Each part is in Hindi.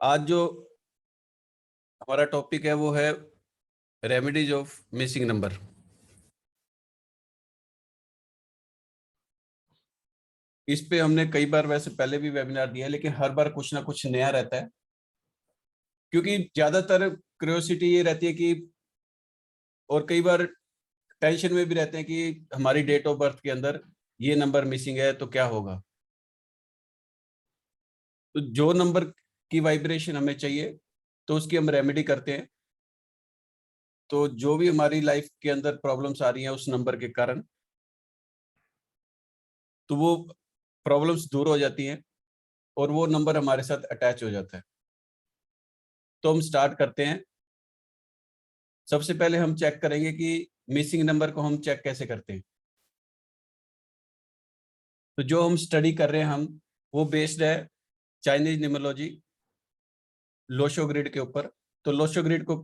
आज जो हमारा टॉपिक है वो है रेमेडीज ऑफ मिसिंग नंबर। इस पे हमने कई बार वैसे पहले भी वेबिनार दिया है, लेकिन हर बार कुछ ना कुछ नया रहता है, क्योंकि ज्यादातर क्यूरियोसिटी ये रहती है कि, और कई बार टेंशन में भी रहते हैं कि हमारी डेट ऑफ बर्थ के अंदर ये नंबर मिसिंग है तो क्या होगा। तो जो नंबर की वाइब्रेशन हमें चाहिए तो उसकी हम रेमेडी करते हैं। तो जो भी हमारी लाइफ के अंदर प्रॉब्लम्स आ रही हैं उस नंबर के कारण, तो वो प्रॉब्लम्स दूर हो जाती हैं और वो नंबर हमारे साथ अटैच हो जाता है। तो हम स्टार्ट करते हैं। सबसे पहले हम चेक करेंगे कि मिसिंग नंबर को हम चेक कैसे करते हैं। तो जो हम स्टडी कर रहे हैं वो बेस्ड है चाइनीज न्यूमरोलॉजी, लोशो ग्रिड के ऊपर। तो लोशो ग्रिड को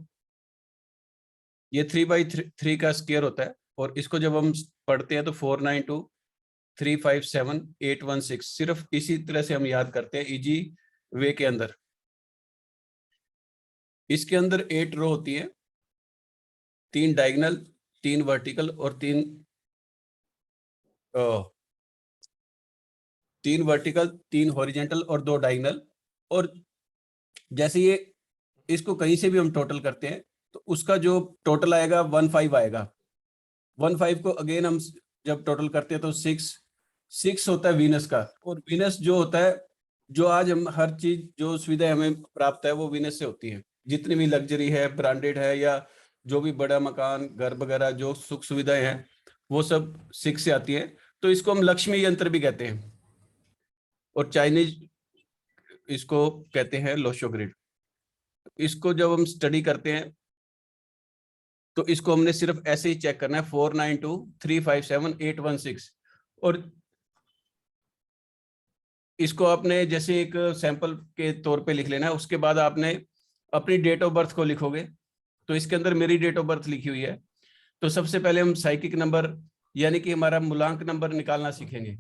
ये 3/3 का स्क्वायर होता है, और इसको जब हम पढ़ते हैं तो 492 357 816, सिर्फ इसी तरह से हम याद करते हैं इजी वे के अंदर। इसके अंदर 8 रो होती है, 3 डायगोनल, 3 वर्टिकल और 3 वर्टिकल, 3 हॉरिजेंटल और 2 डायगोनल। और जैसे ये इसको कहीं से भी हम टोटल करते हैं तो उसका जो टोटल आएगा 15 आएगा। 15 को अगेन हम जब टोटल करते हैं तो 6 होता है वीनस का। और वीनस जो होता है, जो आज हम हर चीज जो सुविधा हमें प्राप्त है वो वीनस से होती है। जितनी भी लग्जरी है, ब्रांडेड है, या जो भी बड़ा मकान, घर वगैरह, जो सुख सुविधाएं हैं वो सब 6 से आती है। तो इसको हम लक्ष्मी यंत्र भी कहते हैं, और चाइनीज इसको कहते हैं लोशो ग्रिड। इसको जब हम स्टडी करते हैं तो इसको हमने सिर्फ ऐसे ही चेक करना है, 492 357 816। और इसको आपने जैसे एक सैंपल के तौर पे लिख लेना है। उसके बाद आपने अपनी डेट ऑफ बर्थ को लिखोगे। तो इसके अंदर मेरी डेट ऑफ बर्थ लिखी हुई है। तो सबसे पहले हम साइकिक नंबर यानी कि हमारा मूलांक नंबर निकालना सीखेंगे।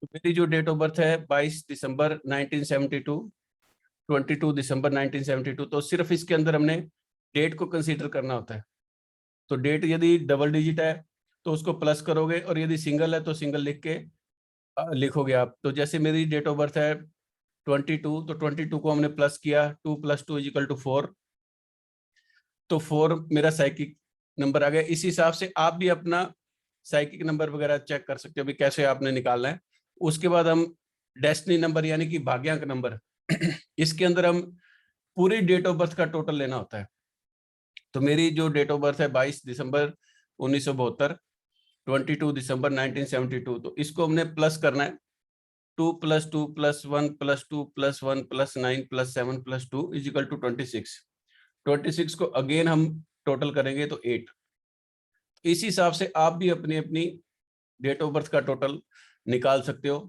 तो मेरी जो डेट ऑफ बर्थ है 22 दिसंबर 1972, 22 दिसंबर 1972। तो सिर्फ इसके अंदर हमने डेट को कंसीडर करना होता है। तो डेट यदि डबल डिजिट है तो उसको प्लस करोगे, और यदि सिंगल है तो सिंगल लिख के लिखोगे आप। तो जैसे मेरी डेट ऑफ बर्थ है 22, तो 22 को हमने प्लस किया, 2 + 2 = 4। तो 4 मेरा साइकिक नंबर आ गया। इस हिसाब से आप भी अपना साइकिक नंबर वगैरह चेक कर सकते हो भी कैसे आपने निकालना है। उसके बाद हम डेस्टिनी नंबर यानी कि भाग्यांक नंबर इसके अंदर हम पूरी डेट ऑफ बर्थ का टोटल लेना होता है। तो मेरी जो डेट ऑफ बर्थ है 22 दिसंबर 1972, 22 दिसंबर 1972। तो इसको हमने प्लस करना है, 2 + 2 + 1 + 2 + 1 + 9 + 7 + 2 = 26। 26 को अगेन हम टोटल करेंगे तो 8। इसी हिसाब से आप भी अपनी अपनी डेट ऑफ बर्थ का टोटल निकाल सकते हो।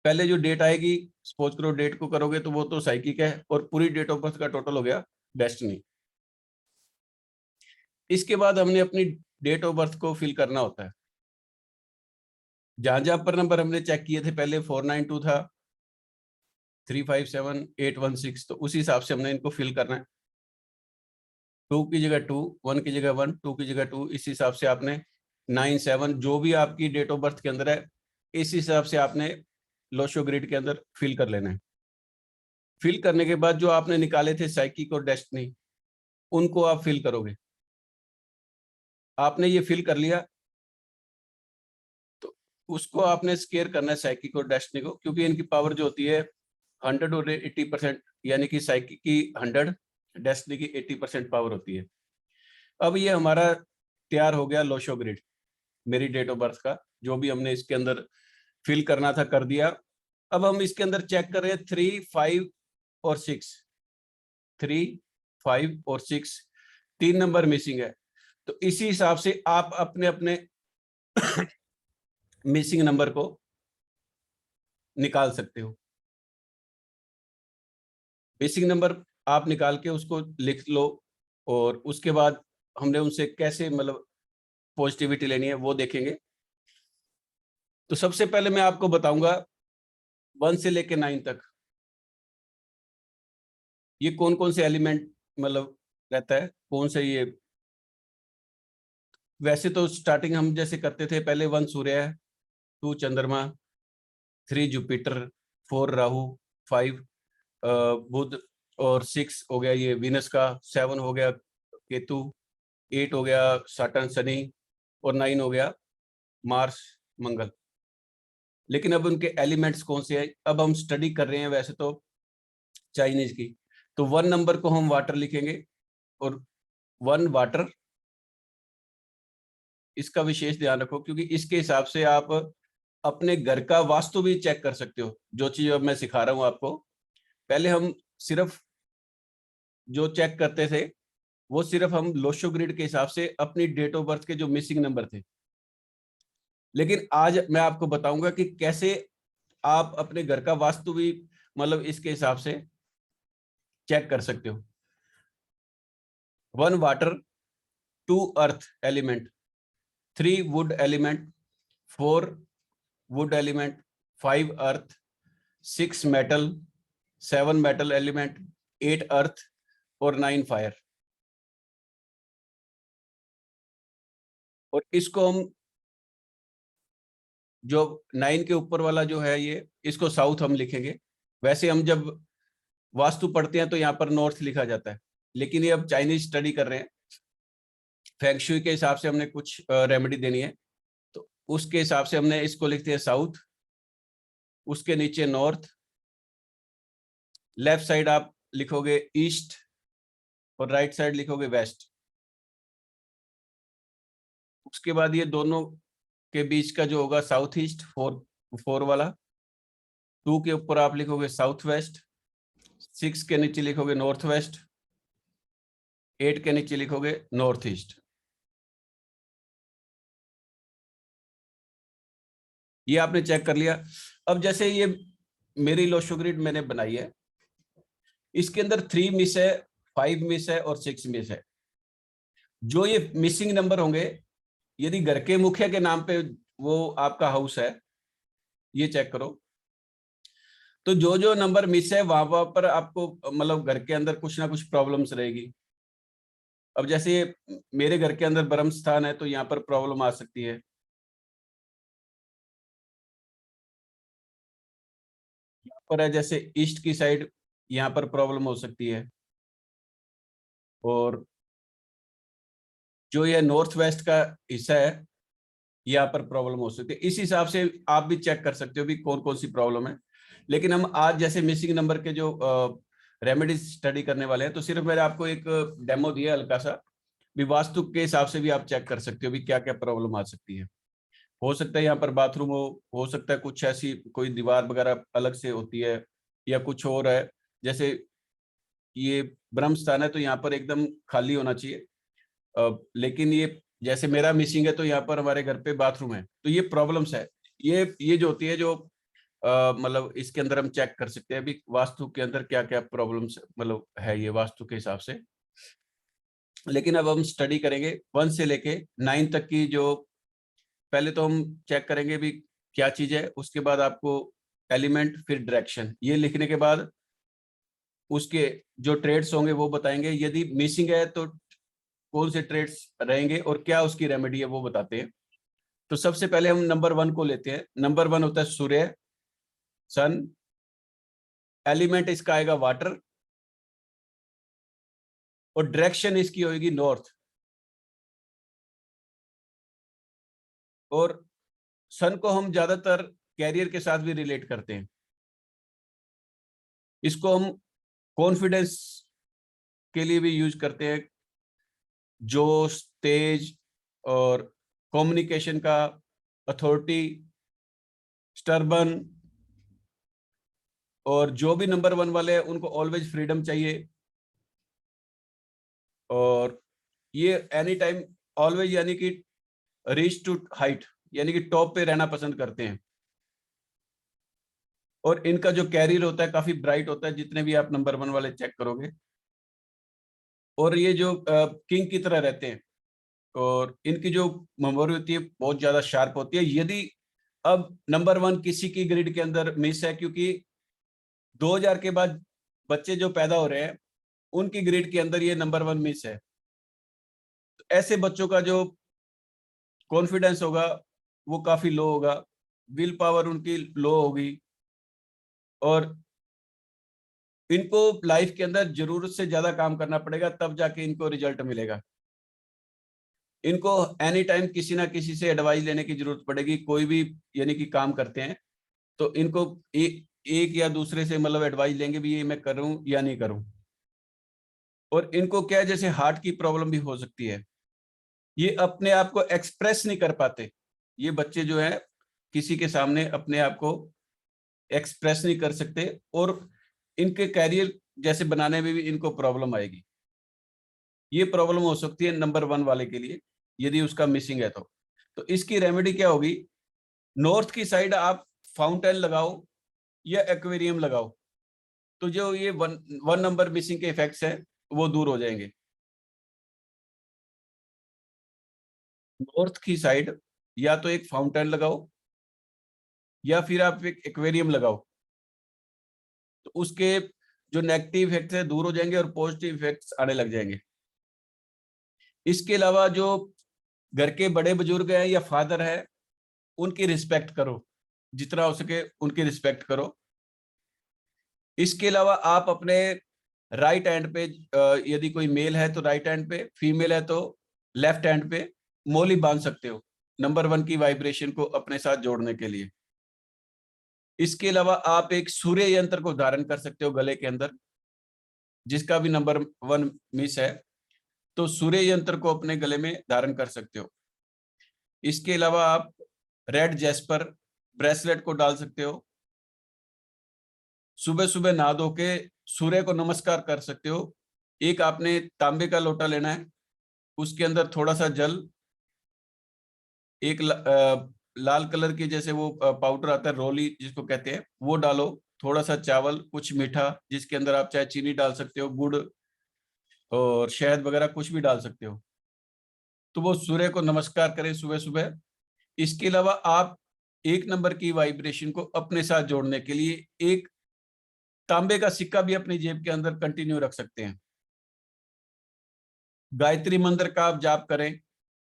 पहले जो डेट आएगी, सपोज करो डेट को करोगे तो वो तो साइकिक है, और पूरी डेट ऑफ बर्थ का टोटल हो गया डेस्टिनी। इसके बाद हमने अपनी डेट ऑफ बर्थ को फिल करना होता है। जहां जहां पर नंबर हमने चेक किए थे, पहले 492 था, 357 816, तो उसी हिसाब से हमने इनको फिल करना है। 2 की जगह 2, 1 की जगह 1, 2 की जगह 2, इस हिसाब से आपने 9 7 जो भी आपकी डेट ऑफ बर्थ के अंदर है, इस हिसाब से आपने लोशो ग्रिड के अंदर फिल कर लेना है। फिल करने के बाद जो आपने निकाले थे साइकिक और डेस्टिनी, उनको आप फिल करोगे। आपने ये फिल कर लिया तो उसको आपने स्केयर करना है साइकिक और डेस्टिनी को, क्योंकि इनकी पावर जो होती है 100 और 80%, यानी कि साइकिक की 100, डेस्टिनी की 80% पावर होती है। अब ये हमारा तैयार हो गया लोशो ग्रिड, मेरी डेट ऑफ बर्थ का जो भी हमने इसके अंदर फिल करना था कर दिया। अब हम इसके अंदर चेक कर रहे हैं 3 5 और 6, 3 5 और 6, 3 नंबर मिसिंग है। तो इसी हिसाब से आप अपने अपने मिसिंग नंबर को निकाल सकते हो। मिसिंग नंबर आप निकाल के उसको लिख लो, और उसके बाद हमने उनसे कैसे मतलब पॉजिटिविटी लेनी है वो देखेंगे। तो सबसे पहले मैं आपको बताऊंगा 1 से लेके 9 तक ये कौन कौन से एलिमेंट मतलब रहता है, कौन से ये? वैसे तो स्टार्टिंग हम जैसे करते थे, पहले 1 सूर्य है, 2 चंद्रमा, 3 जुपिटर, 4 राहु, 5 बुध, और 6 हो गया ये वीनस का, 7 हो गया केतु, 8 हो गया सैटर्न शनि, और 9 हो गया मार्स मंगल। लेकिन अब उनके एलिमेंट्स कौन से हैं, अब हम स्टडी कर रहे हैं वैसे तो चाइनीज की। तो 1 नंबर को हम वाटर लिखेंगे, और 1 वाटर, इसका विशेष ध्यान रखो क्योंकि इसके हिसाब से आप अपने घर का वास्तु भी चेक कर सकते हो। जो चीज अब मैं सिखा रहा हूं आपको, पहले हम सिर्फ जो चेक करते थे वो सिर्फ हम लोशो ग्रिड के हिसाब से अपनी डेट ऑफ बर्थ के जो मिसिंग नंबर थे, लेकिन आज मैं आपको बताऊंगा कि कैसे आप अपने घर का वास्तु भी मतलब इसके हिसाब से चेक कर सकते हो। 1 water, 2 earth element, 3 would element, 4 would element, 5 earth, 6 metal, 7 metal element, 8 अर्थ, और 9 फायर। और इसको हम जो 9 के ऊपर वाला जो है ये, इसको साउथ हम लिखेंगे। वैसे हम जब वास्तु पढ़ते हैं तो यहाँ पर नॉर्थ लिखा जाता है, लेकिन ये अब चाइनीज स्टडी कर रहे हैं, फेंगशुई के हिसाब से हमने कुछ रेमेडी देनी है, तो उसके हिसाब से हमने इसको लिखते हैं साउथ, उसके नीचे नॉर्थ, लेफ्ट साइड आप लिखोगे ईस्ट, और राइट साइड लिखोगे वेस्ट। उसके बाद ये दोनों के बीच का जो होगा साउथ ईस्ट, 4 वाला, 2 के ऊपर आप लिखोगे साउथ वेस्ट, 6 के नीचे लिखोगे नॉर्थ वेस्ट, 8 के नीचे लिखोगे नॉर्थ ईस्ट। ये आपने चेक कर लिया। अब जैसे ये मेरी लोशो ग्रिड मैंने बनाई है, इसके अंदर 3 मिस है, 5 मिस है, और 6 मिस है। जो ये मिसिंग नंबर होंगे, यदि घर के मुखिया के नाम पे वो आपका हाउस है, ये चेक करो, तो जो जो नंबर मिस है वहां पर आपको मतलब घर के अंदर कुछ ना कुछ प्रॉब्लम्स रहेगी। अब जैसे मेरे घर के अंदर ब्रह्म स्थान है तो यहाँ पर प्रॉब्लम आ सकती है। यहाँ पर है जैसे ईस्ट की साइड, यहाँ पर प्रॉब्लम हो सकती है। और जो ये नॉर्थ वेस्ट का हिस्सा है, यहाँ पर प्रॉब्लम हो सकती है। इस हिसाब से आप भी चेक कर सकते हो भी कौन कौन सी प्रॉब्लम है। लेकिन हम आज जैसे मिसिंग नंबर के जो रेमेडीज स्टडी करने वाले हैं, तो सिर्फ मैंने आपको एक डेमो दिया हल्का सा, भी वास्तु के हिसाब से भी आप चेक कर सकते हो भी क्या क्या प्रॉब्लम आ सकती है। हो सकता है यहाँ पर बाथरूम हो सकता है कुछ ऐसी कोई दीवार वगैरह अलग से होती है, या कुछ और है। जैसे ये ब्रह्म स्थान है तो यहाँ पर एकदम खाली होना चाहिए, लेकिन ये जैसे मेरा मिसिंग है तो यहाँ पर हमारे घर पे बाथरूम है, तो ये प्रॉब्लम्स है। ये जो होती है जो मतलब इसके अंदर हम चेक कर सकते हैं अभी वास्तु के अंदर क्या क्या प्रॉब्लम्स मतलब है ये वास्तु के हिसाब से। लेकिन अब हम स्टडी करेंगे 1 से लेके 9 तक की। जो पहले तो हम चेक करेंगे भी क्या चीज है, उसके बाद आपको एलिमेंट, फिर डायरेक्शन, ये लिखने के बाद उसके जो ट्रेड्स होंगे वो बताएंगे। यदि मिसिंग है तो कौन से ट्रेड्स रहेंगे और क्या उसकी रेमेडी है वो बताते हैं। तो सबसे पहले हम नंबर 1 को लेते हैं। नंबर 1 होता है सूर्य, सन। एलिमेंट इसका आएगा वाटर, और डायरेक्शन इसकी होगी नॉर्थ। और सन को हम ज्यादातर कैरियर के साथ भी रिलेट करते हैं। इसको हम कॉन्फिडेंस के लिए भी यूज करते हैं, जोश, तेज, और कम्युनिकेशन का, अथॉरिटी, स्टर्बन। और जो भी नंबर 1 वाले हैं उनको ऑलवेज फ्रीडम चाहिए। और ये एनी टाइम ऑलवेज यानी कि रीच टू हाइट, यानी कि टॉप पे रहना पसंद करते हैं। और इनका जो कैरियर होता है काफी ब्राइट होता है, जितने भी आप नंबर 1 वाले चेक करोगे। और ये जो किंग की तरह रहते हैं, और इनकी जो मेमोरी होती है बहुत ज्यादा शार्प होती है। यदि अब नंबर 1 किसी की ग्रिड के अंदर मिस है, क्योंकि 2000 के बाद बच्चे जो पैदा हो रहे हैं उनकी ग्रिड के अंदर ये नंबर 1 मिस है। तो ऐसे बच्चों का जो कॉन्फिडेंस होगा वो काफी लो होगा, विल पावर उनकी लो होगी, और इनको लाइफ के अंदर जरूरत से ज्यादा काम करना पड़ेगा, तब जाके इनको रिजल्ट मिलेगा। इनको एनी टाइम किसी ना किसी से एडवाइस लेने की जरूरत पड़ेगी। कोई भी यानी कि काम करते हैं तो इनको एक या दूसरे से मतलब एडवाइस लेंगे भी, ये मैं करूं या नहीं करूं। और इनको क्या है, जैसे हार्ट की प्रॉब्लम भी हो सकती है, ये अपने आप को एक्सप्रेस नहीं कर पाते। ये बच्चे जो है किसी के सामने अपने आप को एक्सप्रेस नहीं कर सकते, और इनके कैरियर जैसे बनाने में भी इनको प्रॉब्लम आएगी। ये प्रॉब्लम हो सकती है नंबर 1 वाले के लिए, यदि उसका मिसिंग है तो इसकी रेमेडी क्या होगी? नॉर्थ की साइड आप फाउंटेन लगाओ या एक्वेरियम लगाओ, तो जो ये वन नंबर मिसिंग के इफेक्ट्स हैं वो दूर हो जाएंगे। नॉर्थ की साइड या तो एक फाउंटेन लगाओ या फिर आप एक एक्वेरियम लगाओ, तो उसके जो नेगेटिव इफेक्ट्स है दूर हो जाएंगे और पॉजिटिव इफेक्ट्स आने लग जाएंगे। इसके अलावा जो घर के बड़े बुजुर्ग हैं या फादर है, उनकी रिस्पेक्ट करो, जितना हो सके उनकी रिस्पेक्ट करो। इसके अलावा आप अपने राइट हैंड पे यदि कोई मेल है तो राइट हैंड पे, फीमेल है तो लेफ्ट हैंड पे मोली बांध सकते हो, नंबर 1 की वाइब्रेशन को अपने साथ जोड़ने के लिए। इसके अलावा आप एक सूर्य यंत्र को धारण कर सकते हो गले के अंदर, जिसका भी नंबर 1 मिस है तो सूर्य यंत्र को अपने गले में धारण कर सकते हो। इसके अलावा आप रेड जैस्पर ब्रेसलेट को डाल सकते हो। सुबह सुबह नहा धो के सूर्य को नमस्कार कर सकते हो। एक आपने तांबे का लोटा लेना है, उसके अंदर थोड़ा सा जल, एक लाल कलर की जैसे वो पाउडर आता है रोली जिसको कहते हैं, वो डालो, थोड़ा सा चावल, कुछ मीठा जिसके अंदर आप चाहे चीनी डाल सकते हो, गुड़ और शहद वगैरह कुछ भी डाल सकते हो। तो वो सूर्य को नमस्कार करें सुबह सुबह। इसके अलावा आप 1 नंबर की वाइब्रेशन को अपने साथ जोड़ने के लिए एक तांबे का सिक्का भी अपनी जेब के अंदर कंटिन्यू रख सकते हैं। गायत्री मंत्र का आप जाप करें,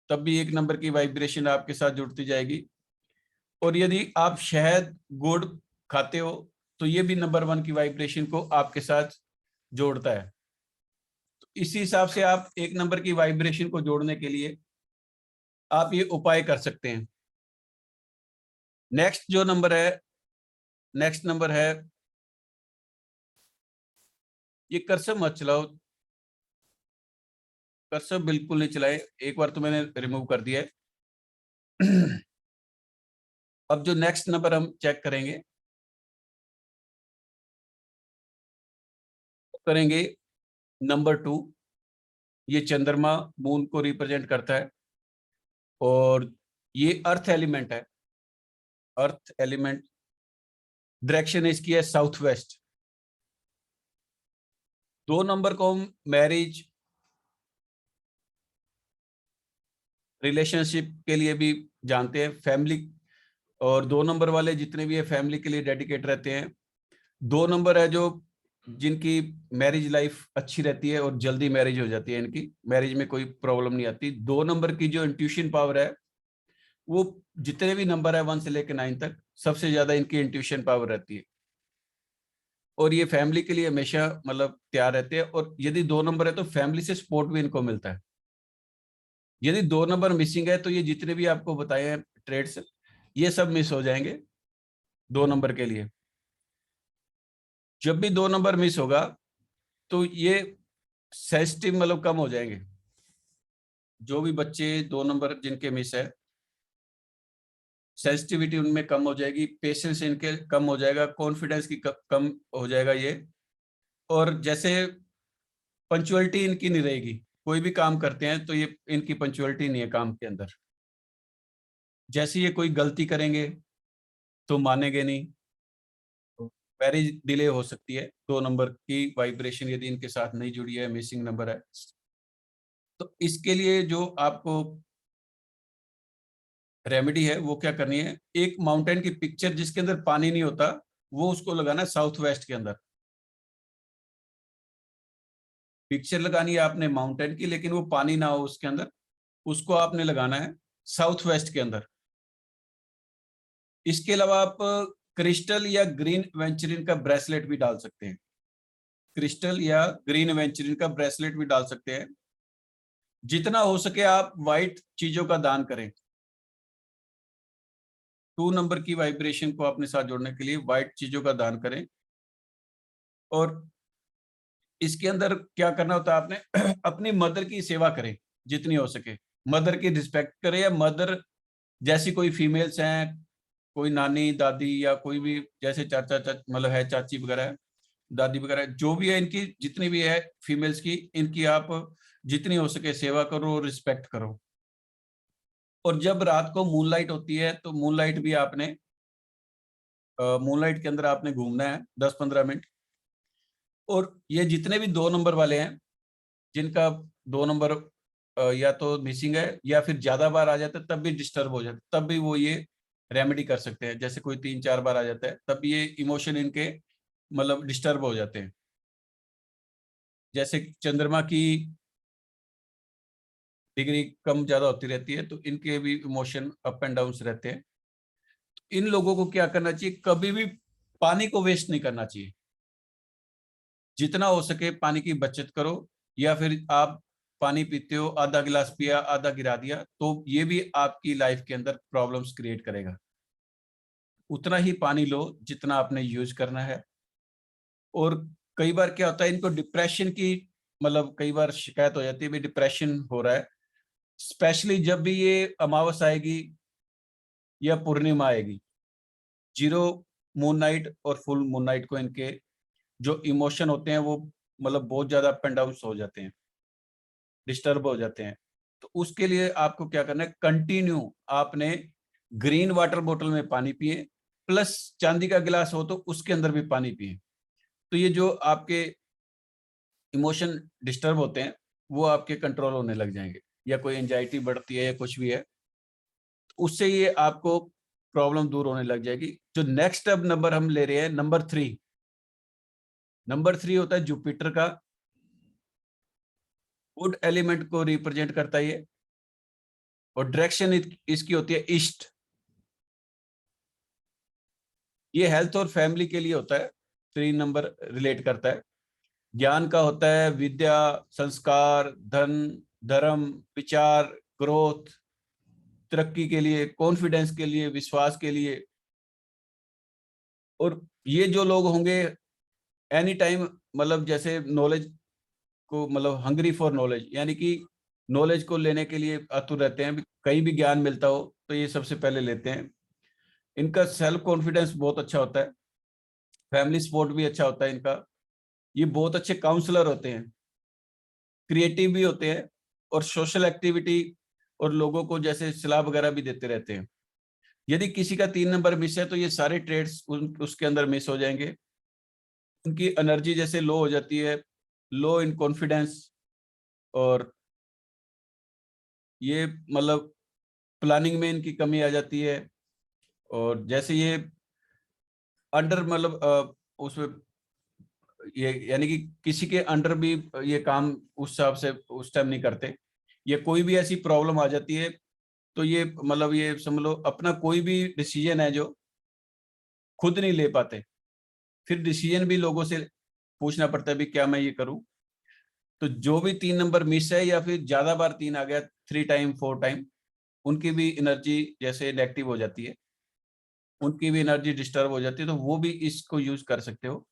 तब भी 1 नंबर की वाइब्रेशन आपके साथ जुड़ती जाएगी। और यदि आप शहद गुड़ खाते हो तो ये भी नंबर 1 की वाइब्रेशन को आपके साथ जोड़ता है। तो इसी हिसाब से आप 1 नंबर की वाइब्रेशन को जोड़ने के लिए आप ये उपाय कर सकते हैं। नेक्स्ट जो नंबर है, नेक्स्ट नंबर है, ये कर्सर मत चलाओ, कर्सर बिल्कुल नहीं चलाए, एक बार तो मैंने रिमूव कर दिया है। अब जो नेक्स्ट नंबर हम चेक करेंगे, करेंगे नंबर 2। ये चंद्रमा मून को रिप्रेजेंट करता है और ये अर्थ एलिमेंट है। अर्थ एलिमेंट डायरेक्शन इसकी है साउथ वेस्ट। 2 नंबर को हम मैरिज रिलेशनशिप के लिए भी जानते हैं, फैमिली, और 2 नंबर वाले जितने भी है फैमिली के लिए डेडिकेट रहते हैं। 2 नंबर है जो जिनकी मैरिज लाइफ अच्छी रहती है और जल्दी मैरिज हो जाती है, इनकी मैरिज में कोई प्रॉब्लम नहीं आती। 2 नंबर की जो इंट्यूशन पावर है, वो जितने भी नंबर है 1 से लेकर 9 तक, सबसे ज्यादा इनकी इंट्यूशन पावर रहती है। और ये फैमिली के लिए हमेशा मतलब तैयार रहते हैं, और यदि 2 नंबर है तो फैमिली से सपोर्ट भी इनको मिलता है। यदि 2 नंबर मिसिंग है तो ये जितने भी आपको बताए हैं ट्रेड्स, ये सब मिस हो जाएंगे 2 नंबर के लिए। जब भी 2 नंबर मिस होगा तो ये सेंसिटिव मतलब कम हो जाएंगे। जो भी बच्चे 2 नंबर जिनके मिस है, सेंसिटिविटी उनमें कम हो जाएगी, पेशेंस इनके कम हो जाएगा, कॉन्फिडेंस की कम हो जाएगा ये। और जैसे पंचुअलिटी इनकी नहीं रहेगी, कोई भी काम करते हैं तो ये इनकी पंचुअलिटी नहीं है काम के अंदर। जैसे ये कोई गलती करेंगे तो मानेंगे नहीं, मैरिज डिले हो सकती है। 2 नंबर की वाइब्रेशन यदि इनके साथ नहीं जुड़ी है, मिसिंग नंबर है, तो इसके लिए जो आपको रेमेडी है वो क्या करनी है, एक माउंटेन की पिक्चर जिसके अंदर पानी नहीं होता वो उसको लगाना है साउथ वेस्ट के अंदर। पिक्चर लगानी है आपने माउंटेन की, लेकिन वो पानी ना हो उसके अंदर, उसको आपने लगाना है साउथ वेस्ट के अंदर। इसके अलावा आप क्रिस्टल या ग्रीन वेंचुरिन का ब्रेसलेट भी डाल सकते हैं। क्रिस्टल या ग्रीन वेंचुरिन का ब्रेसलेट भी डाल सकते हैं। जितना हो सके आप व्हाइट चीजों का दान करें। 2 नंबर की वाइब्रेशन को अपने साथ जोड़ने के लिए व्हाइट चीजों का दान करें। और इसके अंदर क्या करना होता है, आपने अपनी मदर की सेवा करें जितनी हो सके। मदर की रिस्पेक्ट करें, या मदर जैसी कोई फीमेल्स हैं, कोई नानी दादी या कोई भी जैसे चाचा मतलब है, चाची वगैरह है, दादी वगैरह जो भी है, इनकी जितनी भी है फीमेल्स की, इनकी आप जितनी हो सके सेवा करो, रिस्पेक्ट करो। और जब रात को मूनलाइट होती है तो मूनलाइट भी आपने मूनलाइट के अंदर आपने घूमना है 10-15 मिनट। और ये जितने भी 2 नंबर वाले हैं, जिनका 2 नंबर या तो मिसिंग है या फिर ज्यादा बार आ जाता है, तब भी डिस्टर्ब हो जाता है, तब भी वो ये रेमेडी कर सकते हैं। जैसे कोई 3-4 बार आ जाता है, तब ये इमोशन इनके मतलब डिस्टर्ब हो जाते हैं। जैसे चंद्रमा की डिग्री कम ज्यादा होती रहती है, तो इनके भी इमोशन अप एंड डाउन रहते हैं। इन लोगों को क्या करना चाहिए, कभी भी पानी को वेस्ट नहीं करना चाहिए। जितना हो सके पानी की बचत करो। या फिर आप पानी पीते हो, आधा गिलास पिया, आधा गिरा दिया, तो ये भी आपकी लाइफ के अंदर प्रॉब्लम्स क्रिएट करेगा। उतना ही पानी लो जितना आपने यूज करना है। और कई बार क्या होता है, इनको डिप्रेशन की मतलब कई बार शिकायत हो जाती है, भी डिप्रेशन हो रहा है, स्पेशली जब भी ये अमावस आएगी या पूर्णिमा आएगी। जीरो मून नाइट और फुल मून नाइट को इनके जो इमोशन होते हैं वो मतलब बहुत ज्यादा अप एंड डाउन हो जाते हैं, डिस्टर्ब हो जाते हैं। तो उसके लिए आपको क्या करना है, कंटिन्यू आपने ग्रीन वाटर बोतल में पानी पिए, प्लस चांदी का गिलास हो तो उसके अंदर भी पानी पिए। तो ये जो आपके इमोशन डिस्टर्ब होते हैं वो आपके कंट्रोल होने लग जाएंगे। या कोई एंजाइटी बढ़ती है या कुछ भी है, तो उससे ये आपको प्रॉब्लम दूर होने लग जाएगी। जो नेक्स्ट अब नंबर हम ले रहे हैं, नंबर 3। नंबर 3 होता है जुपिटर का। वुड एलिमेंट को रिप्रेजेंट करता है ये। और डायरेक्शन इसकी होती है ईस्ट। ये हेल्थ और फैमिली के लिए होता है। 3 नंबर रिलेट करता है। ज्ञान का होता है विद्या, संस्कार, धन, धर्म, विचार, ग्रोथ, तरक्की के लिए, कॉन्फिडेंस के लिए, विश्वास के लिए। और ये जो लोग होंगे एनी टाइम मतलब जैसे नॉलेज को मतलब हंग्री फॉर नॉलेज, यानी कि नॉलेज को लेने के लिए आतुर रहते हैं। कहीं भी ज्ञान मिलता हो तो ये सबसे पहले लेते हैं। इनका सेल्फ कॉन्फिडेंस बहुत अच्छा होता है। फैमिली सपोर्ट भी अच्छा होता है इनका। ये बहुत अच्छे काउंसलर होते हैं, क्रिएटिव भी होते हैं, और सोशल एक्टिविटी और लोगों को जैसे सलाह वगैरह भी देते रहते हैं। यदि किसी का 3 नंबर मिस है तो ये सारे ट्रेड्स उसके अंदर मिस हो जाएंगे। उनकी एनर्जी जैसे लो हो जाती है, लो इन कॉन्फिडेंस, और ये मतलब प्लानिंग में इनकी कमी आ जाती है। और जैसे ये अंडर मतलब उसमें ये यानी कि किसी के अंडर भी ये काम उस हिसाब से उस टाइम नहीं करते। ये कोई भी ऐसी प्रॉब्लम आ जाती है तो ये मतलब ये समझ लो अपना कोई भी डिसीजन है जो खुद नहीं ले पाते, फिर डिसीजन भी लोगों से पूछना पड़ता है भी क्या मैं ये करूं। तो जो भी 3 नंबर मिस है या फिर ज्यादा बार 3 आ गया, 3 टाइम 4 टाइम, उनकी भी एनर्जी जैसे नेगेटिव हो जाती है, उनकी भी एनर्जी डिस्टर्ब हो जाती है, तो वो भी इसको यूज कर सकते हो।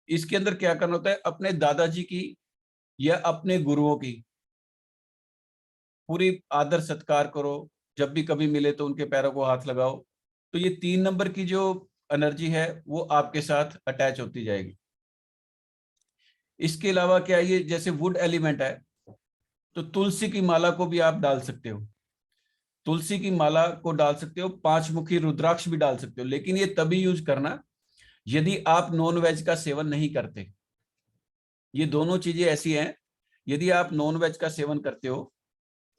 इसके अंदर क्या करना होता है, अपने दादाजी की या अपने गुरुओं की पूरी आदर सत्कार करो। जब भी कभी मिले तो उनके पैरों को हाथ लगाओ। तो ये 3 नंबर की जो एनर्जी है वो आपके साथ अटैच होती जाएगी। इसके अलावा क्या ये जैसे वुड एलिमेंट है, तो तुलसी की माला को भी आप डाल सकते हो। तुलसी की माला को डाल सकते हो, 5 मुखी रुद्राक्ष भी डाल सकते हो, लेकिन ये तभी यूज करना यदि आप नॉन वेज का सेवन नहीं करते। ये दोनों चीजें ऐसी हैं, यदि आप नॉन वेज का सेवन करते हो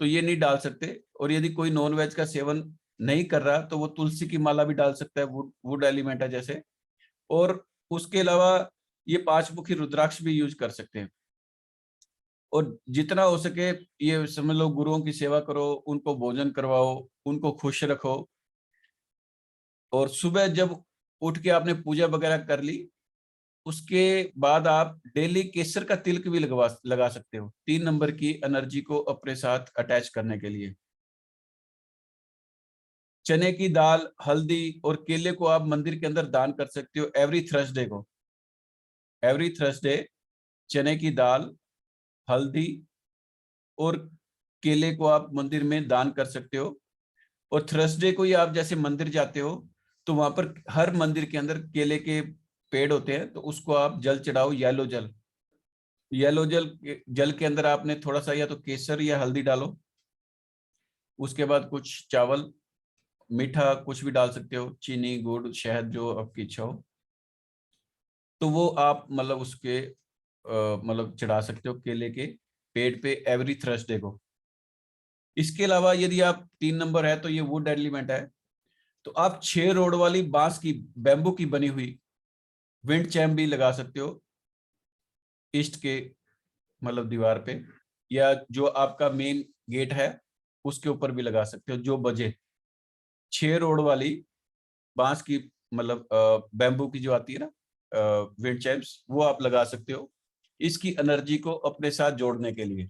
तो ये नहीं डाल सकते। और यदि कोई नॉन वेज का सेवन नहीं कर रहा तो वो तुलसी की माला भी डाल सकता है, वुड एलिमेंट है जैसे। और उसके अलावा ये 5 मुखी रुद्राक्ष भी यूज कर सकते हैं। और जितना हो सके ये समझ लो, गुरुओं की सेवा करो, उनको भोजन करवाओ, उनको खुश रखो। और सुबह जब उठ के आपने पूजा वगैरह कर ली, उसके बाद आप डेली केसर का तिलक भी लगा सकते हो, 3 नंबर की एनर्जी को अपने साथ अटैच करने के लिए। चने की दाल, हल्दी और केले को आप मंदिर के अंदर दान कर सकते हो एवरी थर्सडे को। एवरी थर्सडे चने की दाल, हल्दी और केले को आप मंदिर में दान कर सकते हो। और थर्सडे को ही आप जैसे मंदिर जाते हो तो वहां पर हर मंदिर के अंदर केले के पेड़ होते हैं, तो उसको आप जल चढ़ाओ, येलो जल। येलो जल के अंदर आपने थोड़ा सा या तो केसर या हल्दी डालो, उसके बाद कुछ चावल, मीठा कुछ भी डाल सकते हो, चीनी, गुड़, शहद, जो आपकी इच्छा हो, तो वो आप मतलब उसके मतलब चढ़ा सकते हो केले के पेड़ पे एवरी थर्सडे को। इसके अलावा यदि आप 3 नंबर है तो ये वुड एलिमेंट है, तो आप 6 रोड वाली बांस की, बैम्बू की बनी हुई विंड चैम भी लगा सकते हो ईस्ट के मतलब दीवार पे, या जो आपका मेन गेट है उसके ऊपर भी लगा सकते हो, जो बजे। 6 रोड वाली बांस की मतलब बैम्बू की जो आती है ना विंड चैम्स, वो आप लगा सकते हो इसकी एनर्जी को अपने साथ जोड़ने के लिए।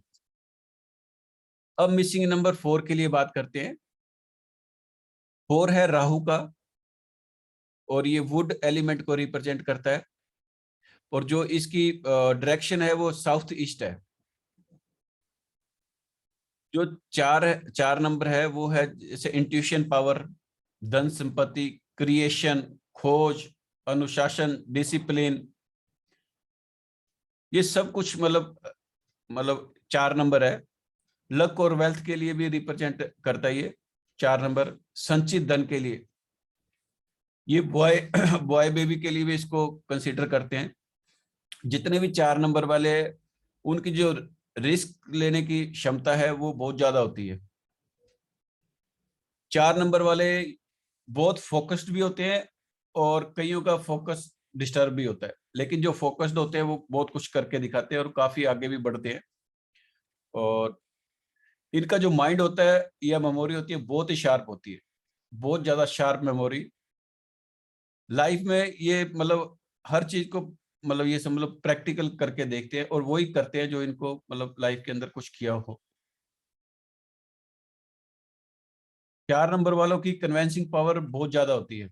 अब मिसिंग नंबर 4 के लिए बात करते हैं। 4 है राहु का, और ये वुड एलिमेंट को रिप्रेजेंट करता है, और जो इसकी डायरेक्शन है वो साउथ ईस्ट है। जो 4 नंबर है वो है जैसे इंट्यूशन पावर, धन संपत्ति, क्रिएशन, खोज, अनुशासन, डिसिप्लिन, ये सब कुछ मतलब 4 नंबर है। लक और वेल्थ के लिए भी रिप्रेजेंट करता है ये 4 नंबर, संचित धन के लिए। ये बॉय बॉय बेबी के लिए भी इसको कंसीडर करते हैं। जितने भी 4 नंबर वाले, उनकी जो रिस्क लेने की क्षमता है वो बहुत ज्यादा होती है। 4 नंबर वाले बहुत फोकस्ड भी होते हैं, और कईयों का फोकस डिस्टर्ब भी होता है, लेकिन जो फोकस्ड होते हैं वो बहुत कुछ करके दिखाते हैं और काफी आगे भी बढ़ते हैं। और इनका जो माइंड होता है या मेमोरी होती है बहुत ही शार्प होती है, बहुत ज्यादा शार्प मेमोरी। लाइफ में ये मतलब हर चीज को मतलब ये सब मतलब प्रैक्टिकल करके देखते हैं, और वही करते हैं जो इनको मतलब लाइफ के अंदर कुछ किया हो। 4 नंबर वालों की कन्वेंसिंग पावर बहुत ज्यादा होती है।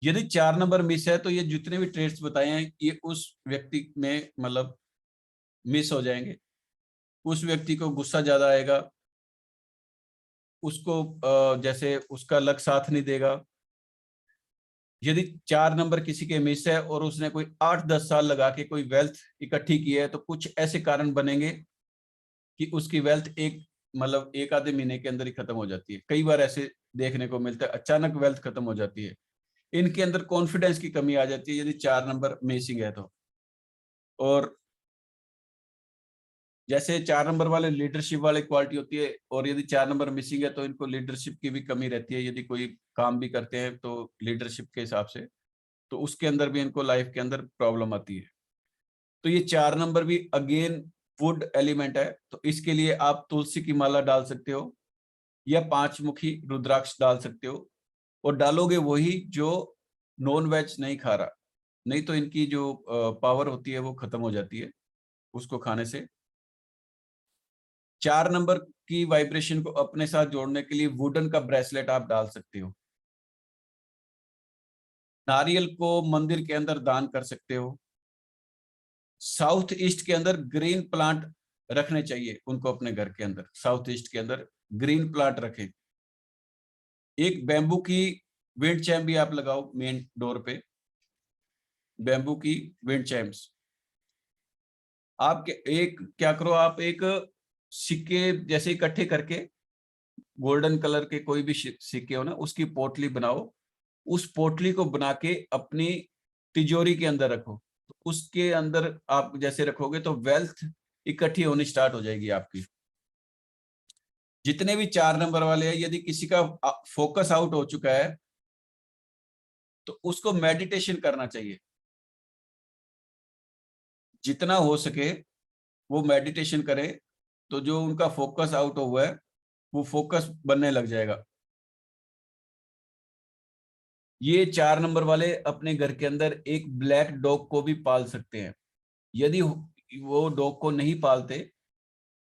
यदि 4 नंबर मिस है तो ये जितने भी ट्रेड्स बताए हैं ये उस व्यक्ति में मतलब मिस हो जाएंगे। उस व्यक्ति को गुस्सा ज्यादा आएगा, उसको जैसे उसका लक साथ नहीं देगा। यदि 4 नंबर किसी के मिस है और उसने कोई 8-10 साल लगा के कोई वेल्थ इकट्ठी की है, तो कुछ ऐसे कारण बनेंगे कि उसकी वेल्थ एक आधे महीने के अंदर ही खत्म हो जाती है। कई बार ऐसे देखने को मिलता है, अचानक वेल्थ खत्म हो जाती है। इनके अंदर कॉन्फिडेंस की कमी आ जाती है यदि 4 नंबर मिसिंग है तो। और जैसे 4 नंबर वाले लीडरशिप वाले क्वालिटी होती है, और यदि 4 नंबर मिसिंग है तो इनको लीडरशिप की भी कमी रहती है। यदि कोई काम भी करते हैं तो लीडरशिप के हिसाब से, तो उसके अंदर भी इनको लाइफ के अंदर प्रॉब्लम आती है। तो ये 4 नंबर भी अगेन वुड एलिमेंट है, तो इसके लिए आप तुलसी की माला डाल सकते हो, या 5 मुखी रुद्राक्ष डाल सकते हो। और डालोगे वही जो नॉन वेज नहीं खा रहा, नहीं तो इनकी जो पावर होती है वो खत्म हो जाती है उसको खाने से। 4 नंबर की वाइब्रेशन को अपने साथ जोड़ने के लिए वुडन का ब्रेसलेट आप डाल सकते हो। नारियल को मंदिर के अंदर दान कर सकते हो। साउथ ईस्ट के अंदर ग्रीन प्लांट रखने चाहिए उनको, अपने घर के अंदर साउथ ईस्ट के अंदर ग्रीन प्लांट रखें। एक बैम्बू की विंड चैम भी आप लगाओ मेन डोर पे, बैम्बू की विंड चैम्स। आप एक क्या करो, आप एक सिक्के जैसे इकट्ठे करके, गोल्डन कलर के कोई भी सिक्के हो ना, उसकी पोटली बनाओ। उस पोटली को बना के अपनी तिजोरी के अंदर रखो, तो उसके अंदर आप जैसे रखोगे तो वेल्थ इकट्ठी होनी स्टार्ट हो जाएगी आपकी। जितने भी 4 नंबर वाले हैं, यदि किसी का फोकस आउट हो चुका है तो उसको मेडिटेशन करना चाहिए, जितना हो सके वो मेडिटेशन करे, तो जो उनका फोकस आउट हुआ है वो फोकस बनने लग जाएगा। ये 4 नंबर वाले अपने घर के अंदर एक ब्लैक डॉग को भी पाल सकते हैं। यदि वो डॉग को नहीं पालते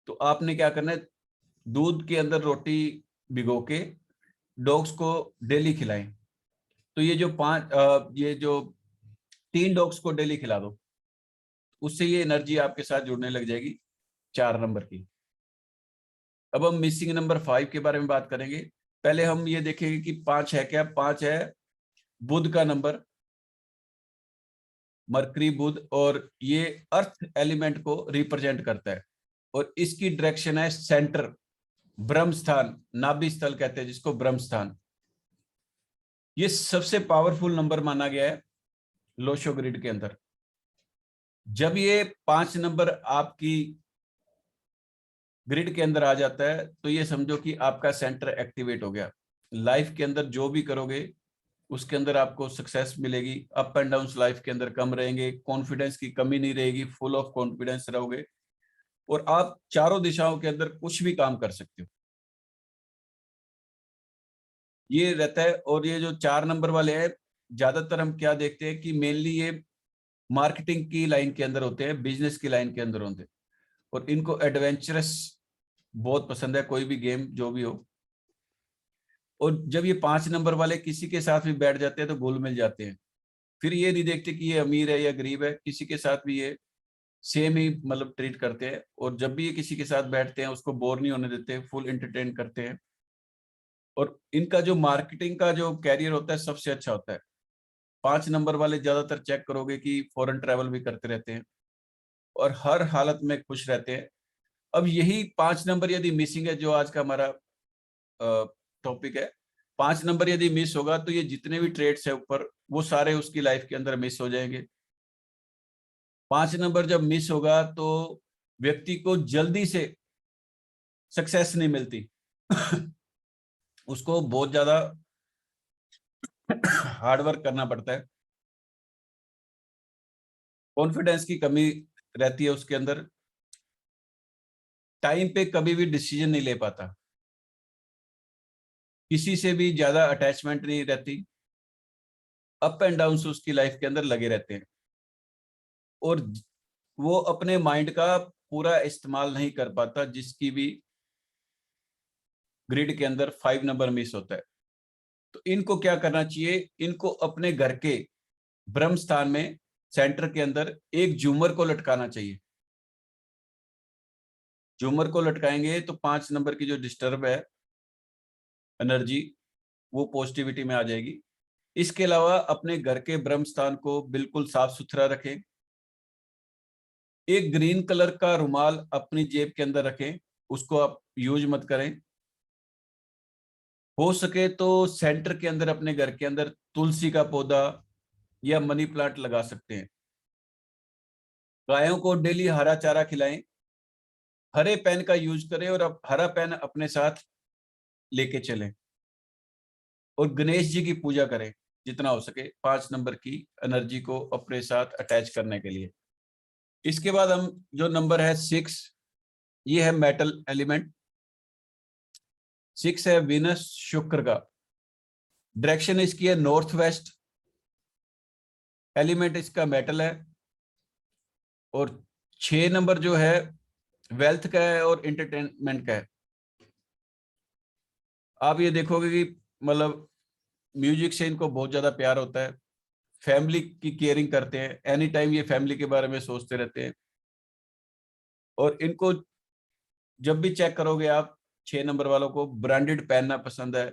तो आपने क्या करना है, दूध के अंदर रोटी भिगो के डॉग्स को डेली खिलाएं। तो ये जो ये जो 3 डॉग्स को डेली खिला दो, उससे ये एनर्जी आपके साथ जुड़ने लग जाएगी 4 नंबर की। अब हम मिसिंग नंबर 5 के बारे में बात करेंगे। पहले हम ये देखेंगे कि 5 है क्या। 5 है बुध का नंबर, मरकरी बुध, और ये अर्थ एलिमेंट को रिप्रेजेंट करता है और इसकी डायरेक्शन है सेंटर, ब्रह्म स्थान, नाभि स्थल कहते हैं जिसको, ब्रह्म स्थान। ये सबसे पावरफुल नंबर माना गया है लोशो ग्रिड के अंदर। जब ये 5 नंबर आपकी ग्रिड के अंदर आ जाता है तो ये समझो कि आपका सेंटर एक्टिवेट हो गया। लाइफ के अंदर जो भी करोगे उसके अंदर आपको सक्सेस मिलेगी। अप एंड डाउन लाइफ के अंदर कम रहेंगे, कॉन्फिडेंस की कमी नहीं रहेगी, फुल ऑफ कॉन्फिडेंस रहोगे और आप चारों दिशाओं के अंदर कुछ भी काम कर सकते हो, ये रहता है। और ये जो 4 नंबर वाले हैं, ज्यादातर हम क्या देखते हैं कि मेनली ये मार्केटिंग की लाइन के अंदर होते हैं, बिजनेस की लाइन के अंदर होते हैं और इनको एडवेंचरस बहुत पसंद है, कोई भी गेम जो भी हो। और जब ये 5 नंबर वाले किसी के साथ भी बैठ जाते हैं तो घुल मिल जाते हैं, फिर ये नहीं देखते कि ये अमीर है या गरीब है, किसी के साथ भी ये सेम ही मतलब ट्रीट करते हैं। और जब भी ये किसी के साथ बैठते हैं उसको बोर नहीं होने देते, फुल एंटरटेन करते हैं। और इनका जो मार्केटिंग का जो कैरियर होता है सबसे अच्छा होता है। 5 नंबर वाले ज्यादातर चेक करोगे कि फॉरेन ट्रैवल भी करते रहते हैं और हर हालत में खुश रहते हैं। अब यही 5 नंबर यदि मिसिंग है, जो आज का हमारा टॉपिक है, 5 नंबर यदि मिस होगा तो ये जितने भी ट्रेड्स है ऊपर वो सारे उसकी लाइफ के अंदर मिस हो जाएंगे। 5 नंबर जब मिस होगा तो व्यक्ति को जल्दी से सक्सेस नहीं मिलती उसको बहुत ज्यादा हार्डवर्क करना पड़ता है, कॉन्फिडेंस की कमी रहती है उसके अंदर, टाइम पे कभी भी डिसीजन नहीं ले पाता, किसी से भी ज्यादा अटैचमेंट नहीं रहती, अप एंड डाउन उसकी लाइफ के अंदर लगे रहते हैं और वो अपने माइंड का पूरा इस्तेमाल नहीं कर पाता, जिसकी भी ग्रिड के अंदर 5 नंबर मिस होता है। तो इनको क्या करना चाहिए, इनको अपने घर के ब्रह्म स्थान में सेंटर के अंदर एक झूमर को लटकाना चाहिए। झूमर को लटकाएंगे तो 5 नंबर की जो डिस्टर्ब है एनर्जी वो पॉजिटिविटी में आ जाएगी। इसके अलावा अपने घर के ब्रह्म स्थान को बिल्कुल साफ सुथरा रखें। एक ग्रीन कलर का रुमाल अपनी जेब के अंदर रखें, उसको आप यूज मत करें। हो सके तो सेंटर के अंदर अपने घर के अंदर तुलसी का पौधा या मनी प्लांट लगा सकते हैं। गायों को डेली हरा चारा खिलाएं, हरे पेन का यूज करें और अब हरा पेन अपने साथ लेके चलें और गणेश जी की पूजा करें जितना हो सके 5 नंबर की एनर्जी को अपने साथ अटैच करने के लिए। इसके बाद हम जो नंबर है 6, ये है मेटल एलिमेंट। 6 है विनस शुक्र का, डायरेक्शन इसकी है नॉर्थ वेस्ट, एलिमेंट इसका मेटल है और 6 नंबर जो है वेल्थ का है और एंटरटेनमेंट का है। आप ये देखोगे कि मतलब म्यूजिक से इनको बहुत ज्यादा प्यार होता है, फैमिली की केयरिंग करते हैं, एनी टाइम ये फैमिली के बारे में सोचते रहते हैं। और इनको जब भी चेक करोगे आप, 6 नंबर वालों को ब्रांडेड पहनना पसंद है,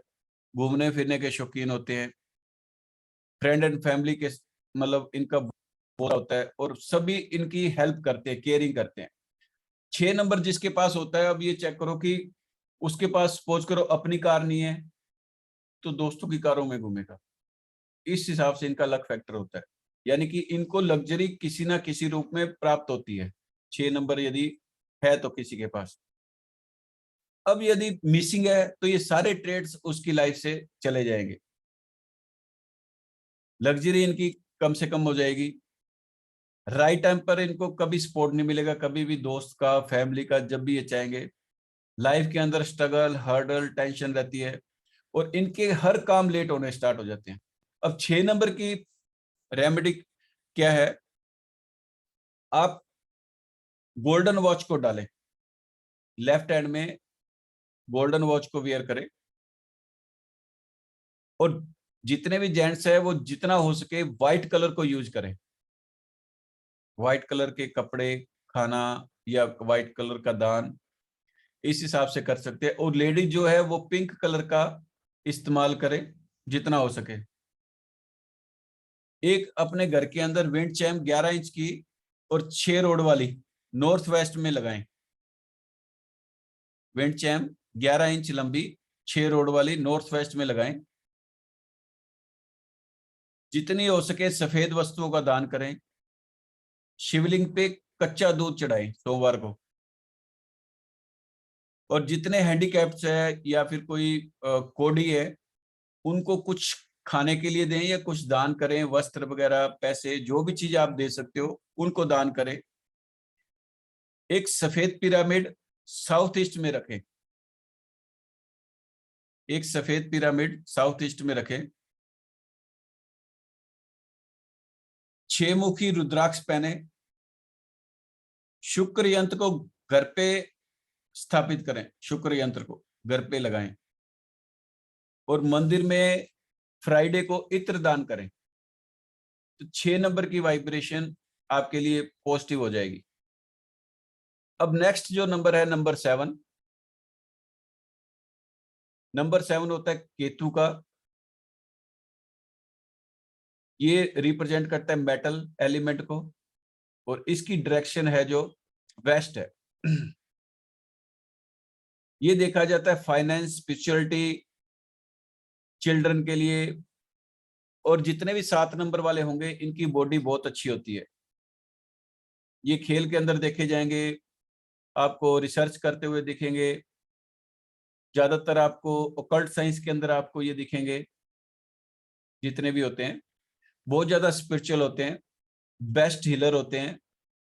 घूमने फिरने के शौकीन होते हैं, फ्रेंड एंड फैमिली के मतलब इनका बहुत होता है और सभी इनकी हेल्प करते हैं, केयरिंग करते हैं। 6 नंबर जिसके पास होता है, अब ये चेक करो कि उसके पास सपोज करो अपनी कार नहीं है तो दोस्तों की कारों में घूमेगा, इस हिसाब से इनका लक फैक्टर होता है। यानी कि इनको लग्जरी किसी ना किसी रूप में प्राप्त होती है, 6 नंबर यदि है तो किसी के पास। अब यदि मिसिंग है तो ये सारे ट्रेड्स उसकी लाइफ से चले जाएंगे, लग्जरी इनकी कम से कम हो जाएगी, राइट टाइम पर इनको कभी सपोर्ट नहीं मिलेगा, कभी भी दोस्त का, फैमिली का, जब भी ये चाहेंगे। लाइफ के अंदर स्ट्रगल, हर्डल, टेंशन रहती है और इनके हर काम लेट होने स्टार्ट हो जाते हैं। अब 6 नंबर की रेमेडी क्या है? आप गोल्डन वॉच को डालें, लेफ्ट हैंड में गोल्डन वॉच को वियर करें और जितने भी जेंट्स है वो जितना हो सके व्हाइट कलर को यूज करें। व्हाइट कलर के कपड़े, खाना या व्हाइट कलर का दान, इस हिसाब से कर सकते हैं। और लेडीज जो है वो पिंक कलर का इस्तेमाल करें जितना हो सके। एक अपने घर के अंदर विंड चैम 11 इंच की और 6 रोड वाली नॉर्थ वेस्ट में लगाएं। विंड चैम 11 इंच लंबी, 6 रोड वाली नॉर्थ वेस्ट में लगाएं। जितनी हो सके सफेद वस्तुओं का दान करें। शिवलिंग पे कच्चा दूध चढ़ाएं सोमवार को। और जितने हैंडीकैप्स है या फिर कोई कोढ़ी है उनको कुछ खाने के लिए दें या कुछ दान करें, वस्त्र वगैरह, पैसे, जो भी चीज आप दे सकते हो उनको दान करें। एक सफेद पिरामिड साउथ ईस्ट में रखें, एक सफेद पिरामिड साउथ ईस्ट में रखें। 6 मुखी रुद्राक्ष पहने। शुक्र यंत्र को घर पे स्थापित करें, शुक्र यंत्र को घर पे लगाएं और मंदिर में फ्राइडे को इत्र दान करें। तो 6 नंबर की वाइब्रेशन आपके लिए पॉजिटिव हो जाएगी। अब नेक्स्ट जो नंबर है नंबर 7। नंबर 7 होता है केतु का। ये रिप्रेजेंट करता है मेटल एलिमेंट को और इसकी डायरेक्शन है जो वेस्ट है। ये देखा जाता है फाइनेंस, स्पिरिचुअलिटी, चिल्ड्रन के लिए। और जितने भी 7 नंबर वाले होंगे इनकी बॉडी बहुत अच्छी होती है। ये खेल के अंदर देखे जाएंगे, आपको रिसर्च करते हुए दिखेंगे, ज्यादातर आपको ओकल्ट साइंस के अंदर आपको ये दिखेंगे। जितने भी होते हैं बहुत ज्यादा स्पिरिचुअल होते हैं, बेस्ट हीलर होते हैं,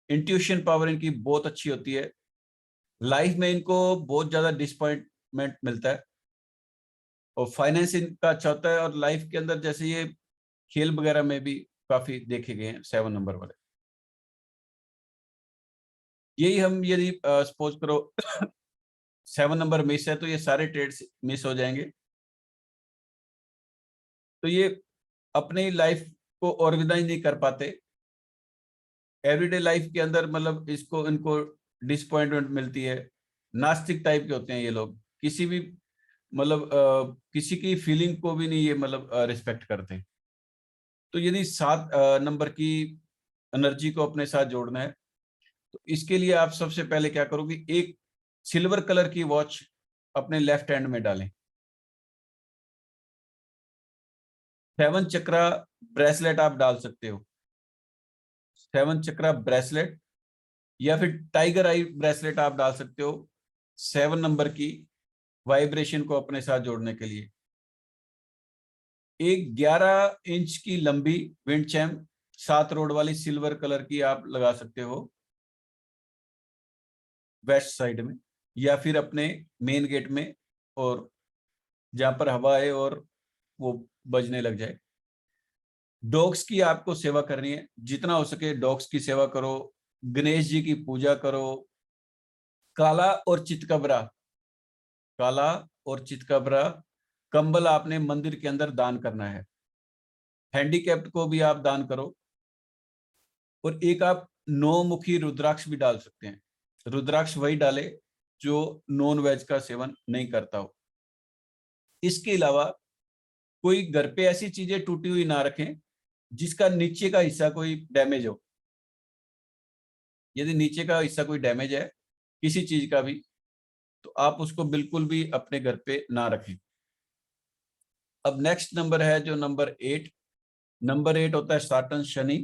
इंट्यूशन पावर इनकी बहुत अच्छी होती है। लाइफ में इनको बहुत ज्यादा डिसअपॉइंटमेंट मिलता है और फाइनेंस इनका अच्छा होता है। और लाइफ के अंदर जैसे ये खेल वगैरह में भी काफी देखे गए हैं 7 नंबर वाले। यही हम यदि सपोज करो 7 नंबर मिस है तो ये सारे ट्रेड्स मिस हो जाएंगे। तो ये अपनी लाइफ को ऑर्गेनाइज नहीं कर पाते। एवरीडे लाइफ के अंदर मतलब इसको इनको डिसअपॉइंटमेंट मिलती है। नास्तिक टाइप के होते हैं ये लोग, किसी भी मतलब किसी की फीलिंग को भी नहीं ये मतलब रिस्पेक्ट करते। तो यदि 7 नंबर की एनर्जी को अपने साथ जोड़ना है तो इसके लिए आप सबसे पहले क्या करोगे, एक सिल्वर कलर की वॉच अपने लेफ्ट हैंड में डालें। 7 चक्रा ब्रेसलेट आप डाल सकते हो, 7 चक्रा ब्रेसलेट या फिर टाइगर आई ब्रेसलेट आप डाल सकते हो 7 नंबर की वाइब्रेशन को अपने साथ जोड़ने के लिए। एक 11 इंच की लंबी विंड चैम 7 रोड वाली सिल्वर कलर की आप लगा सकते हो वेस्ट साइड में या फिर अपने मेन गेट में, और जहां पर हवा है और वो बजने लग जाए। डॉग्स की आपको सेवा करनी है, जितना हो सके डॉग्स की सेवा करो, गणेश जी की पूजा करो। काला और चितकबरा, काला और चितकबरा कंबल आपने मंदिर के अंदर दान करना है। हैंडीकैप्ड को भी आप दान करो। और एक आप 9 मुखी रुद्राक्ष भी डाल सकते हैं। रुद्राक्ष वही डाले जो नॉन वेज का सेवन नहीं करता हो। इसके अलावा कोई घर पे ऐसी चीजें टूटी हुई ना रखें जिसका नीचे का हिस्सा कोई डैमेज हो। यदि नीचे का हिस्सा कोई डैमेज है किसी चीज का भी तो आप उसको बिल्कुल भी अपने घर पे ना रखें। अब नेक्स्ट नंबर है जो नंबर 8। नंबर 8 होता है साटन शनि।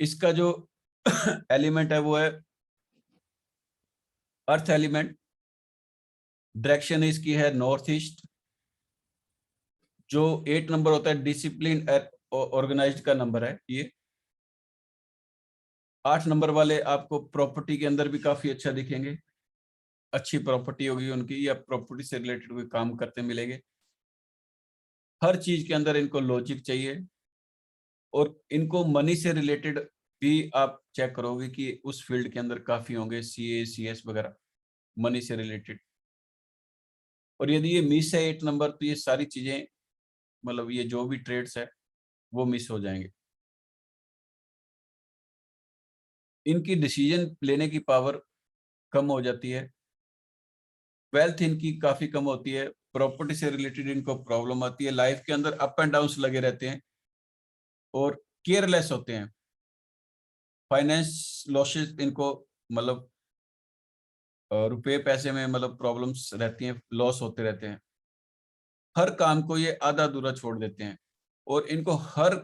इसका जो एलिमेंट है वो है अर्थ एलिमेंट। डायरेक्शन इसकी है नॉर्थ ईस्ट। जो 8 नंबर होता है डिसिप्लिन ऑर्गेनाइज्ड का नंबर है ये। 8 नंबर वाले आपको प्रॉपर्टी के अंदर भी काफी अच्छा दिखेंगे, अच्छी प्रॉपर्टी होगी उनकी, या प्रॉपर्टी से रिलेटेड कोई काम करते मिलेंगे। हर चीज के अंदर इनको लॉजिक चाहिए, और इनको मनी से रिलेटेड भी आप चेक करोगे कि उस फील्ड के अंदर काफी होंगे, सीए सीएस वगैरह, मनी से रिलेटेड। और यदि ये मिस है 8 नंबर, तो ये सारी चीजें, मतलब ये जो भी ट्रेड्स है वो मिस हो जाएंगे। इनकी डिसीजन लेने की पावर कम हो जाती है, वेल्थ इनकी काफी कम होती है, प्रॉपर्टी से रिलेटेड इनको प्रॉब्लम आती है, लाइफ के अंदर अप एंड डाउन्स लगे रहते हैं, और केयरलेस होते हैं। फाइनेंस लॉसेस इनको, मतलब रुपए पैसे में मतलब प्रॉब्लम्स रहती हैं, लॉस होते रहते हैं। हर काम को ये आधा अधूरा छोड़ देते हैं, और इनको हर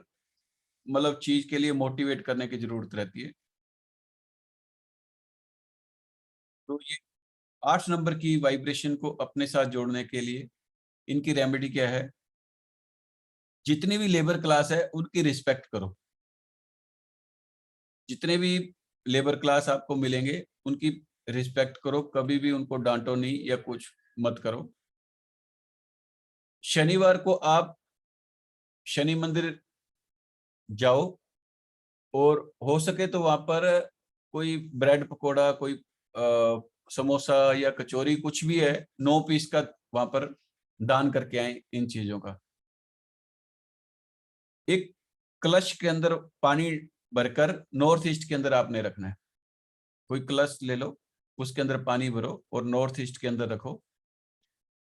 मतलब चीज के लिए मोटिवेट करने की जरूरत रहती है। तो ये 8 नंबर की वाइब्रेशन को अपने साथ जोड़ने के लिए इनकी रेमेडी क्या है? जितनी भी लेबर क्लास है उनकी रिस्पेक्ट करो। जितने भी लेबर क्लास आपको मिलेंगे उनकी रिस्पेक्ट करो, कभी भी उनको डांटो नहीं या कुछ मत करो। शनिवार को आप शनि मंदिर जाओ, और हो सके तो वहां पर कोई ब्रेड पकोड़ा, कोई समोसा या कचौरी, कुछ भी है 9 पीस का, वहां पर दान करके आए इन चीजों का। एक कलश के अंदर पानी भरकर नॉर्थ ईस्ट के अंदर आपने रखना है। कोई कलश ले लो, उसके अंदर पानी भरो और नॉर्थ ईस्ट के अंदर रखो।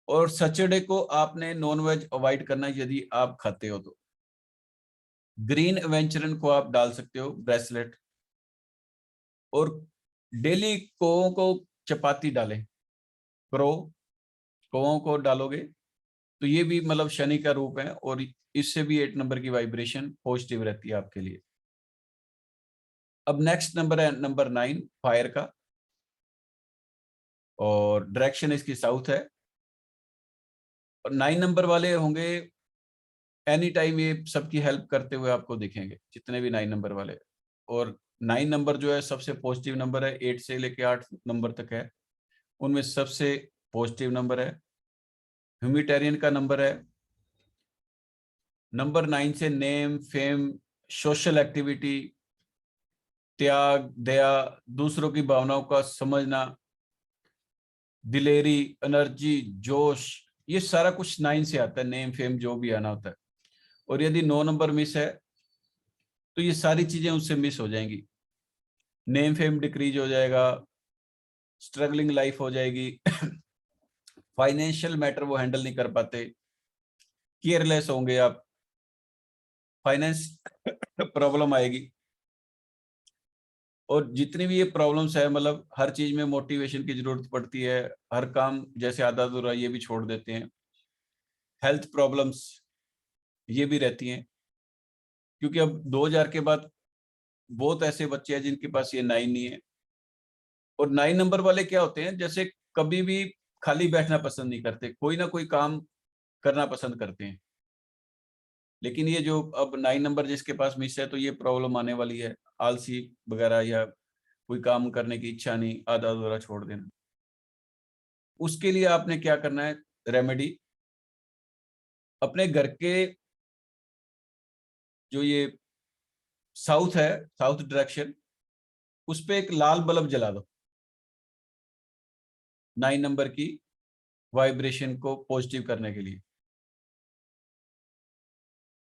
और सैटरडे को आपने नॉनवेज अवॉइड करना है यदि आप खाते हो तो। ग्रीन एवेंचरन को आप डाल सकते हो, ब्रेसलेट। और डेली कौओं को चपाती डालें, क्रो, कौओं को डालोगे तो ये भी मतलब शनि का रूप है, और इससे भी 8 नंबर की वाइब्रेशन पॉजिटिव रहती है आपके लिए। अब नेक्स्ट नंबर है नंबर 9, फायर का, और डायरेक्शन इसकी साउथ है। और 9 नंबर वाले होंगे एनी टाइम, ये सबकी हेल्प करते हुए आपको दिखेंगे, जितने भी 9 नंबर वाले। और 9 नंबर जो है सबसे पॉजिटिव नंबर है, 8 से लेके 8 नंबर तक है, उनमें सबसे पॉजिटिव नंबर है, ह्यूमिटेरियन का नंबर है। नंबर 9 से नेम, फेम, सोशल एक्टिविटी, त्याग, दया, दूसरों की भावनाओं का समझना, दिलेरी, एनर्जी, जोश, ये सारा कुछ 9 से आता है, नेम फेम जो भी आना होता है। और यदि 9 नंबर मिस है तो ये सारी चीजें उससे मिस हो जाएंगी। नेम फेम डिक्रीज हो जाएगा, स्ट्रगलिंग लाइफ हो जाएगी, फाइनेंशियल मैटर वो हैंडल नहीं कर पाते, केयरलेस होंगे आप, फाइनेंस प्रॉब्लम आएगी। और जितनी भी ये प्रॉब्लम्स है, मतलब हर चीज में मोटिवेशन की जरूरत पड़ती है, हर काम जैसे आधा अधूरा ये भी छोड़ देते हैं। हेल्थ प्रॉब्लम्स ये भी रहती हैं, क्योंकि अब 2000 के बाद बहुत ऐसे बच्चे हैं जिनके पास ये 9 नहीं है। और 9 नंबर वाले क्या होते हैं, जैसे कभी भी खाली बैठना पसंद नहीं करते, कोई ना कोई काम करना पसंद करते हैं। लेकिन ये जो अब 9 नंबर जिसके पास मिस है, तो ये प्रॉब्लम आने वाली है, आलसी वगैरह, या कोई काम करने की इच्छा नहीं, आधा अधूरा छोड़ देना। उसके लिए आपने क्या करना है रेमेडी? अपने घर के जो ये साउथ है, साउथ डायरेक्शन, उस पे एक लाल बल्ब जला दो, 9 नंबर की वाइब्रेशन को पॉजिटिव करने के लिए।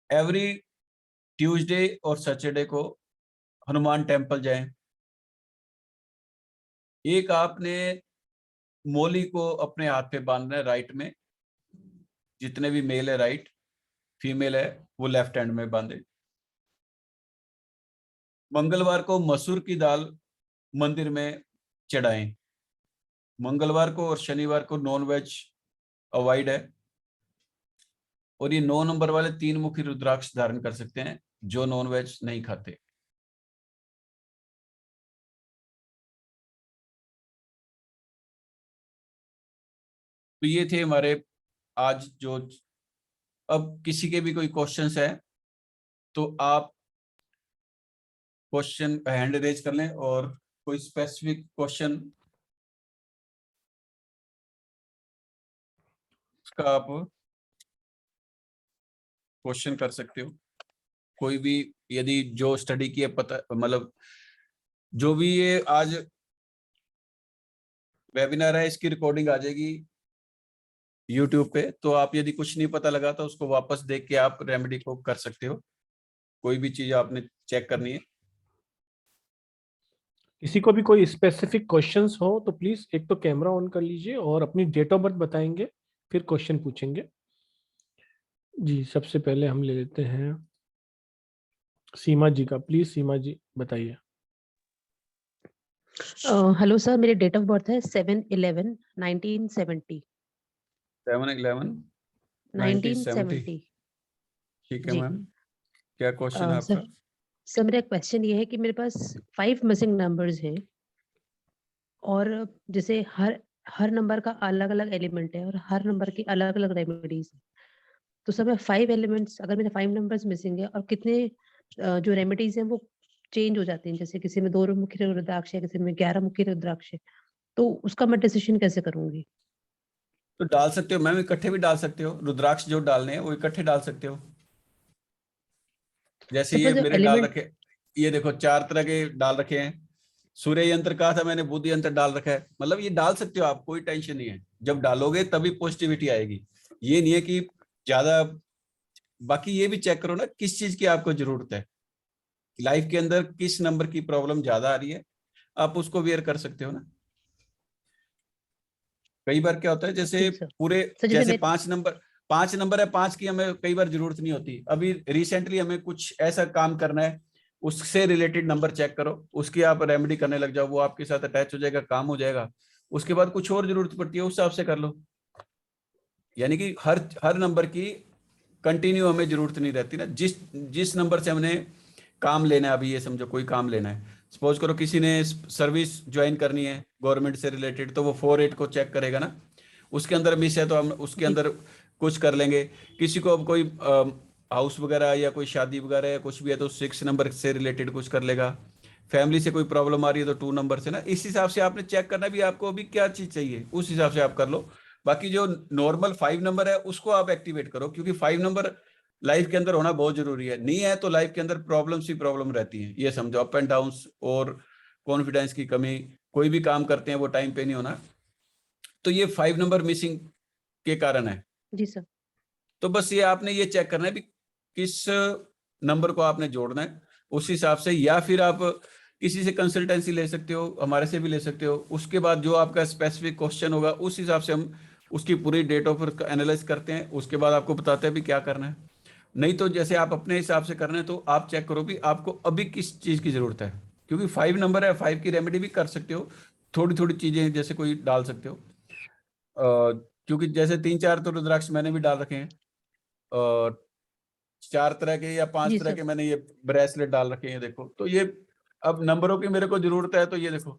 एवरी ट्यूसडे और सैटरडे को हनुमान टेम्पल जाएं। एक आपने मोली को अपने हाथ पे बांधना है, राइट में, जितने भी मेल है राइट, फीमेल है वो लेफ्ट हैंड में बांधे। मंगलवार को मसूर की दाल मंदिर में चढ़ाएं। मंगलवार को और शनिवार को नॉन वेज अवॉइड है। और ये 9 नंबर वाले 3 मुखी रुद्राक्ष धारण कर सकते हैं जो नॉन वेज नहीं खाते। तो ये थे हमारे आज जो। अब किसी के भी कोई क्वेश्चंस है तो आप क्वेश्चन हैंड रेज कर लें, और कोई स्पेसिफिक क्वेश्चन का आप क्वेश्चन कर सकते हो। कोई भी यदि जो स्टडी की है पता, मतलब जो भी ये आज वेबिनार है इसकी रिकॉर्डिंग आ जाएगी यूट्यूब पे, तो आप यदि कुछ नहीं पता लगा तो उसको वापस देख के आप रेमेडी को कर सकते हो। कोई भी चीज आपने चेक करनी है। किसी को भी कोई स्पेसिफिक क्वेश्चंस हो तो प्लीज एक तो कैमरा ऑन कर लीजिए और अपनी डेट ऑफ बर्थ बताएंगे, फिर क्वेश्चन पूछेंगे। जी, सबसे पहले हम ले लेते हैं सीमा जी का। प्लीज सीमा जी बताइए। हेलो सर, मेरी डेट ऑफ बर्थ है 7/11/1970। 7/11/1970। 1970 ठीक है जी। मैम, क्या क्वेश्चन है आपका? सर मेरा क्वेश्चन ये है कि मेरे पास 5 मिसिंग नंबर्स हैं, और जैसे हर हर नंबर का अलग अलग एलिमेंट है और हर नंबर की अलग अलग रेमेडीज है। तो सर मैं 5 एलिमेंट्स, अगर मेरे 5 नंबर्स मिसिंग है और कितने जो रेमेडीज हैं वो चेंज हो जाती हैं, जैसे किसी में 2 मुखी रुद्राक्ष है, किसी में 11 मुखी रुद्राक्ष है, तो उसका मैं डिसीजन कैसे करूंगी? तो डाल सकते हो मैम, इकट्ठे भी डाल सकते हो। रुद्राक्ष जो डालने हैं वो इकट्ठे डाल सकते हो। जैसे ये सपोज मेरे डाल एलिमेंट। रखे, ये देखो 4 तरह के डाल रखे हैं। सूर्य यंत्र कहा था मैंने, बुद्ध यंत्र डाल रखा है। मतलब ये डाल सकते हो आप, कोई टेंशन नहीं है। जब डालोगे तभी पॉजिटिविटी आएगी। ये नहीं है कि ज्यादा। बाकी ये भी चेक करो ना किस चीज की आपको जरूरत है, लाइफ के अंदर किस नंबर की प्रॉब्लम ज्यादा आ रही है, आप उसको वेयर कर सकते हो ना। कई बार क्या होता है, जैसे ठीक सर। पूरे, सर जैसे जैसे मेरे 5 नंबर है, 5 की हमें कई बार जरूरत नहीं होती। अभी रिसेंटली हमें कुछ ऐसा काम करना है, उससे रिलेटेड नंबर चेक करो, उसकी आप रेमेडी करने लग जाओ, वो आपके साथ अटैच हो जाएगा, काम हो जाएगा। उसके बाद कुछ और जरूरत पड़ती है, उस हिसाब से कर लो। यानी कि हर हर नंबर की कंटिन्यू हमें जरूरत नहीं रहती ना। जिस जिस नंबर से हमने काम लेना है, अभी ये समझो कोई काम लेना है, सपोज करो किसी ने सर्विस ज्वाइन करनी है गवर्नमेंट से रिलेटेड, तो वो 4/8 को चेक करेगा ना। उसके अंदर मिस है तो हम उसके जी। अंदर कुछ कर लेंगे। किसी को अब कोई हाउस वगैरह या कोई शादी वगैरह या कुछ भी है तो 6 नंबर से रिलेटेड कुछ कर लेगा। फैमिली से कोई प्रॉब्लम आ रही है तो 2 नंबर से ना। इस हिसाब से आपने चेक करना भी, आपको अभी क्या चीज चाहिए उस हिसाब से आप कर लो। बाकी जो नॉर्मल 5 नंबर है उसको आप एक्टिवेट करो, क्योंकि 5 नंबर लाइफ के अंदर होना बहुत जरूरी है। नहीं है तो लाइफ के अंदर प्रॉब्लम्स ही प्रॉब्लम रहती है। ये समझो, अप एंड डाउन और कॉन्फिडेंस की कमी, कोई भी काम करते हैं वो टाइम पे नहीं होना। तो ये 5 नंबर मिसिंग के कारण है। जी सर। तो बस ये आपने ये चेक करना है भी किस नंबर को आपने जोड़ना है उस हिसाब से। या फिर आप किसी से कंसल्टेंसी ले सकते हो, हमारे से भी ले सकते हो। उसके बाद जो आपका स्पेसिफिक क्वेश्चन होगा उस हिसाब से हम उसकी पूरी डेट ऑफ बर्थ एनालाइज करते हैं, उसके बाद आपको बताते हैं भी क्या करना है। नहीं तो जैसे आप अपने हिसाब से करना है तो आप चेक करो भी आपको अभी किस चीज़ की ज़रूरत है। क्योंकि 5 नंबर है, 5 की रेमेडी भी कर सकते हो। थोड़ी थोड़ी चीज़ें जैसे कोई डाल सकते हो। क्योंकि जैसे 3-4 तो रुद्राक्ष मैंने भी डाल रखे हैं, और 4 तरह के या 5 जी तरह सर। के मैंने ये ब्रेसलेट डाल रखे हैं, देखो। तो ये अब नंबरों की मेरे को जरूरत है तो ये देखो।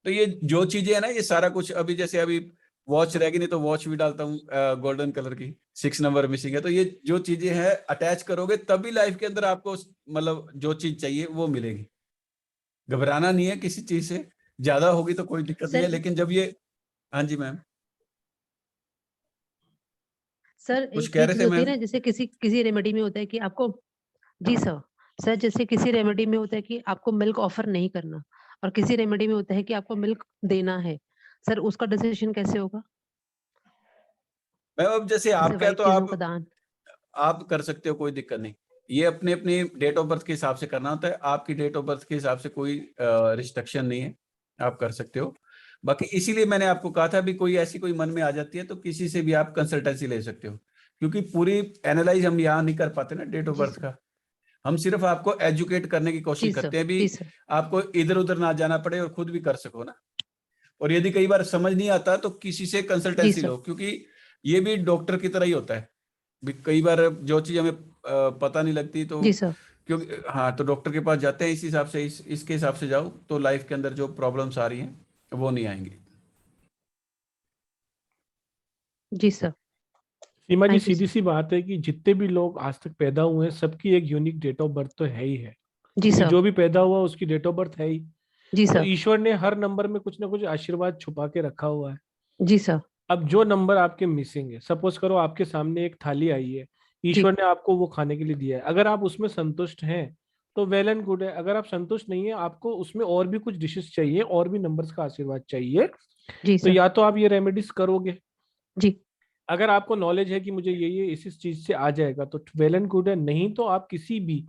तो ये जो चीजें है ना, ये सारा कुछ अभी जैसे अभी वॉच रहेगी नहीं तो वॉच भी डालता हूँ गोल्डन कलर की, 6 नंबर मिसिंग है। तो ये जो चीजें हैं अटैच करोगे तभी लाइफ के अंदर आपको मतलब जो चीज चाहिए वो मिलेगी। घबराना नहीं है किसी चीज से। ज्यादा होगी तो कोई दिक्कत नहीं है, सर लेकिन जब ये। हाँ जी मैम, सर कुछ एक कह ये रहे चीज थे होती है मैम? ना, जैसे किसी किसी रेमेडी में होता है कि आपको। जी सर। सर जैसे किसी रेमेडी में होता है कि आपको मिल्क ऑफर नहीं करना, और किसी रेमेडी में होता है कि आपको मिल्क देना है। सर उसका डिसीजन कैसे होगा? मैम अब जैसे जैसे आपका है वाइट तो चीजों का दान। आप कर सकते हो, कोई दिक्कत नहीं। ये अपनी अपनी डेट ऑफ बर्थ के हिसाब से करना होता है। आपकी डेट ऑफ बर्थ के हिसाब से कोई रिस्ट्रिक्शन नहीं है, आप कर सकते हो। बाकी इसीलिए मैंने आपको कहा था भी कोई ऐसी कोई मन में आ जाती है तो किसी से भी आप कंसल्टेंसी ले सकते हो। क्योंकि पूरी एनालाइज हम यहाँ नहीं कर पाते ना डेट ऑफ जी बर्थ सर। का। हम सिर्फ आपको एजुकेट करने की जी कोशिश सर। करते हैं भी, जी सर। आपको इधर उधर ना जाना पड़े और खुद भी कर सको ना। और यदि कई बार समझ नहीं आता तो किसी से जी कंसल्टेंसी सर। लो, क्योंकि ये भी डॉक्टर की तरह ही होता है। भी कई बार जो चीज हमें पता नहीं लगती तो, जी सर। क्योंकि हाँ, तो डॉक्टर के पास जाते हैं इस हिसाब से, इसके हिसाब से जाओ तो लाइफ के अंदर जो प्रॉब्लम्स आ रही हैं वो नहीं आएंगी। जी sir. Seema ji, thank you सीधी सर। सी बात है कि जितने भी लोग आज तक पैदा हुए हैं सबकी एक यूनिक डेट ऑफ बर्थ तो है ही है, जी क्योंकि सर। जो भी पैदा हुआ उसकी डेट ऑफ बर्थ है ही। जी तो सर। ईश्वर ने हर नंबर में कुछ ना कुछ आशीर्वाद छुपा के रखा हुआ है। जी सर। अब जो नंबर आपके मिसिंग है, सपोज करो आपके सामने एक थाली आई है, जी। ईश्वर ने आपको वो खाने के लिए दिया है, अगर आप उसमें संतुष्ट हैं तो वेल एंड गुड है। अगर आप संतुष्ट नहीं है, आपको उसमें और भी कुछ डिशेस चाहिए, और भी नंबर्स का आशीर्वाद चाहिए, जी तो सर। या तो आप ये रेमेडीज करोगे। जी। अगर आपको नॉलेज है कि मुझे ये इस चीज से आ जाएगा तो वेल एंड गुड है, नहीं तो आप किसी भी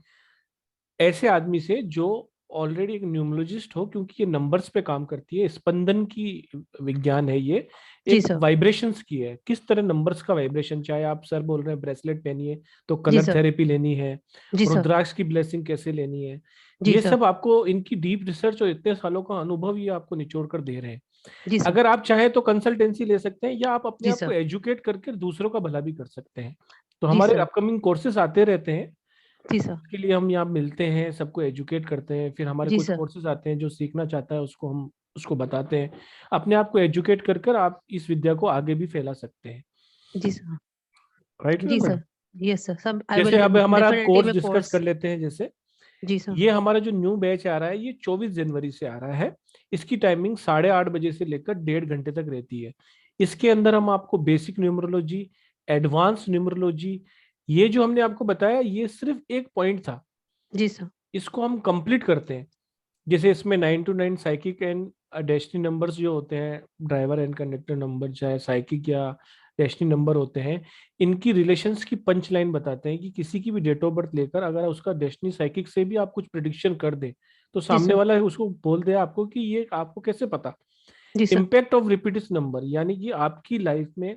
ऐसे आदमी से जो ऑलरेडी एक न्यूमरोलॉजिस्ट हो, क्योंकि ये नंबर्स पे काम करती है, स्पंदन की विज्ञान है ये, जी एक सर। वाइब्रेशंस की है, किस तरह नंबर्स का वाइब्रेशन, चाहे आप सर बोल रहे हैं ब्रेसलेट पहनिए तो जी कलर सर। थेरेपी लेनी है, जी सर। रुद्राक्ष की ब्लेसिंग कैसे लेनी है, जी ये सर। सब आपको इनकी डीप रिसर्च और इतने सालों का अनुभव ये आपको निचोड़ कर दे रहे हैं। जी सर। अगर आप चाहें तो कंसल्टेंसी ले सकते हैं, या आप अपने जी आप को सर। एजुकेट करके दूसरों का भला भी कर सकते हैं। तो जी हमारे सर। अपकमिंग कोर्सेज आते रहते हैं, जी सर। के लिए हम यहाँ मिलते हैं, सबको एजुकेट करते हैं, फिर हमारे जी कुछ सर। कोर्सेज आते हैं, जो सीखना चाहता है उसको हम उसको बताते हैं। अपने आप को एजुकेट कर कर आप इस विद्या को आगे भी फैला सकते हैं। जी सर। राइट जी मैडम? सर। यस सर, सब आई जैसे विल अब हमारा डेफिनेटली कोर्स में डिस्कस कोर्स। कर लेते हैं। जैसे जी सर। ये हमारा जो न्यू बैच आ रहा है, ये 24 जनवरी से आ रहा है। इसकी टाइमिंग 8:30 बजे से लेकर 1.5 घंटे तक रहती है। इसके अंदर हम आपको बेसिक न्यूमरोलॉजी, एडवांस न्यूमरोलॉजी, ये जो हमने आपको बताया ये सिर्फ एक पॉइंट था, जी सर। इसको हम कंप्लीट करते हैं। जैसे इसमें 9 to 9 psychic and destiny numbers जो होते हैं, ड्राइवर एंड कंडक्टर नंबर, चाहे साइकिक या डेस्टिनी नंबर होते हैं, इनकी रिलेशंस की पंच लाइन बताते हैं कि किसी की भी डेट ऑफ बर्थ लेकर अगर उसका डेस्टिनी साइकिक से भी आप कुछ प्रिडिक्शन कर दें तो जी सामने सर। वाला है उसको बोल दे आपको कि ये आपको कैसे पता। जी sir. Impact of repeated number, यानी कि आपकी लाइफ में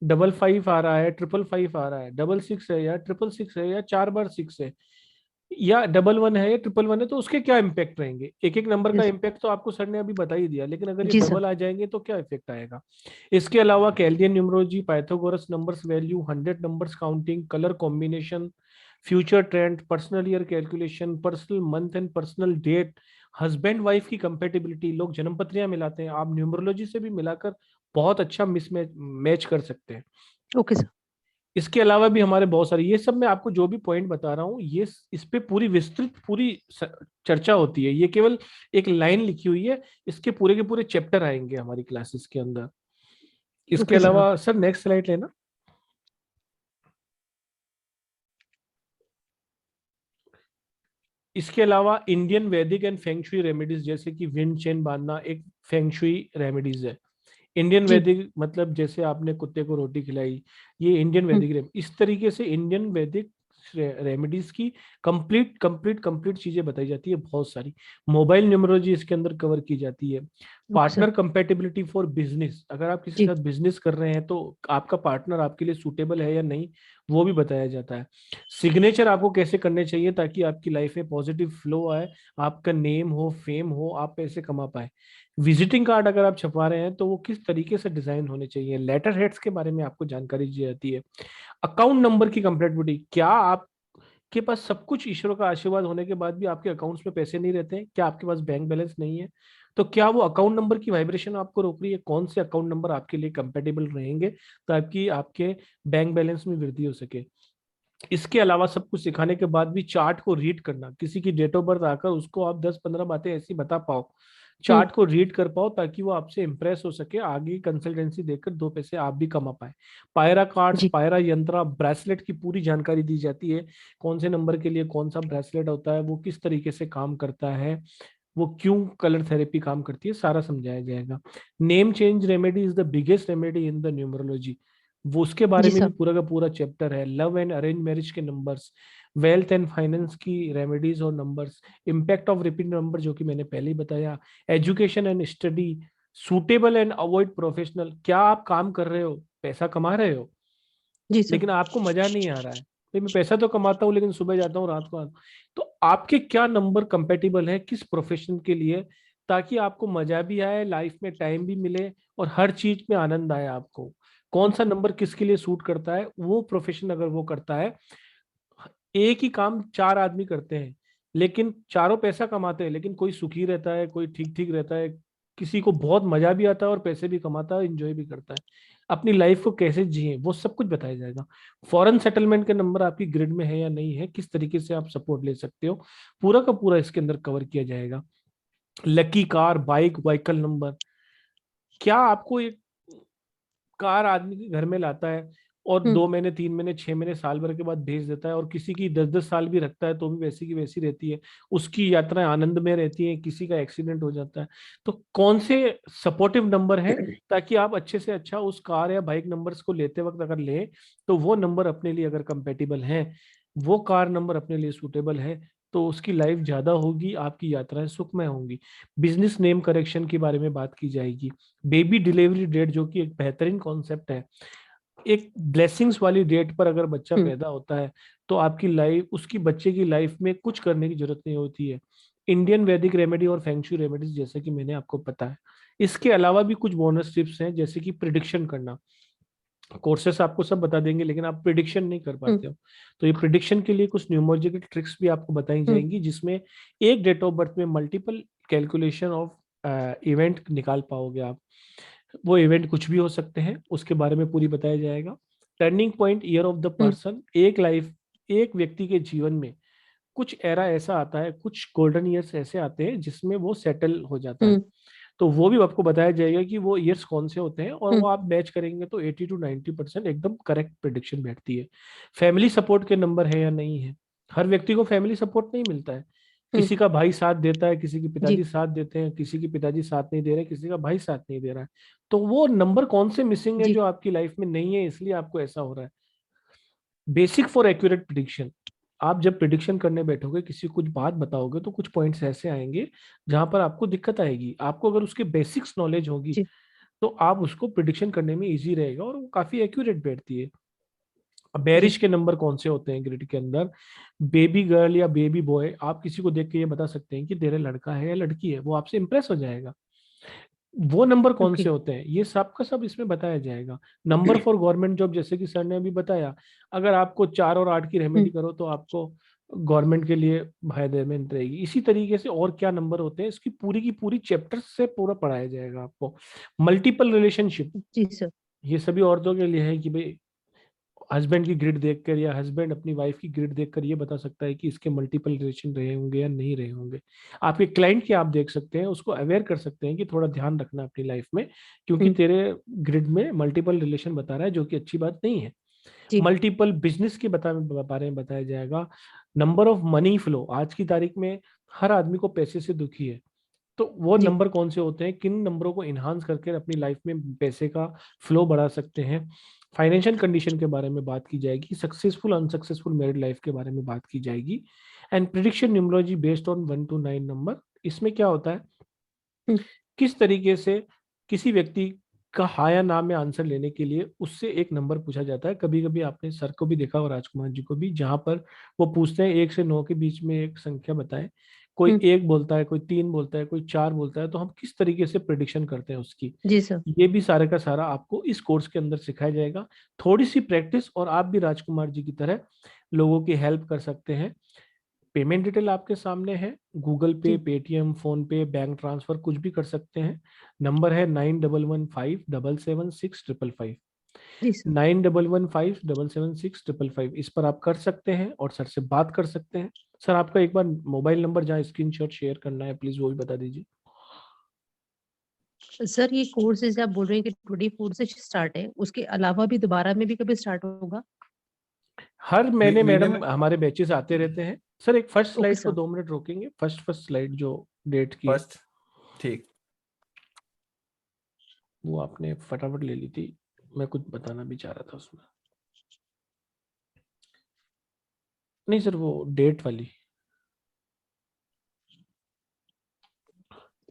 55 आ रहा है, 555 आ रहा है, 66 है या 666 है या 4 बार 6 है, या 11 है या 111 है, तो उसके क्या इम्पैक्ट रहेंगे। एक एक नंबर का यस। इम्पैक्ट तो आपको सर ने अभी बता ही दिया, लेकिन अगर ये जी सर। डबल आ जाएंगे तो क्या इफेक्ट आएगा। इसके अलावा Chaldean numerology, Pythagoras numbers value, 100 numbers counting, colour combination, future trend, personal year calculation, personal month and personal date, husband wife की कंपेटिबिलिटी, लोग जन्म पत्रियां मिलाते हैं, आप न्यूमरोलॉजी से भी मिलाकर बहुत अच्छा मिसमैच मैच कर सकते हैं। Okay sir. इसके अलावा भी हमारे बहुत सारे, ये सब मैं आपको जो भी पॉइंट बता रहा हूँ, ये इस पे पूरी विस्तृत पूरी चर्चा होती है। ये केवल एक लाइन लिखी हुई है, इसके पूरे के पूरे चैप्टर आएंगे हमारी क्लासेस के अंदर। इसके ओके सर। अलावा सर नेक्स्ट स्लाइड लेना। इसके अलावा इंडियन वैदिक एंड फेंगशुई रेमेडीज, जैसे कि विंड चेन बांधना एक फेंगशुई रेमेडीज है। इंडियन जी। वैदिक मतलब जैसे आपने कुत्ते को रोटी खिलाई, ये इंडियन हम्म। वैदिक इस तरीके से इंडियन वैदिक रेमेडीज की कंप्लीट कंप्लीट कंप्लीट चीजें बताई जाती है, बहुत सारी। मोबाइल न्यूमरोलॉजी इसके अंदर कवर की जाती है। Okay sir. Partner compatibility for business, अगर आप किसी के जी। साथ बिजनेस कर रहे हैं तो आपका पार्टनर आपके लिए सूटेबल है या नहीं, वो भी बताया जाता है। सिग्नेचर आपको कैसे करने चाहिए ताकि आपकी लाइफ में पॉजिटिव फ्लो आए, आपका नेम हो, फेम हो, आप पैसे कमा पाए। विजिटिंग कार्ड अगर आप छपवा रहे हैं तो वो किस तरीके से डिजाइन होने चाहिए, लेटर हेड्स के बारे में आपको जानकारी दी जाती है। अकाउंट नंबर की कंपेटिबिलिटी, क्या आपके पास सब कुछ ईश्वर का आशीर्वाद होने के बाद भी आपके अकाउंट्स में पैसे नहीं रहते हैं, क्या आपके पास बैंक बैलेंस नहीं है, तो क्या वो अकाउंट नंबर की वाइब्रेशन आपको रोक रही है। कौन से अकाउंट नंबर आपके लिए कंपेटेबल रहेंगे ताकि आपके बैंक बैलेंस में वृद्धि हो सके। इसके अलावा सब कुछ सिखाने के बाद भी चार्ट को रीड करना, किसी की डेट ऑफ बर्थ आकर उसको आप 10-15 बातें ऐसी बता पाओ, हम्म। चार्ट को रीड कर पाओ, ताकि वो आपसे इंप्रेस हो सके, आगे कंसल्टेंसी देकर 2 पैसे आप भी कमा पाए। पायरा कार्ड्स, जी। पायरा यंत्रा, ब्रेसलेट की पूरी जानकारी दी जाती है, कौन से नंबर के लिए कौन सा ब्रेसलेट होता है, वो किस तरीके से काम करता है, वो क्यों कलर थेरेपी काम करती है, सारा समझाया जाएगा। Name change remedy is the biggest remedy in the numerology, वो उसके बारे जी में भी सर। पूरा का पूरा चैप्टर है। लव एंड अरेंज मैरिज के नंबर्स, वेल्थ एंड फाइनेंस की रेमेडीज और numbers, impact of repeat number जो कि मैंने पहले ही बताया, education and study, suitable and avoid professional, क्या आप काम कर रहे हो, पैसा कमा रहे हो, जी सर। लेकिन आपको मजा नहीं आ रहा है, भाई मैं पैसा तो कमाता हूँ लेकिन सुबह जाता हूँ रात को आता हूँ, तो आपके क्या नंबर कंपेटिबल है किस प्रोफेशन के लिए, ताकि आपको मजा भी आए, लाइफ में टाइम भी मिले और हर चीज में आनंद आए आपको। कौन सा नंबर किसके लिए सूट करता है, वो प्रोफेशन अगर वो करता है। एक ही काम 4 आदमी करते हैं लेकिन चारों पैसा कमाते हैं, लेकिन कोई सुखी रहता है, कोई ठीक ठीक रहता है, किसी को बहुत मजा भी आता है और पैसे भी कमाता है, एंजॉय भी करता है। अपनी लाइफ को कैसे जिए वो सब कुछ बताया जाएगा। फॉरेन सेटलमेंट के नंबर आपकी ग्रिड में है या नहीं है, किस तरीके से आप सपोर्ट ले सकते हो, पूरा का पूरा इसके अंदर कवर किया जाएगा। Lucky car, bike, vehicle number, क्या आपको एक कार आदमी के घर में लाता है और 2 महीने, 3 महीने, 6 महीने, साल भर के बाद भेज देता है, और किसी की 10-10 साल भी रखता है तो भी वैसी की वैसी रहती है, उसकी यात्राएं आनंद में रहती हैं, किसी का एक्सीडेंट हो जाता है। तो कौन से सपोर्टिव नंबर है ताकि आप अच्छे से अच्छा उस कार या बाइक नंबर्स को लेते वक्त अगर लें तो वो नंबर अपने लिए अगर कंपेटिबल है, वो कार नंबर अपने लिए सूटेबल है, तो उसकी लाइफ ज्यादा होगी, आपकी यात्राएं सुखमय होंगी। बिजनेस नेम करेक्शन के बारे में बात की जाएगी। बेबी डिलीवरी डेट, जो कि एक बेहतरीन कॉन्सेप्ट है, एक ब्लेसिंग्स वाली डेट पर अगर बच्चा पैदा होता है तो आपकी लाइफ, उसकी बच्चे की लाइफ में कुछ करने की जरूरत नहीं होती है। इंडियन वैदिक रेमेडी और फेंगशू रेमेडीज, जैसे कि मैंने आपको पता है। इसके अलावा भी कुछ बोनस टिप्स हैं, जैसे कि प्रिडिक्शन करना। कोर्सेस आपको सब बता देंगे लेकिन आप प्रिडिक्शन नहीं कर पाते हो, तो ये प्रिडिक्शन के लिए कुछ न्यूमोलॉजिकल ट्रिक्स भी आपको बताई जाएंगी, जिसमें एक डेट ऑफ बर्थ में मल्टीपल कैलकुलेशन ऑफ इवेंट निकाल पाओगे आप। वो इवेंट कुछ भी हो सकते हैं, उसके बारे में पूरी बताया जाएगा। Turning point year of the person, एक व्यक्ति के जीवन में कुछ एरा ऐसा आता है, कुछ गोल्डन ईयर्स ऐसे आते हैं जिसमें वो सेटल हो जाता है, तो वो भी आपको बताया जाएगा कि वो ईयर्स कौन से होते हैं, और वो आप मैच करेंगे तो 80 to 90% एकदम करेक्ट प्रिडिक्शन बैठती है। फैमिली सपोर्ट के नंबर है या नहीं है, हर व्यक्ति को फैमिली सपोर्ट नहीं मिलता है। किसी का भाई साथ देता है, किसी के पिताजी साथ देते हैं, किसी के पिताजी साथ नहीं दे रहे, किसी का भाई साथ नहीं दे रहा है, तो वो नंबर कौन से मिसिंग है जो आपकी लाइफ में नहीं है, इसलिए आपको ऐसा हो रहा है। बेसिक फॉर एक्यूरेट प्रिडिक्शन, आप जब प्रिडिक्शन करने बैठोगे, किसी को कुछ बात बताओगे तो कुछ पॉइंट्स ऐसे आएंगे जहां पर आपको दिक्कत आएगी। आपको अगर उसके बेसिक्स नॉलेज होगी तो आप उसको प्रिडिक्शन करने में इजी रहेगा और वो काफी एक्यूरेट बैठती है। बेरिश के नंबर कौन से होते हैं ग्रिड के अंदर, बेबी गर्ल या बेबी बॉय, आप किसी को देख के ये बता सकते हैं कि तेरा लड़का है या लड़की है, वो आपसे इंप्रेस हो जाएगा। वो नंबर कौन से होते हैं, ये सब का सब इसमें बताया जाएगा। नंबर फॉर गवर्नमेंट जॉब, जैसे कि सर ने अभी बताया, अगर आपको 4 और 8 की रेमेडी करो तो आपको गवर्नमेंट के लिए फायदेमंद रहेगी। इसी तरीके से और क्या नंबर होते हैं, इसकी पूरी की पूरी चैप्टर से पूरा पढ़ाया जाएगा आपको। मल्टीपल रिलेशनशिप, जी सर। ये सभी औरतों के लिए है कि भाई हस्बैंड की ग्रिड देखकर या हस्बैंड अपनी वाइफ की ग्रिड देखकर ये बता सकता है कि इसके मल्टीपल रिलेशन रहे होंगे या नहीं रहे होंगे। आपके क्लाइंट के आप देख सकते हैं, उसको अवेयर कर सकते हैं कि थोड़ा ध्यान रखना अपनी लाइफ में, क्योंकि तेरे ग्रिड में मल्टीपल रिलेशन बता रहा है, जो कि अच्छी बात नहीं है। मल्टीपल बिजनेस के बारे में बताया जाएगा। नंबर ऑफ मनी फ्लो, आज की तारीख में हर आदमी को पैसे से दुखी है, तो वो नंबर कौन से होते हैं, किन नंबरों को इन्हांस करके अपनी लाइफ में पैसे का फ्लो बढ़ा सकते हैं। फाइनेंशियल कंडीशन के बारे में बात की जाएगी। सक्सेसफुल अनसक्सेसफुल मैरिड लाइफ के बारे में बात की जाएगी। And prediction numerology based on 1 to 9 number. इसमें क्या होता है, किस तरीके से किसी व्यक्ति का हाँ या ना में आंसर लेने के लिए उससे एक नंबर पूछा जाता है। कभी कभी आपने सर को भी देखा और राजकुमार जी को भी, जहां पर वो पूछते हैं 1 से 9 के बीच में एक संख्या बताएं। कोई 1 बोलता है, कोई 3 बोलता है, कोई 4 बोलता है, तो हम किस तरीके से प्रिडिक्शन करते हैं उसकी। जी सर। ये भी सारे का सारा आपको इस कोर्स के अंदर सिखाया जाएगा। थोड़ी सी प्रैक्टिस और आप भी राजकुमार जी की तरह लोगों की हेल्प कर सकते हैं। पेमेंट डिटेल आपके सामने है, गूगल पे, पेटीएम, फोन पे, बैंक ट्रांसफर कुछ भी कर सकते हैं। नंबर है 9115776555, 9115776555। इस पर आप कर सकते हैं और सर से बात कर सकते हैं। सर आपका एक बार मोबाइल नंबर जहाँ स्क्रीनशॉट शेयर करना है प्लीज वो भी बता दीजिए। सर ये कोर्स जैसे आप बोल रहे हैं कि 24 से स्टार्ट है, उसके अलावा भी दोबारा में भी कभी स्टार्ट होगा? हर महीने महीने मैडम हमारे बैचेस आते रहते हैं। सर एक फर्स्ट ओके स्लाइड को सर। 2 मिनट रोकेंगे, फर्स्ट स्लाइड जो डेट की है फर्स्ट, ठीक। वो आपने फटाफट ले ली थी, मैं कुछ बताना भी चाह रहा था उसमें। नहीं सर वो डेट वाली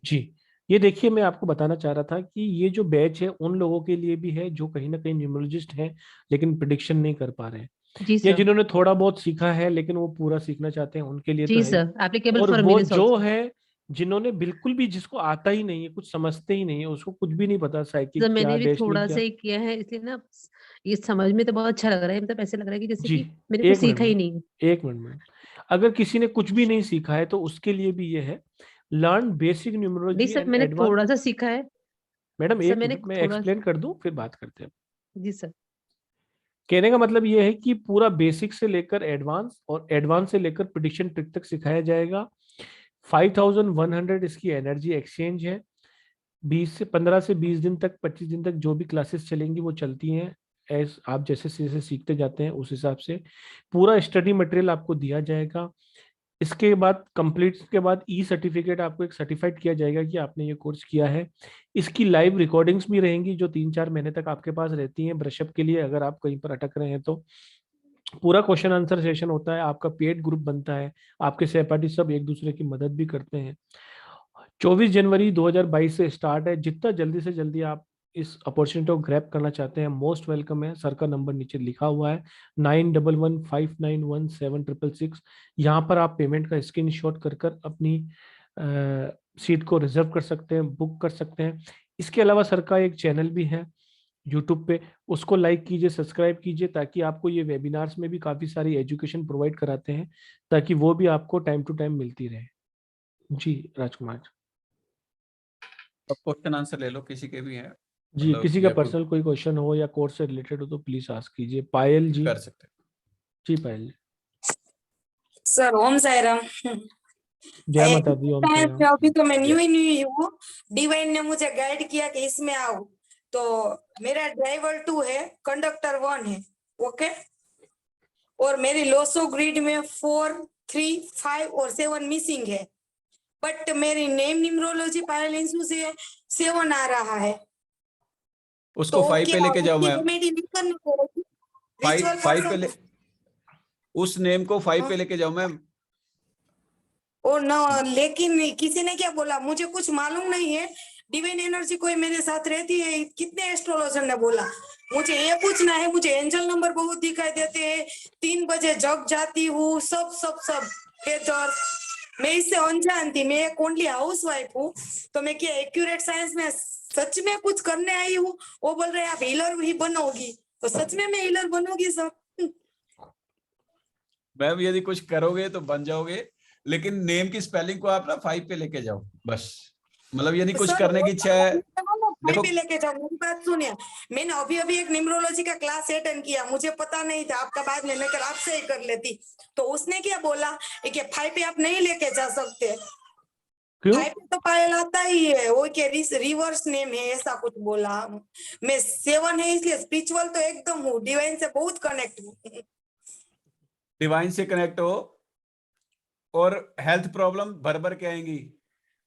जी। ये देखिए मैं आपको बताना चाह रहा था कि ये जो बैच है उन लोगों के लिए भी है जो कहीं ना कहीं न्यूमरोलॉजिस्ट हैं लेकिन प्रिडिक्शन नहीं कर पा रहे हैं, जी या सर। जिन्होंने थोड़ा बहुत सीखा है लेकिन वो पूरा सीखना चाहते हैं, उनके लिए तो जी है ही। सर, एप्लीकेबल और फॉर वो मिनिट्स जो आल्सो। है जिन्होंने बिल्कुल भी, जिसको आता ही नहीं है, कुछ समझते ही नहीं है, उसको कुछ भी नहीं पता सर साइकिक क्या, मैंने भी डैशनिंग थोड़ा क्या। सा ही किया है, इसलिए ना ये समझ में तो बहुत अच्छा लग रहा है, मतलब ऐसे लग रहा है कि जैसे जी कि मैंने कुछ एक मिनट सीखा ही मैम, नहीं है। एक मिनट मैम। अगर किसी ने कुछ भी नहीं सीखा है तो उसके लिए भी ये है। लर्न बेसिक नहीं न्यूमरोलॉजी सर, एंड मैंने एडवांस। थोड़ा सा सीखा है। मैडम सर एक मैंने मिनट मैं थोड़ा, एक्सप्लेन कर दूं फिर बात करते हैं। जी सर। कहने का मतलब ये है कि पूरा बेसिक से लेकर एडवांस और एडवांस से लेकर प्रिडिक्शन ट्रिक तक सिखाया जाएगा। 5100 इसकी एनर्जी एक्सचेंज है। 15 से 20 दिन तक, 25 दिन तक जो भी क्लासेस चलेंगी वो चलती हैं। एज आप जैसे जैसे सीखते जाते हैं उस हिसाब से पूरा स्टडी मटेरियल आपको दिया जाएगा। इसके बाद कंप्लीट के बाद ई सर्टिफिकेट आपको एक सर्टिफाइड किया जाएगा कि आपने ये कोर्स किया है। इसकी लाइव रिकॉर्डिंग्स भी रहेंगी जो 3-4 महीने तक आपके पास रहती हैं ब्रशअप के लिए, अगर आप कहीं पर अटक रहे हैं तो। पूरा क्वेश्चन आंसर सेशन होता है, आपका पेड ग्रुप बनता है, आपके सहपाठी सब एक दूसरे की मदद भी करते हैं। 24 जनवरी 2022 से स्टार्ट है। जितना जल्दी से जल्दी आप इस अपॉर्चुनिटी को ग्रैब करना चाहते हैं मोस्ट वेलकम है। सर का नंबर नीचे लिखा हुआ है 9115917666। यहाँ पर आप पेमेंट का स्क्रीनशॉट कर कर अपनी सीट को रिजर्व कर सकते हैं, बुक कर सकते हैं। इसके अलावा सर का एक चैनल भी है यूट्यूब पे, उसको लाइक कीजिए, सब्सक्राइब कीजिए, ताकि आपको ये वेबिनार्स में भी काफ़ी सारी एजुकेशन प्रोवाइड कराते हैं, ताकि वो भी आपको टाइम टू टाइम मिलती रहे। जी राजकुमार अब क्वेश्चन आंसर ले लो, किसी के भी हैं जी, मतलब किसी का या कोई पर्सनल कोई क्वेश्चन हो या कोर्स से रिलेटेड हो तो प्लीज आस्क कीजिए। पायल जी। कर सकते हैं। जी पायल जी। सर ओम साई राम। जय माता दी। ओम साई राम। अभी तो मैं न्यू ही हूँ। डिवाइन ने मुझे गाइड किया कि इसमें आओ, तो मेरा ड्राइवर 2 है, कंडक्टर 1 है, ओके। और मेरी लोसो ग्रिड में 4, 3, 5 और 7 मिसिंग है, बट मेरी नेम न्यूमरोलॉजी पायल इंसू से 7 आ रहा है। उसको तो 5 पे लेके जाओ मैम। रेमेडी नहीं करनी पड़ेगी? 5 पे ले, उस नेम को 5 पे लेके जाओ मैम। और न, लेकिन किसी ने क्या बोला मुझे कुछ मालूम नहीं है। डिवाइन एनर्जी कोई मेरे साथ रहती है, कितने एस्ट्रोलॉजर ने बोला। मुझे ये पूछना है, मुझे एंजल नंबर बहुत दिखाई देते हैं, 3 बजे जग जाती हूँ, सब सब सब वेदर। मैं इससे अनजान थी, मैं एक ओनली हाउस वाइफ हूँ, तो मैं क्या एक्यूरेट साइंस में सच में कुछ करने आई हूँ। वो बोल रहे आप हीलर ही बनोगी, तो सच में मैं हीलर बनूंगी सर? मैम यदि कुछ करोगे तो बन जाओगे, लेकिन नेम की स्पेलिंग को आप ना 5 पे लेके जाओ बस। मतलब यदि कुछ सर, करने की इच्छा है, देखो पे लेके जाओ। मेरी बात सुनिए, मैंने अभी अभी एक न्यूमरोलॉजी का क्लास अटेंड किया, मुझे पता नहीं था, आपका बाद में मैं आपसे ही कर लेती। तो उसने क्या बोला कि 5 पे आप नहीं लेके जा सकते। क्यों? 5 पे तो पायल आता ही है, वो क्या रिवर्स नेम है ऐसा कुछ बोला। मैं 7 है इसलिए स्पिरिचुअल तो एकदम हूँ, डिवाइन से बहुत कनेक्ट हूँ। डिवाइन से कनेक्ट हो, और हेल्थ प्रॉब्लम भर भर के आएंगी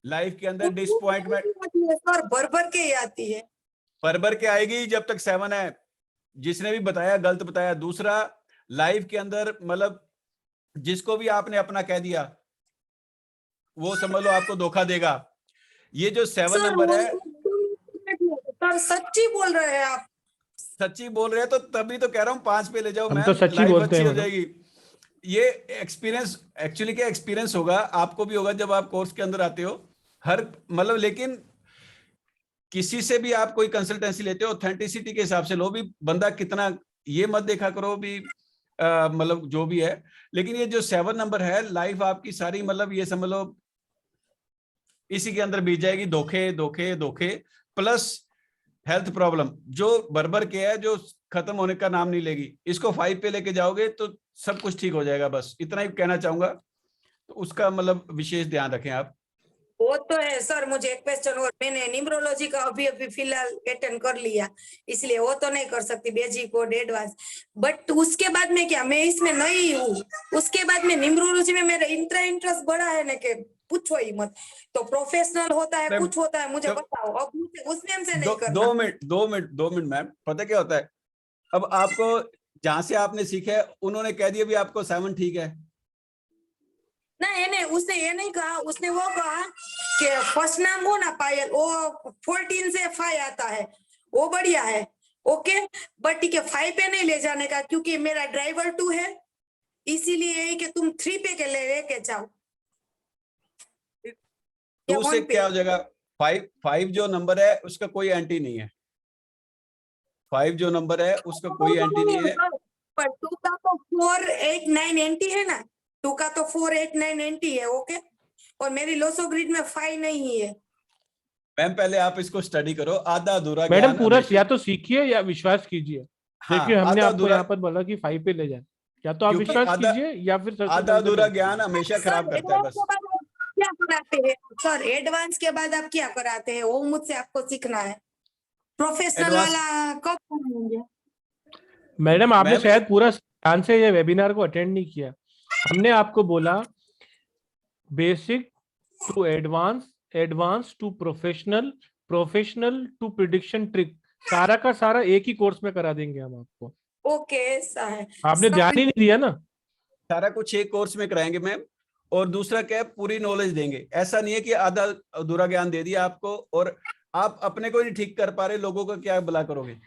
लाइफ के अंदर। डिसअपॉइंटमेंट सर भर भर के ही आती है, भर भर के आएगी जब तक 7 है। जिसने भी बताया गलत बताया। दूसरा, लाइफ के अंदर मतलब जिसको भी आपने अपना कह दिया वो समझ लो आपको धोखा देगा। ये जो 7 सर नंबर है, सर सच्ची बोल रहे हैं आप? सच्ची बोल रहे हैं तो तभी तो कह रहा हूँ 5 पे ले जाओ हम तो मैम, सच्ची लाइफ बोलते अच्छी हैं हो मैडम। जाएगी। ये एक्सपीरियंस, एक्चुअली क्या एक्सपीरियंस होगा, आपको भी होगा जब आप कोर्स के अंदर आते हो। हर मतलब, लेकिन किसी से भी आप कोई कंसल्टेंसी लेते हो ऑथेंटिसिटी के हिसाब से लो भी, बंदा कितना, ये मत देखा करो भी मतलब जो भी है। लेकिन ये जो 7 नंबर है, लाइफ आपकी सारी मतलब ये समझ लो इसी के अंदर बीत जाएगी। धोखे धोखे धोखे प्लस हेल्थ प्रॉब्लम जो बरबर के है, जो खत्म होने का नाम नहीं लेगी। इसको 5 पे लेके जाओगे तो सब कुछ ठीक हो जाएगा। बस इतना ही कहना चाहूंगा, तो उसका मतलब विशेष ध्यान रखें आप। वो तो है सर। मुझे एक क्वेश्चन और, मैंने न्यूमरोलॉजी का अभी अभी फिलहाल अटेंड कर लिया, इसलिए वो तो नहीं कर सकती बेसिक और एडवांस। बट उसके बाद में क्या, मैं इसमें नई हूँ, उसके बाद में न्यूमरोलॉजी में मेरा इंटरेस्ट बढ़ा है ना, कि पूछो ही मत। तो प्रोफेशनल होता है, कुछ होता है, मुझे बताओ। अब मुझे उस नेम से नहीं करना। 2 मिनट मैम, पता क्या होता है, अब आपको जहां से आपने सीखा है उन्होंने कह दिया भी आपको 7 ठीक है। नहीं, उसने ये नहीं कहा, उसने वो कहा कि फर्स्ट नाम हो ना पायल, वो 14 से 5 आता है, वो बढ़िया है, ओके। बट ठीक है, 5 पे नहीं ले जाने का, क्योंकि मेरा ड्राइवर 2 है, इसीलिए यही कि तुम 3 पे के लेके जाओ। 2 से क्या हो जाएगा? 5 जो नंबर है उसका कोई एंटी नहीं है। 5 जो नंबर है उसका कोई एंटी नहीं है। पर 2 का तो 4, 8, 9 एंटी है ना, 2 का तो 4, 8, 9 एंटी है, ओके। और मेरी लोसोग्रिड में 5 नहीं है। मैम पहले आप इसको स्टडी करो, आधा अधूरा मैडम ज्ञान पूरा हमेशा- या तो सीखिए या विश्वास कीजिए। हाँ, देखिए हमने आधा आपको अधूरा, यहाँ पर बोला कि 5 पे ले जाए, या तो आप क्योंकि विश्वास आधा कीजिए या फिर सर से आधा बोल के अधूरा भेज ज्ञान दीजिए। हमेशा सर खराब करता है एडवांस बस। के बाद आप क्या कराते हैं? सर एडवांस के बाद आप क्या कराते हैं? वो मुझसे आपको सीखना है। प्रोफेशनल एडवांस वाला कब कराएंगे? मैडम आपने मैम शायद पूरा ध्यान से ये वेबिनार को अटेंड नहीं किया। हमने आपको बोला basic to advance, advance to professional, professional to prediction trick, सारा का सारा एक ही कोर्स में करा देंगे हम आपको। ओके ऐसा है। आपने ध्यान ही नहीं दिया ना। सारा कुछ एक कोर्स में कराएंगे मैम, और दूसरा क्या है, पूरी नॉलेज देंगे। ऐसा नहीं है कि आधा अधूरा ज्ञान दे दिया आपको और आप अपने को नहीं ठीक कर पा रहे, लोगों का क्या भला करोगे,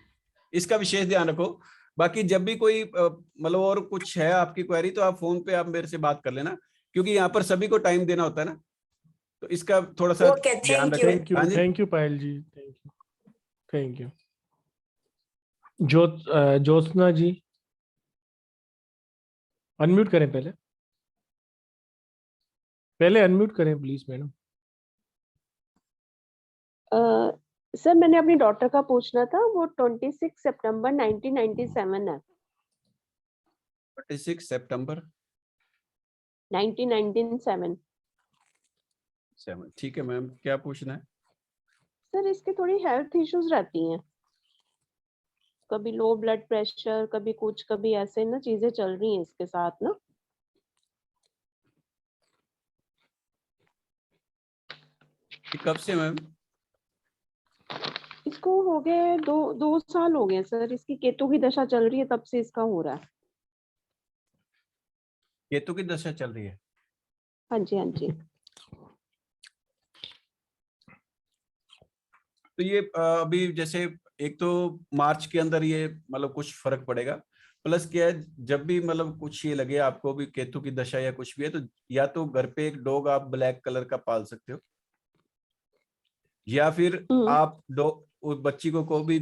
इसका विशेष ध्यान रखो। बाकी जब भी कोई मतलब और कुछ है आपकी क्वेरी, तो आप फोन पे आप मेरे से बात कर लेना, क्योंकि यहाँ पर सभी को टाइम देना होता है ना, तो इसका थोड़ा सा ओके, ध्यान थैंक यू। रखें। थैंक यू, हाँ जी, thank you Payal ji, thank you, thank you. Jyotsna ji unmute करें, पहले अनम्यूट करें प्लीज मैडम। सर मैंने अपनी डॉटर का पूछना था, वो 26 सितंबर 1997 है। 26 सितंबर 1997। 7, ठीक है मैम, क्या पूछना है? सर इसकी थोड़ी हेल्थ इश्यूज रहती हैं, कभी लो ब्लड प्रेशर, कभी कुछ, कभी ऐसे ना चीजें चल रही हैं इसके साथ ना। कब से मैम? इसको हो गए 2 साल हो गए सर, इसकी केतु की दशा चल रही है, तब से इसका हो रहा है। केतु की दशा चल रही है? हाँ जी, हाँ जी। तो ये अभी जैसे एक तो मार्च के अंदर ये मतलब कुछ फर्क पड़ेगा, प्लस क्या है, जब भी मतलब कुछ ये लगे आपको भी केतु की दशा या कुछ भी है, तो या तो घर पे एक डॉग आप ब्लैक कलर का पाल सकते हो, या फिर आप उस बच्ची को भी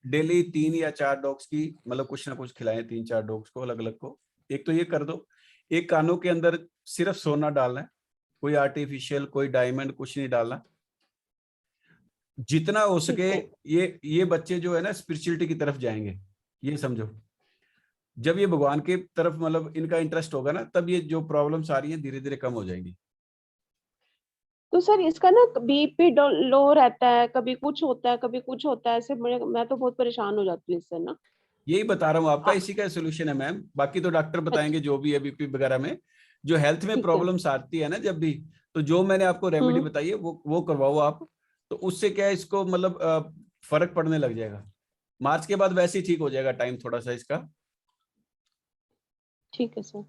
डेली 3 या 4 डॉग्स की मतलब कुछ ना कुछ खिलाएं, 3-4 डॉग्स को अलग अलग को। एक तो ये कर दो। एक कानों के अंदर सिर्फ सोना डालना है, कोई आर्टिफिशियल, कोई डायमंड कुछ नहीं डालना। जितना हो सके ये बच्चे जो है ना स्पिरिचुअलिटी की तरफ जाएंगे, ये समझो। जब ये भगवान के तरफ मतलब इनका इंटरेस्ट होगा ना, तब ये जो प्रॉब्लम्स आ रही है धीरे धीरे कम हो जाएंगी। तो सर इसका ना बीपी लो रहता है, कभी कुछ होता है, कभी कुछ होता है, ऐसे मैं तो बहुत परेशान हो जाती हूँ इससे ना। यही बता रहा हूँ आपका, इसी का सोल्यूशन है मैम। बाकी तो डॉक्टर बताएंगे जो भी है बीपी वगैरह में। जो हेल्थ में ठीक है। प्रॉब्लम्स आती है ना जब भी, तो जो मैंने आपको रेमेडी बताई है वो करवाओ आप। तो उससे क्या है, इसको मतलब फर्क पड़ने लग जाएगा। मार्च के बाद वैसे ही ठीक हो जाएगा टाइम थोड़ा सा इसका। ठीक है सर।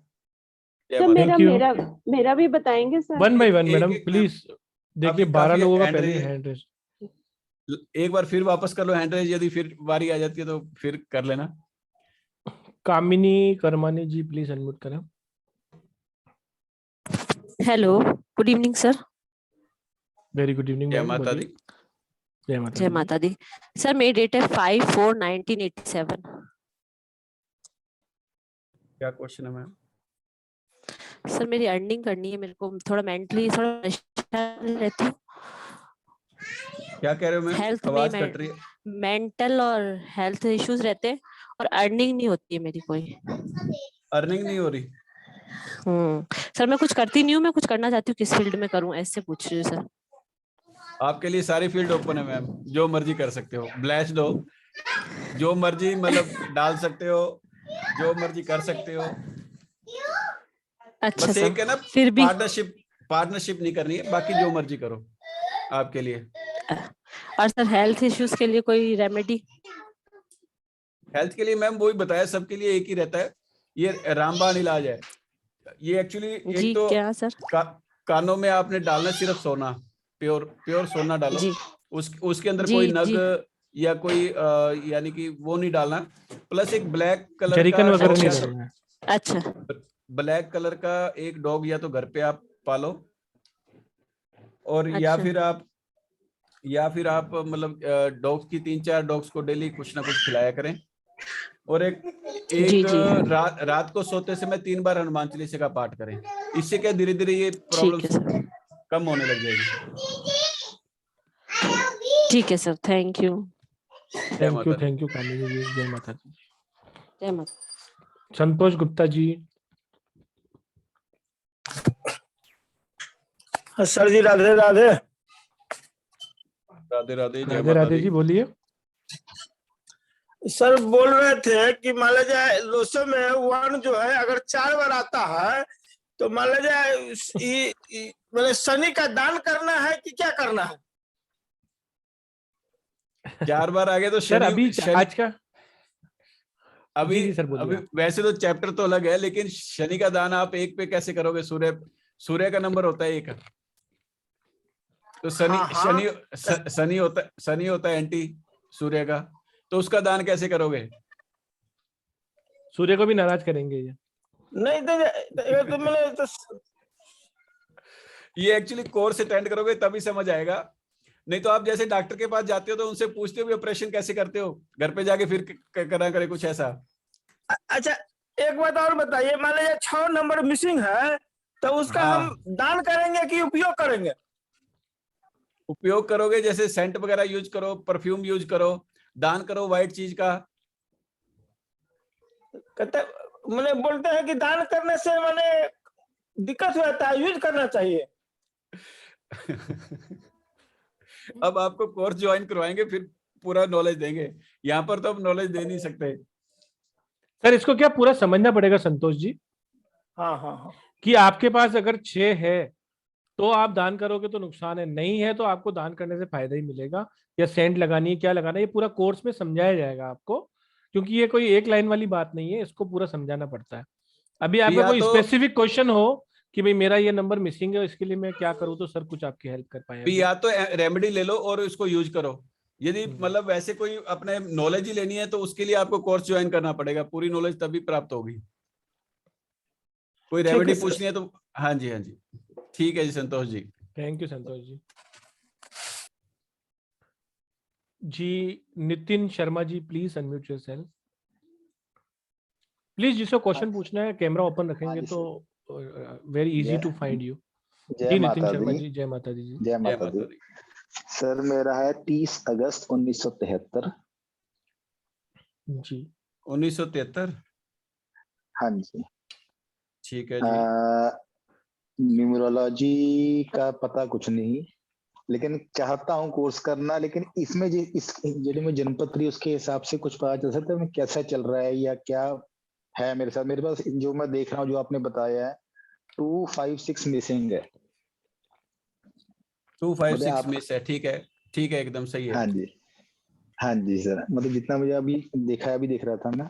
जय सर माता Thank you. मेरा भी बताएंगे सर। वन बाय वन एक- मैडम एक- प्लीज। देखिए अभी 12 काफी लोगों का hand पहले ही raise- हैंड रेज। एक बार फिर वापस कर लो हैंड रेज, यदि फिर बारी आ जाती है तो फिर कर लेना। कामिनी करमानी जी प्लीज अनम्यूट करें। Hello, good evening sir. Very good evening जय मैम, माता दी। जय माता जय दी। माता दी। सर मेरी डेट है 5/4/1987। क्या क्वेश्चन है मैम? सर मेरी अर्निंग करनी है, मेरे को थोड़ा मेंटली थोड़ा परेशान रहती हूँ। क्या कह रहे हो मैम? हेल्थ में आवाज कट रही है। मेंटल और हेल्थ इश्यूज रहते हैं, और अर्निंग नहीं होती है मेरी कोई। अर्निंग नहीं हो रही? सर मैं कुछ करती नहीं हूँ, मैं कुछ करना चाहती हूँ, किस फील्ड में करूँ ऐसे पूछ रही हूँ सर। आपके लिए सारी फील्ड ओपन है मैम, जो मर्जी कर सकते हो। ब्लेस्ड हो, जो मर्जी मतलब डाल सकते हो, जो मर्जी कर सकते हो। अच्छा बस सर, एक है ना, फिर भी पार्टनरशिप नहीं करनी है, बाकी जो मर्जी करो आपके लिए। और सर हेल्थ इश्यूज के लिए कोई रेमेडी? हेल्थ के लिए मैम वही बताया, सबके लिए एक ही रहता है, ये रामबाण इलाज है। ये एक्चुअली जी एक तो क्या सर? कानों में आपने डालना सिर्फ सोना, प्योर सोना डालो। जी उसके अंदर जी कोई नग जी। या कोई यानी कि वो नहीं डालना। प्लस एक ब्लैक कलर जरीकन का वगैरह डॉग, नहीं या डालना है। अच्छा ब्लैक कलर का एक डॉग या तो घर पे आप पालो, और अच्छा। या फिर आप मतलब डॉग्स की 3-4 डॉग्स को डेली कुछ ना कुछ खिलाया करें। और एक जी जी रात को सोते समय 3 बार हनुमान चालीसा का पाठ करें। इससे क्या धीरे धीरे ये ठीक है प्रॉब्लम्स सर। कम होने लग जाएगी। ठीक है सर, थैंक यू। माता दी। थैंक यू कामिनी जी, जय माता दी। जय माता। संतोष गुप्ता जी। सर जी राधे राधे। राधे राधे, जय राधे माता राधे दी। जी बोलिए। सर बोल रहे थे कि मान लीजिए लोसो में 1 जो है अगर 4 बार आता है तो मान लीजिए मतलब शनि का दान करना है कि क्या करना है? 4 बार आगे तो सर अभी शनि आज का अभी जी सर बोलिए अभी आप। वैसे तो चैप्टर तो अलग है, लेकिन शनि का दान आप 1 पे कैसे करोगे? सूर्य का नंबर होता है 1। तो शनि होता है एंटी सूर्य का, तो उसका दान कैसे करोगे? सूर्य को भी नाराज करेंगे ये। नहीं तो मतलब ये एक्चुअली कोर्स अटेंड करोगे तभी समझ आएगा। नहीं तो आप जैसे डॉक्टर के पास जाते हो तो उनसे पूछते हो भी ऑपरेशन कैसे करते हो, घर पे जाके फिर करा करे कुछ ऐसा। अच्छा एक बात और बताइए, मान लीजिए 6 नंबर मिसिंग है तो उसका हाँ। हम दान करेंगे कि उपयोग करेंगे? उपयोग करोगे, जैसे सेंट वगैरह यूज करो, परफ्यूम यूज करो, दान करो व्हाइट चीज का। कहते मैंने बोलते हैं कि दान करने से माने दिक्कत हो जाता है, यूज करना चाहिए। अब आपको कोर्स ज्वाइन करवाएंगे फिर पूरा नॉलेज देंगे, यहाँ पर तो अब नॉलेज दे नहीं सकते। सर इसको क्या पूरा समझना पड़ेगा संतोष जी हाँ। कि आपके पास अगर 6 है तो आप दान करोगे तो नुकसान है, नहीं है तो आपको दान करने से फायदा ही मिलेगा। या सेंट लगानी है, क्या लगाना है, ये पूरा कोर्स में समझाया जाएगा आपको, क्योंकि ये कोई एक लाइन वाली बात नहीं है, इसको पूरा समझाना पड़ता है। अभी आपका या कोई तो स्पेसिफिक क्वेश्चन हो कि भाई मेरा ये नंबर मिसिंग है, इसके लिए मैं क्या करूं, तो सर कुछ आपकी हेल्प कर पाए अभी। या तो रेमेडी ले लो और इसको यूज करो। यदि मतलब वैसे कोई अपने नॉलेज ही लेनी है तो उसके लिए आपको कोर्स ज्वाइन करना पड़ेगा, पूरी नॉलेज तभी प्राप्त होगी। कोई रेमेडी पूछनी है तो हाँ जी, हाँ जी, ठीक है जी संतोष जी। Thank you Santosh ji. जी Nitin Sharma ji, please unmute yourself please. जिसको क्वेश्चन पूछना है कैमरा ओपन रखेंगे तो very easy to find you. जी नितिन शर्मा जी, जय माता दी जी। जय माता दी। सर मेरा है 30 अगस्त 1973। जी 1973। हाँ जी। ठीक है जी। न्यूमरोलॉजी का पता कुछ नहीं, लेकिन चाहता हूँ कोर्स करना, लेकिन इसमें इस जो मैं जन्मपत्री उसके हिसाब से कुछ पता चल सकता है मैं कैसा चल रहा है या क्या है मेरे साथ? मेरे पास जो मैं देख रहा हूँ, जो आपने बताया है 2, 5, 6 मिसिंग है। 2, 5, मतलब 6 मिस है, ठीक है, ठीक है, एकदम सही है। हाँ जी सर, मतलब जितना मुझे अभी देखा है, अभी देख रहा था मैं,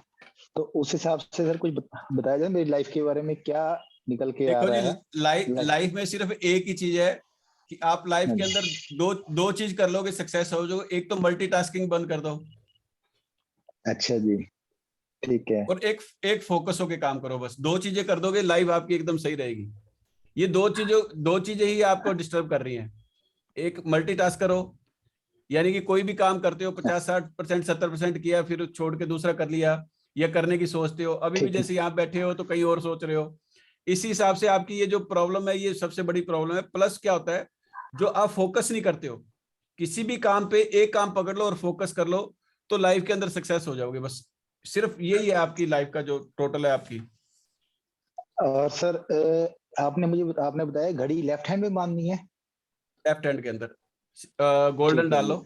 तो उस हिसाब से सर कुछ बताया जाए मेरी लाइफ के बारे में, क्या निकल के आ देखो रहा जी, है लाइफ में सिर्फ एक ही चीज है कि आप लाइफ के अंदर दो चीज कर लोगे, सक्सेस हो जाओगे। एक तो मल्टीटास्किंग बंद कर दो। अच्छा जी, ठीक है। और एक फोकस होके काम करो, बस 2 चीजें कर दोगे, लाइफ आपकी एकदम सही रहेगी। ये 2 चीजें ही आपको डिस्टर्ब कर रही हैं। एक मल्टीटास्क करो, यानी कि कोई भी काम करते हो 50-60%, 70% किया, फिर छोड़ के दूसरा कर लिया, या करने की सोचते हो, अभी भी जैसे यहाँ बैठे हो तो कहीं और सोच रहे हो। इसी हिसाब से आपकी ये जो प्रॉब्लम है, ये सबसे बड़ी प्रॉब्लम है। प्लस क्या होता है, जो आप फोकस नहीं करते हो किसी भी काम पे, एक काम पकड़ लो और फोकस कर लो तो लाइफ के अंदर सक्सेस हो जाओगे। बस सिर्फ यही है आपकी लाइफ का जो टोटल है आपकी। और सर आपने बताया घड़ी लेफ्ट हैंड में बांधनी है? लेफ्ट हैंड के अंदर गोल्डन डाल लो।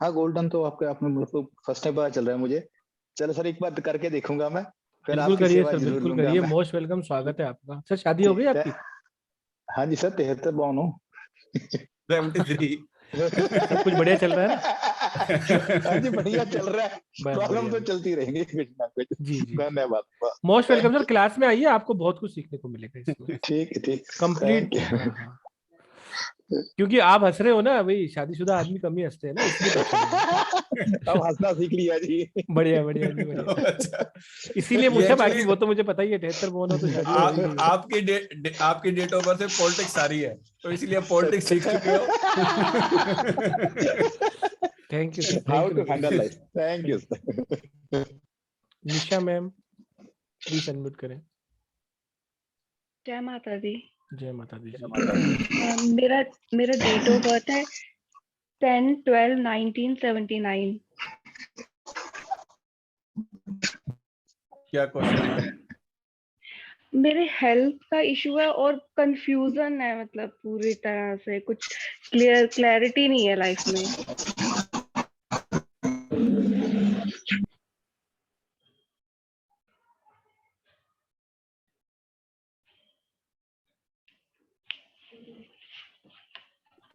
हाँ गोल्डन तो आपने मतलब फर्स्ट टाइम पता चल रहा है मुझे। चलो सर एक बार करके देखूंगा मैं, फिर बिल्कुल आपकी करिए सेवा सर, जरूर बिल्कुल लूंगा करिए। मैं। मोस्ट वेलकम, स्वागत है आपका। सर शादी हो गई आपकी? हाँ जी सर, 73 बॉर्न हूँ। 73। सब कुछ बढ़िया चल रहा है ना? हाँ जी बढ़िया चल रहा है, प्रॉब्लम तो चलती रहेंगी कुछ ना कुछ। जी जी, धन्यवाद। Most welcome sir. क्लास में आइए, आपको बहुत कुछ सीखने को मिलेगा इसमें। ठीक कंप्लीट। क्योंकि आप हंस रहे हो ना, भाई शादीशुदा आदमी कम ही हंसते हैं ना, इसलिए तो अच्छा लगा। अब हंसना सीख लिया जी। बढ़िया बढ़िया जी, बढ़िया। अच्छा, इसीलिए पूछा, बाकी वो तो मुझे पता ही है, 73 बोन हो तो शादी हो ही गई। आपकी डेट ऑफ बर्थ से पॉलिटिक्स सारी है, तो इसलिए पॉलिटिक्स सीख चुके हो। Thank you sir, how thank to you. Handle life. Thank you sir. Nisha ma'am please unmute करें। जय माता दी। जय माता दी जी। मेरा मेरा डेट ऑफ बर्थ है 10/12/1979। क्या क्वेश्चन है? मेरे हेल्थ का इशू है और कंफ्यूजन है, मतलब पूरी तरह से कुछ क्लैरिटी नहीं है लाइफ में।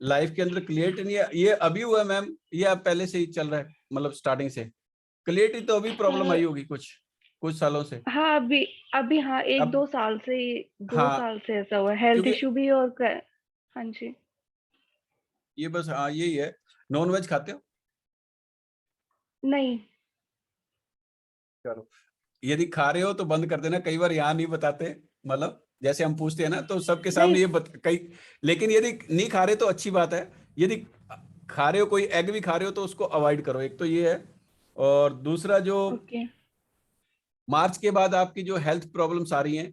लाइफ के अंदर क्लियरिटी नहीं है, ये अभी हुआ है मैम, ये आप पहले से ही चल रहा है, मतलब स्टार्टिंग से क्लियरिटी तो अभी प्रॉब्लम आई होगी कुछ सालों से। हाँ अभी हाँ अब 1-2 साल से, 2 हाँ, साल से ऐसा हुआ, हेल्थ क्योंकि इशू भी और हाँ जी। ये बस हाँ यही है। नॉन वेज खाते हो? नहीं। करो, यदि खा रहे हो तो बंद कर देना, कई बार यहाँ नहीं बताते, मतलब जैसे हम पूछते हैं ना तो सबके सामने नहीं। ये कई, लेकिन यदि नहीं खा रहे तो अच्छी बात है। यदि खा रहे हो, कोई एग भी खा रहे हो तो उसको अवॉइड करो, एक तो ये है। और दूसरा जो ओके। मार्च के बाद आपकी जो हेल्थ प्रॉब्लम्स आ रही हैं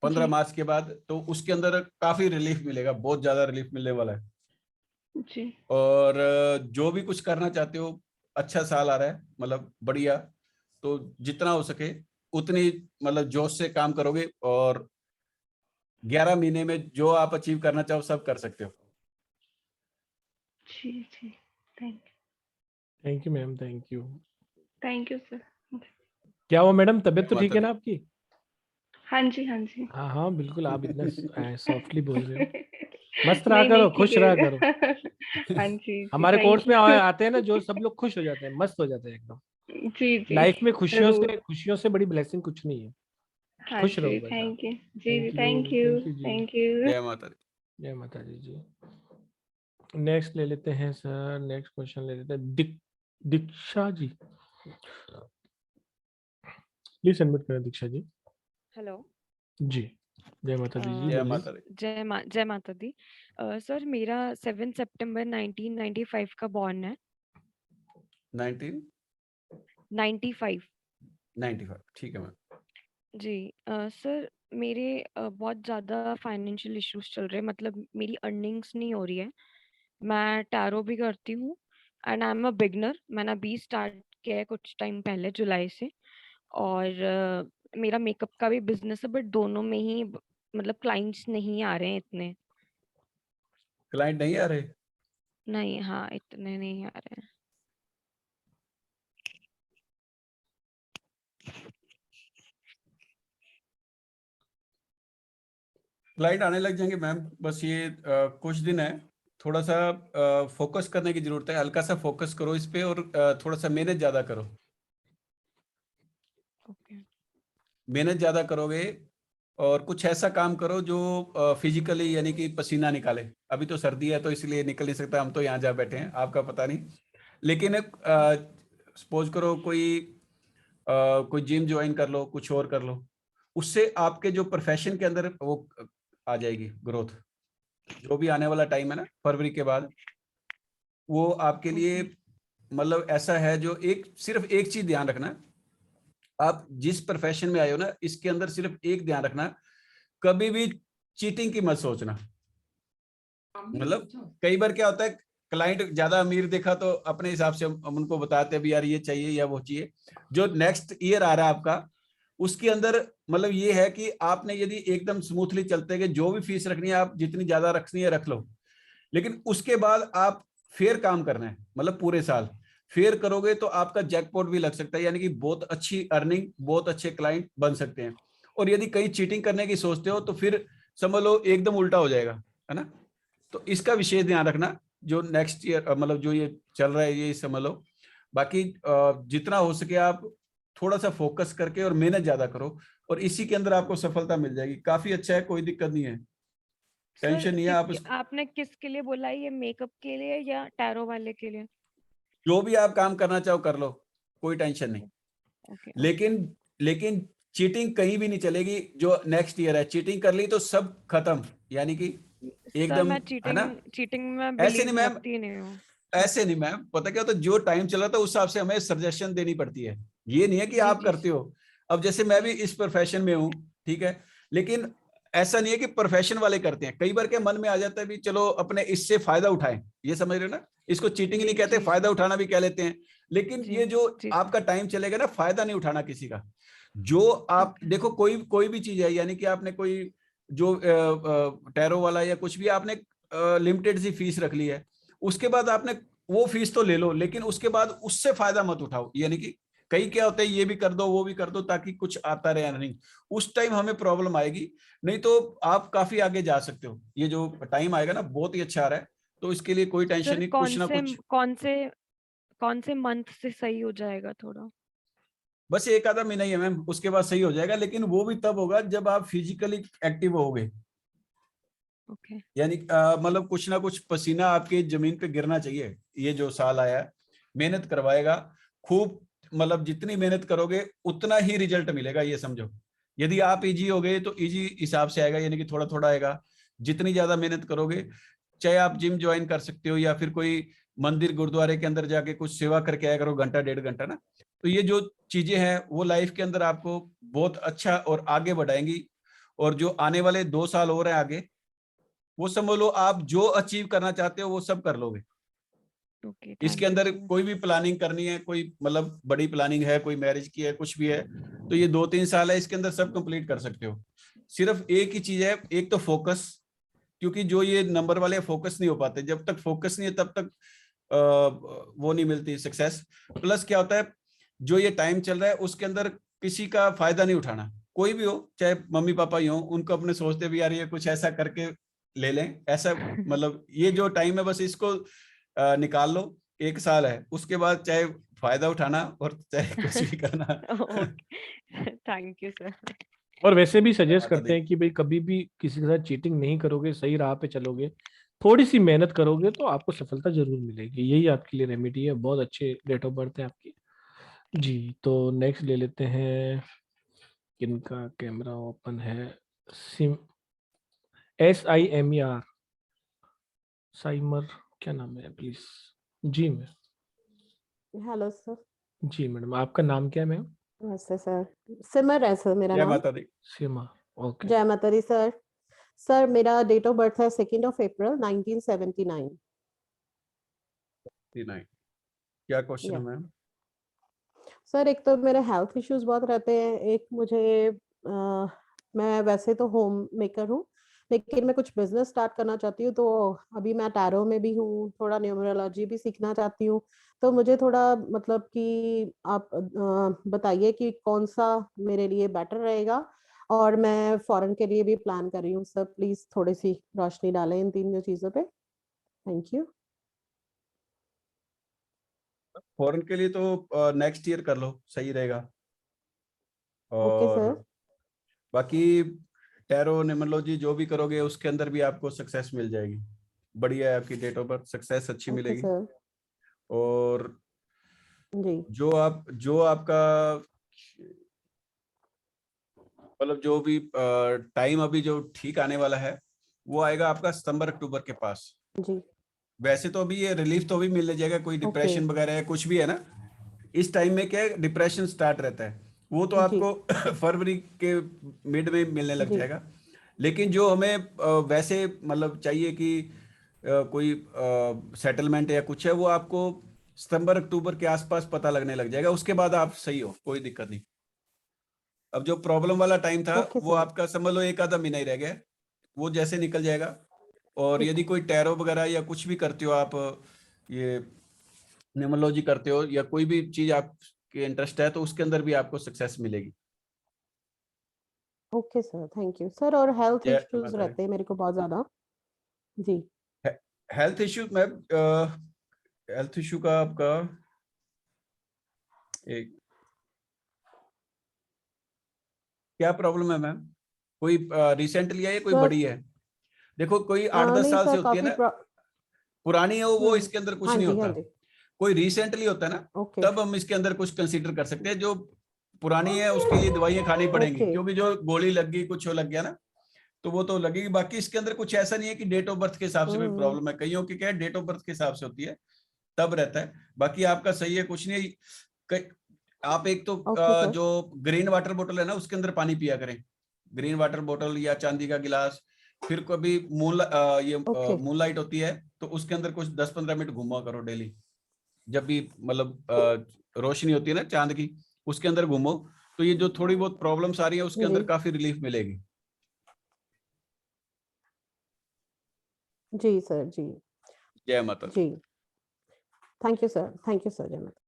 15 जी मार्च के बाद, तो उसके अंदर काफी रिलीफ मिलेगा, बहुत ज्यादा रिलीफ मिलने वाला है। जी और जो भी कुछ करना चाहते हो, अच्छा साल आ रहा है, मतलब बढ़िया, तो जितना हो सके उतनी मतलब जोश से काम करोगे और 11 महीने में जो आप अचीव करना चाहो सब कर सकते हो। जी जी। Thank you ma'am, thank you sir. क्या हुआ मैडम, तबीयत तो जय ठीक है माता ना आपकी? हाँ जी हाँ जी। हाँ हाँ बिल्कुल, आप इतना सॉफ्टली बोल रहे हो। मस्त रहा नहीं करो, नहीं खुश ठीक रहा है। करो। हाँ जी जी हमारे थैंक कोर्स में यू। आते हैं ना जो सब लोग, खुश हो जाते हैं, मस्त हो जाते हैं एकदम। जी जी लाइफ में जरूर। खुशियों से बड़ी ब्लेसिंग कुछ नहीं है। हाँ खुश रहो जी बस आप। Thank you. जी जी थैंक यू जी। Thank you. जय माता दी। जय माता दी जी। नेक्स्ट ले लेते हैं सर, नेक्स्ट क्वेश्चन ले लेते हैं दीक्षा जी। प्लीज सबमिट करें दीक्षा जी। हेलो। जी जय माता दी जी, जय बोलिए। माता दी। जय माता दी। सर मेरा 7 सितंबर 1995 का बॉर्न है। 1995, 95। ठीक है मैम। जी सर मेरे बहुत ज़्यादा फाइनेंशियल इश्यूज चल रहे हैं, मतलब मेरी अर्निंग्स नहीं हो रही है। मैं टैरो भी करती हूँ and I am a beginner. मैंने अभी स्टार्ट किया है कुछ टाइम पहले, जुलाई से। और मेरा मेकअप का भी बिजनेस है, बट दोनों में ही मतलब क्लाइंट्स नहीं आ रहे हैं इतने। क्लाइंट नहीं आ रहे? नहीं, हाँ इतने नहीं आ रहे हैं। क्लाइंट आने लग जाएंगे मैम, बस ये कुछ दिन है, थोड़ा सा फोकस करने की जरूरत है, हल्का सा फोकस करो इस पे और थोड़ा सा मेहनत ज्यादा करो। ओके। मेहनत ज्यादा करोगे और कुछ ऐसा काम करो जो फिजिकली यानी कि पसीना निकाले। अभी तो सर्दी है तो इसलिए निकल नहीं सकता, हम तो यहाँ जा बैठे हैं, आपका पता नहीं। लेकिन सपोज करो कोई जिम ज्वाइन कर लो, कुछ और कर लो, उससे आपके जो प्रोफेशन के अंदर वो आ जाएगी ग्रोथ। जो भी आने वाला टाइम है ना फरवरी के बाद, वो आपके लिए मतलब ऐसा है जो सिर्फ एक चीज ध्यान रखना, आप जिस प्रोफेशन में आए हो ना इसके अंदर सिर्फ एक ध्यान रखना, कभी भी चीटिंग की मत सोचना। मतलब कई बार क्या होता है, क्लाइंट ज्यादा अमीर देखा तो अपने हिसाब से हम उनको बताते हैं भी यार ये चाहिए या वो चाहिए। जो नेक्स्ट ईयर आ रहा है आपका, उसके अंदर मतलब ये है कि आपने यदि एकदम स्मूथली चलते गए, जो भी फीस रखनी है आप जितनी ज्यादा रखनी है रख लो, लेकिन उसके बाद आप फेयर काम करना है, मतलब पूरे साल फेयर करोगे तो आपका जैकपॉट भी लग सकता है, यानी कि बहुत अच्छी अर्निंग, बहुत अच्छे क्लाइंट बन सकते हैं। और यदि कहीं चीटिंग करने की सोचते हो तो फिर समझ लो एकदम उल्टा हो जाएगा, है ना। तो इसका विशेष ध्यान रखना, जो नेक्स्ट ईयर मतलब जो ये चल रहा है ये समझ लो। बाकी जितना हो सके आप थोड़ा सा फोकस करके और मेहनत ज्यादा करो और इसी के अंदर आपको सफलता मिल जाएगी। काफी अच्छा है, कोई दिक्कत नहीं है, टेंशन नहीं है आप आपने किसके लिए बोला, ये मेकअप के लिए या टैरो वाले के लिए? जो भी आप काम करना चाहो कर लो, कोई टेंशन नहीं। ओके। लेकिन चीटिंग कहीं भी नहीं चलेगी। जो नेक्स्ट ईयर है चीटिंग कर ली तो सब खत्म, यानी कि सर एकदम, मैं है ना। चीटिंग में ऐसे नहीं बिलीव मैम, रखती नहीं हूँ। ऐसे नहीं मैम, पता क्या होता है, जो टाइम चला था उस हिसाब से हमें सजेशन देनी पड़ती है, ये नहीं है कि जी आप जी करते हो। अब जैसे मैं भी इस प्रोफेशन में हूँ, ठीक है, लेकिन ऐसा नहीं है कि प्रोफेशन वाले करते हैं, कई बार के मन में आ जाता है भी चलो अपने इससे फायदा उठाएं, ये समझ रहे हो ना, इसको चीटिंग नहीं कहते, जी, फायदा जी। उठाना भी कह लेते हैं। लेकिन जी, ये जो जी, आपका टाइम चलेगा ना, फायदा नहीं उठाना किसी का। जो आप ओके। देखो कोई भी चीज है, यानी कि आपने कोई जो टैरो वाला या कुछ भी आपने लिमिटेड सी फीस रख ली है, उसके बाद आपने वो फीस तो ले लो, लेकिन उसके बाद उससे फायदा मत उठाओ। यानी कि कई क्या होता है, ये भी कर दो वो भी कर दो ताकि कुछ आता रहे नहीं, उस टाइम हमें प्रॉब्लम आएगी। नहीं तो आप काफी आगे जा सकते हो। ये जो टाइम आएगा ना बहुत ही अच्छा आ रहा है, तो इसके लिए कोई टेंशन सर नहीं, कुछ ना कुछ कौन से मंथ से सही हो जाएगा थोड़ा? बस एक आधा महीना ही है मैम, उसके बाद सही हो जाएगा। लेकिन वो भी तब होगा जब आप फिजिकली एक्टिव होगे, ओके। यानी मतलब कुछ ना कुछ पसीना आपके जमीन पे गिरना चाहिए। ये जो साल आया है, मेहनत करवाएगा खूब, मतलब जितनी मेहनत करोगे उतना ही रिजल्ट मिलेगा, ये समझो। यदि आप इजी हो गए तो इजी हिसाब से आएगा, यानी कि थोड़ा थोड़ा आएगा। जितनी ज्यादा मेहनत करोगे, चाहे आप जिम ज्वाइन कर सकते हो या फिर कोई मंदिर गुरुद्वारे के अंदर जाके कुछ सेवा करके आया करो, घंटा 1.5 घंटा ना। तो ये जो चीजें हैं वो लाइफ के अंदर आपको बहुत अच्छा और आगे बढ़ाएंगी। और जो आने वाले 2 साल और हैं आगे, वो समझ लो आप जो अचीव करना चाहते हो वो सब कर लोगे। ओके, इसके थैंक यू अंदर सो मच। कोई भी प्लानिंग करनी है, कोई मतलब बड़ी प्लानिंग है, कोई मैरिज की है, कुछ भी है, तो ये 2-3 साल है, इसके अंदर सब कंप्लीट कर सकते हो। सिर्फ एक ही चीज है, एक तो फोकस, क्योंकि जो ये नंबर वाले फोकस नहीं हो पाते। जब तक फोकस नहीं है तब तक वो नहीं मिलती सक्सेस। प्लस क्या होता है, जो ये टाइम चल रहा है उसके अंदर किसी का फायदा नहीं उठाना। कोई भी हो, चाहे मम्मी पापा ही हो, उनको अपने सोचते भी यार ये कुछ ऐसा करके ले लें, ऐसा मतलब ये जो टाइम है बस इसको निकाल लो। 1 साल है, उसके बाद चाहे फायदा उठाना और चाहे कुछ भी करना। Okay, thank you sir. और वैसे भी सजेस्ट बात करते हैं कि भाई कभी भी किसी के साथ चीटिंग नहीं करोगे, सही राह पे चलोगे, थोड़ी सी मेहनत करोगे तो आपको सफलता जरूर मिलेगी। यही आपके लिए रेमेडी है। बहुत अच्छे डेट ऑफ बर्थ है आपकी। जी, तो नेक्स्ट ले लेते हैं, किनका कैमरा ओपन है। सिम SIMER, साइमर, क्या नाम है प्लीज? जी मैम। Hello sir. जी मैडम, आपका नाम क्या है मैम? नमस्ते सर। सिमर है सर मेरा जय नाम। माता दी। सीमा, ओके। जय माता दी सर। सर मेरा डेट ऑफ बर्थ है 2 अप्रैल 1979। 39। क्या क्वेश्चन है या मैम? सर, एक तो मेरे हेल्थ इश्यूज बहुत रहते हैं। एक मुझे मैं वैसे तो होम मेकर हूँ, लेकिन मैं कुछ बिजनेस स्टार्ट करना चाहती हूँ। तो अभी मैं टैरो में भी हूँ, थोड़ा न्यूमरोलॉजी भी सीखना चाहती हूँ। तो मुझे थोड़ा मतलब कि आप बताइए कि कौन सा मेरे लिए बेटर रहेगा। और मैं फॉरेन के लिए भी प्लान कर रही हूँ सर, प्लीज थोड़ी सी रोशनी डालें इन तीनों चीजों पे। Thank you. फॉरेन के लिए तो नेक्स्ट ईयर कर लो, सही रहेगा। Okay sir. और बाकी टैरो न्यूमरोलॉजी जो भी करोगे उसके अंदर भी आपको सक्सेस मिल जाएगी। बढ़िया है आपकी डेट ऑफ बर्थ, सक्सेस अच्छी ओके मिलेगी। सर। और जी। जो आपका मतलब जो भी टाइम अभी जो ठीक आने वाला है वो आएगा आपका सितंबर अक्टूबर के पास। जी। वैसे तो अभी ये रिलीफ तो अभी मिल जाएगा, कोई ओके। डिप्रेशन वगैरह है कुछ भी है ना, इस टाइम में क्या है डिप्रेशन स्टार्ट रहता है, वो तो जी। आपको फरवरी के मिड में मिलने लग जी। जाएगा। लेकिन जो हमें वैसे मतलब चाहिए कि कोई सेटलमेंट या कुछ है, वो आपको सितंबर अक्टूबर के आसपास पता लगने लग जाएगा। उसके बाद आप सही हो, कोई दिक्कत नहीं। अब जो प्रॉब्लम वाला टाइम था ओके वो सर। आपका समझ लो 1 आधा महीना ही रह गया है, वो जैसे निकल जाएगा। और ठीक यदि है। कोई टैरो वगैरह या कुछ भी करते हो आप, ये न्यूमरोलॉजी करते हो या कोई भी चीज आपके इंटरेस्ट है, तो उसके अंदर भी आपको सक्सेस मिलेगी। Okay sir, thank you sir. और हेल्थ जय इश्यूज माता दी। रहते हैं मेरे को बहुत ज्यादा। जी। Health issue ma'am, health issue का आपका एक क्या प्रॉब्लम है मैम? कोई रिसेंटली है या कोई सर बड़ी है? देखो कोई 8-10 नहीं साल से सर, होती है काफी ना, पुरानी है वो इसके अंदर कुछ हाँ नहीं जी, हाँ होता। जी। कोई रिसेंटली होता है ना, ओके। तब हम इसके अंदर कुछ कंसीडर कर सकते हैं। जो पुरानी है उसके लिए दवाइयां खानी पड़ेंगी, ओके। क्योंकि जो गोली लग गई कुछ हो लग गया ना, तो वो तो लगेगी। बाकी इसके अंदर कुछ ऐसा नहीं है कि डेट ऑफ बर्थ के हिसाब से भी हम्म। प्रॉब्लम है। कईयों की क्या है डेट ऑफ बर्थ के हिसाब से होती है, तब रहता है। बाकी आपका सही है, कुछ नहीं। आप एक तो ओके सर। जो ग्रीन वाटर बोतल है ना उसके अंदर पानी पिया करें, ग्रीन वाटर बोतल या चांदी का गिलास, फिर कभी Okay. मूनलाइट होती है तो उसके अंदर कुछ 10-15 मिनट घूमा करो डेली, जब भी मतलब रोशनी होती है ना चांद की, उसके अंदर घूमो, तो ये जो थोड़ी बहुत प्रॉब्लम्स आ रही है उसके अंदर जी। काफी रिलीफ मिलेगी। जी सर, जी जय माता दी। जी। Thank you sir, thank you sir. जय माता।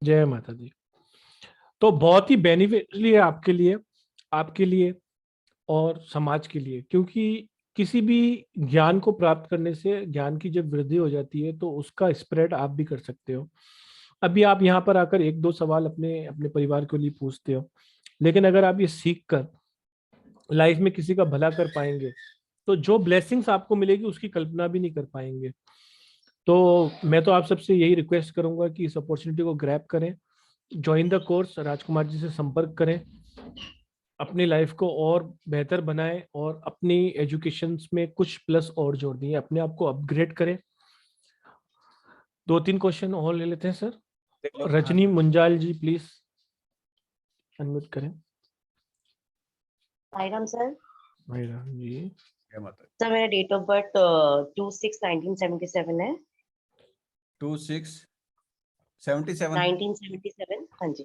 जय माता दी। तो बहुत ही बेनिफिशियली है आपके लिए और समाज के लिए, क्योंकि किसी भी ज्ञान को प्राप्त करने से ज्ञान की जब वृद्धि हो जाती है तो उसका स्प्रेड आप भी कर सकते हो। अभी आप यहाँ पर आकर एक दो सवाल अपने अपने परिवार के लिए पूछते हो, लेकिन अगर आप ये सीख कर लाइफ में किसी का भला कर पाएंगे तो जो ब्लेसिंग्स आपको मिलेगी उसकी कल्पना भी नहीं कर पाएंगे। तो मैं तो आप सबसे यही रिक्वेस्ट करूंगा कि इस अपॉर्चुनिटी को ग्रैब करें, join the course, Rajkumar ji से संपर्क करें, अपनी लाइफ को और बेहतर बनाएं और अपनी एजुकेशन में कुछ प्लस और जोड़ दिए, अपने आप को अपग्रेड करें। 2-3 क्वेश्चन और ले लेते हैं सर। देख लो। रजनी मुंजाल जी प्लीज अनम्यूट करें। साईराम सर। मेरा जी जय माता दी। सर मेरा डेट ऑफ बर्थ 2/6/1977 है। 2677। 1977, हाँ जी।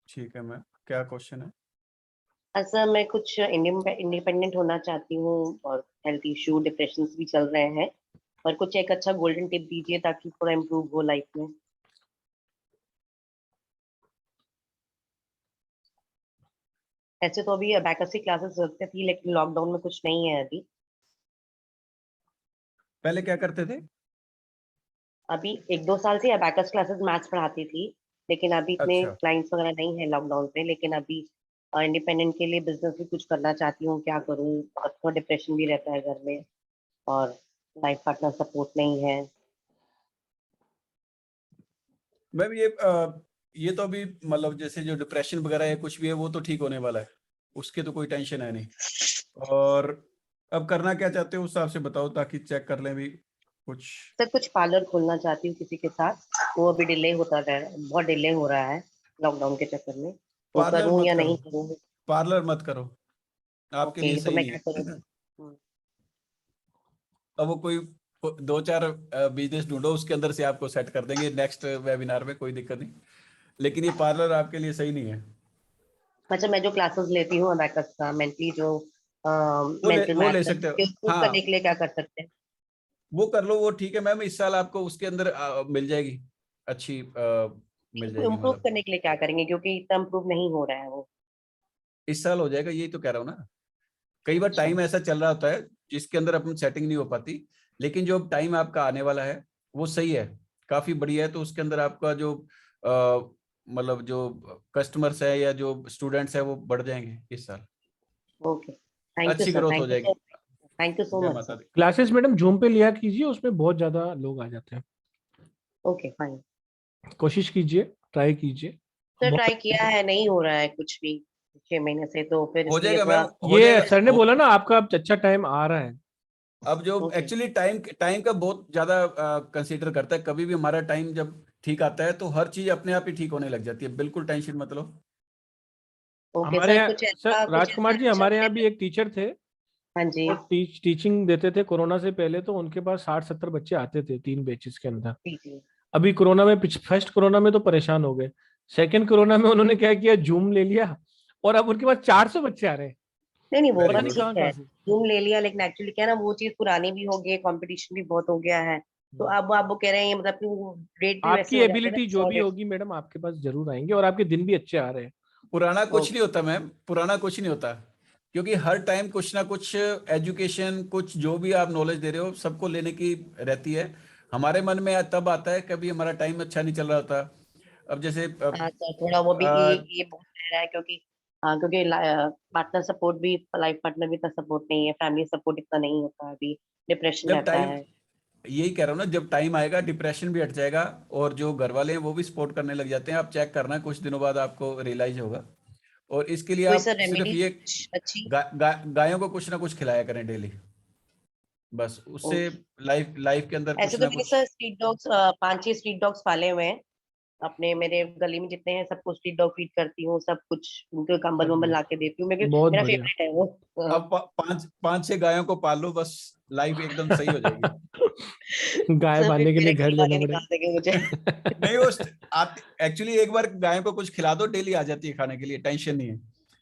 ठीक है मैम, क्या क्वेश्चन है? सर मैं कुछ इंडिपेंडेंट होना चाहती हूँ और हेल्थ इशू डिप्रेशन भी चल रहे हैं, और कुछ एक अच्छा गोल्डन टिप दीजिए ताकि थोड़ा इम्प्रूव हो लाइफ में। ऐसे तो अभी अबैकस की क्लासेस चलती थी लेकिन लॉकडाउन में कुछ नहीं है अभी। पहले क्या करते थे? अभी 1-2 साल से अबैकस क्लासेस मैथ्स पढ़ाती थी, लेकिन अभी इतने अच्छा। क्लाइंट्स वगैरह नहीं है लॉकडाउन पे। लेकिन अभी इंडिपेंडेंट के लिए बिजनेस भी कुछ करना चाहती हूँ, क्या करूँ? और थोड़ा डिप्रेशन भी रहता है घर में और लाइफ पार्टनर सपोर्ट नहीं है। मैम ये तो अभी मतलब जैसे जो डिप्रेशन वगैरह है कुछ भी है वो तो ठीक होने वाला है, उसके तो कोई टेंशन है नहीं। और अब करना क्या चाहते हो उस हिसाब से बताओ ताकि चेक कर लें भी कुछ। सर कुछ पार्लर खोलना चाहती हूँ किसी के साथ, वो अभी डिले होता रहा है, बहुत डिले हो रहा है लॉकडाउन के चक्कर में। तो पार्लर करूँ मत या करो, नहीं करूँ? पार्लर मत करो, आपके लिए ओके, तो सही मैं नहीं क्या है। करूँ? अब वो कोई 2-4 बिजनेस ढूंढो, उसके अंदर से आपको सेट कर देंगे नेक्स्ट वेबिनार में, कोई दिक्कत नहीं, लेकिन ये पार्लर आपके लिए सही नहीं है। अच्छा, मैं जो क्लासेस लेती हूँ अबैकस का मेंटली जो मेंटल वो ले मैथ सकते हो। इम्प्रूव करने हाँ के लिए क्या कर सकते हैं? वो कर लो, वो ठीक है मैम, इस साल आपको उसके अंदर मिल जाएगी अच्छी मिल जाएगी इम्प्रूव मतलब। करने के लिए क्या करेंगे, क्योंकि इतना इम्प्रूव नहीं हो रहा है वो। इस साल हो जाएगा, यही तो कह रहा हूँ ना। कई बार अच्छा। टाइम ऐसा चल रहा होता है जिसके अंदर अपन सेटिंग नहीं हो पाती, लेकिन जो टाइम आपका आने वाला है वो सही है, काफी बढ़िया है। तो उसके अंदर आपका जो मतलब जो कस्टमर्स है या जो स्टूडेंट्स है वो बढ़ जाएंगे इस साल, ओके, थैंक यू अच्छी सर, ग्रोथ हो जाएगी। थैंक यू सो जय मच माता सर। दी। क्लासेस मैडम जूम पे लिया कीजिए, उसमें बहुत ज्यादा लोग आ जाते हैं। ओके फाइन कोशिश कीजिए, ट्राई कीजिए। सर। बहुत ट्राई किया है, नहीं हो रहा है कुछ भी 6 महीने से, तो फिर हो इसलिए जाएगा थोड़ा। मैम, हो ये जाएगा। सर ने बोला ना आपका अब अच्छा टाइम आ रहा है। अब जो ओके। एक्चुअली टाइम का बहुत ज्यादा कंसीडर करता है, कभी भी हमारा टाइम जब ठीक आता है तो हर चीज अपने आप ही ठीक होने लग जाती है, बिल्कुल टेंशन मत लो। ओके हमारे सर, यहाँ सर राजकुमार जी, हमारे यहाँ भी एक टीचर थे, हाँ जी। वो टीचिंग देते थे कोरोना से पहले, तो उनके पास 60-70 बच्चे आते थे 3 बैचेस के अंदर। जी जी। अभी कोरोना में फर्स्ट कोरोना में तो परेशान हो गए, सेकंड कोरोना में उन्होंने क्या किया, जूम ले लिया और अब उनके पास 400 बच्चे आ रहे हैं। नहीं वो वेरी पता बात नहीं गुड। ठीक कहाँ है, कहाँ से। जूम ले लिया, लेकिन एक्चुअली क्या है ना, वो चीज पुरानी भी हो गई, कंपटीशन भी बहुत हो गया है। तो अब आप वो कह रहे हैं, मतलब कि वो रेट भी वैसे आपकी हो जाते हैं ना, एबिलिटी जो 100 भी रेट। होगी मैडम आपके पास जरूर आएंगे और आपके दिन भी अच्छे आ रहे हैं। पुराना कुछ नहीं ओके। होता मैम, पुराना कुछ नहीं होता, क्योंकि हर टाइम कुछ ना कुछ एजुकेशन, कुछ जो भी आप नॉलेज दे रहे हो सबको लेने की रहती है। हमारे मन में तब आता है कभी हमारा टाइम अच्छा नहीं चल रहा होता। अब जैसे हाँ सर, थोड़ा वो भी ये बहुत रह रहा है, क्योंकि हाँ, क्योंकि पार्टनर सपोर्ट भी, लाइफ पार्टनर भी इतना सपोर्ट नहीं है, फैमिली सपोर्ट इतना नहीं होता, अभी डिप्रेशन जब रहता टाइम, है। यही कह रहा हूँ ना, जब टाइम आएगा डिप्रेशन भी हट जाएगा और जो घर वाले हैं वो भी सपोर्ट करने लग जाते हैं। आप चेक करना, कुछ दिनों बाद आपको रियलाइज होगा। और इसके लिए कोई आप सर सिर्फ रेमेडी ये कुछ अच्छी? गायों को कुछ ना कुछ खिलाया करें डेली, बस उससे ओके। लाइफ लाइफ के अंदर ऐसे कुछ तो ना मैंने कुछ। Sir street dogs 5-6 street dogs पाले हुए हैं, अपने मेरे गली में जितने हैं सबको स्ट्रीट डॉग फीड करती हूँ, सब कुछ उनको कंबल वंबल ला के देती हूँ। बहुत मेरा बढ़िया। फेवरेट है वो। हाँ। अब 5-6 गायों को पाल लो, बस लाइफ एकदम सही हो जाएगी। गाय सर पालने के लिए मेरे घर खिलवा लेना के निकाल देंगे मुझे। नहीं वो आप एक्चुअली एक बार गाय को कुछ खिला दो, डेली आ जाती है खाने के लिए, टेंशन नहीं है।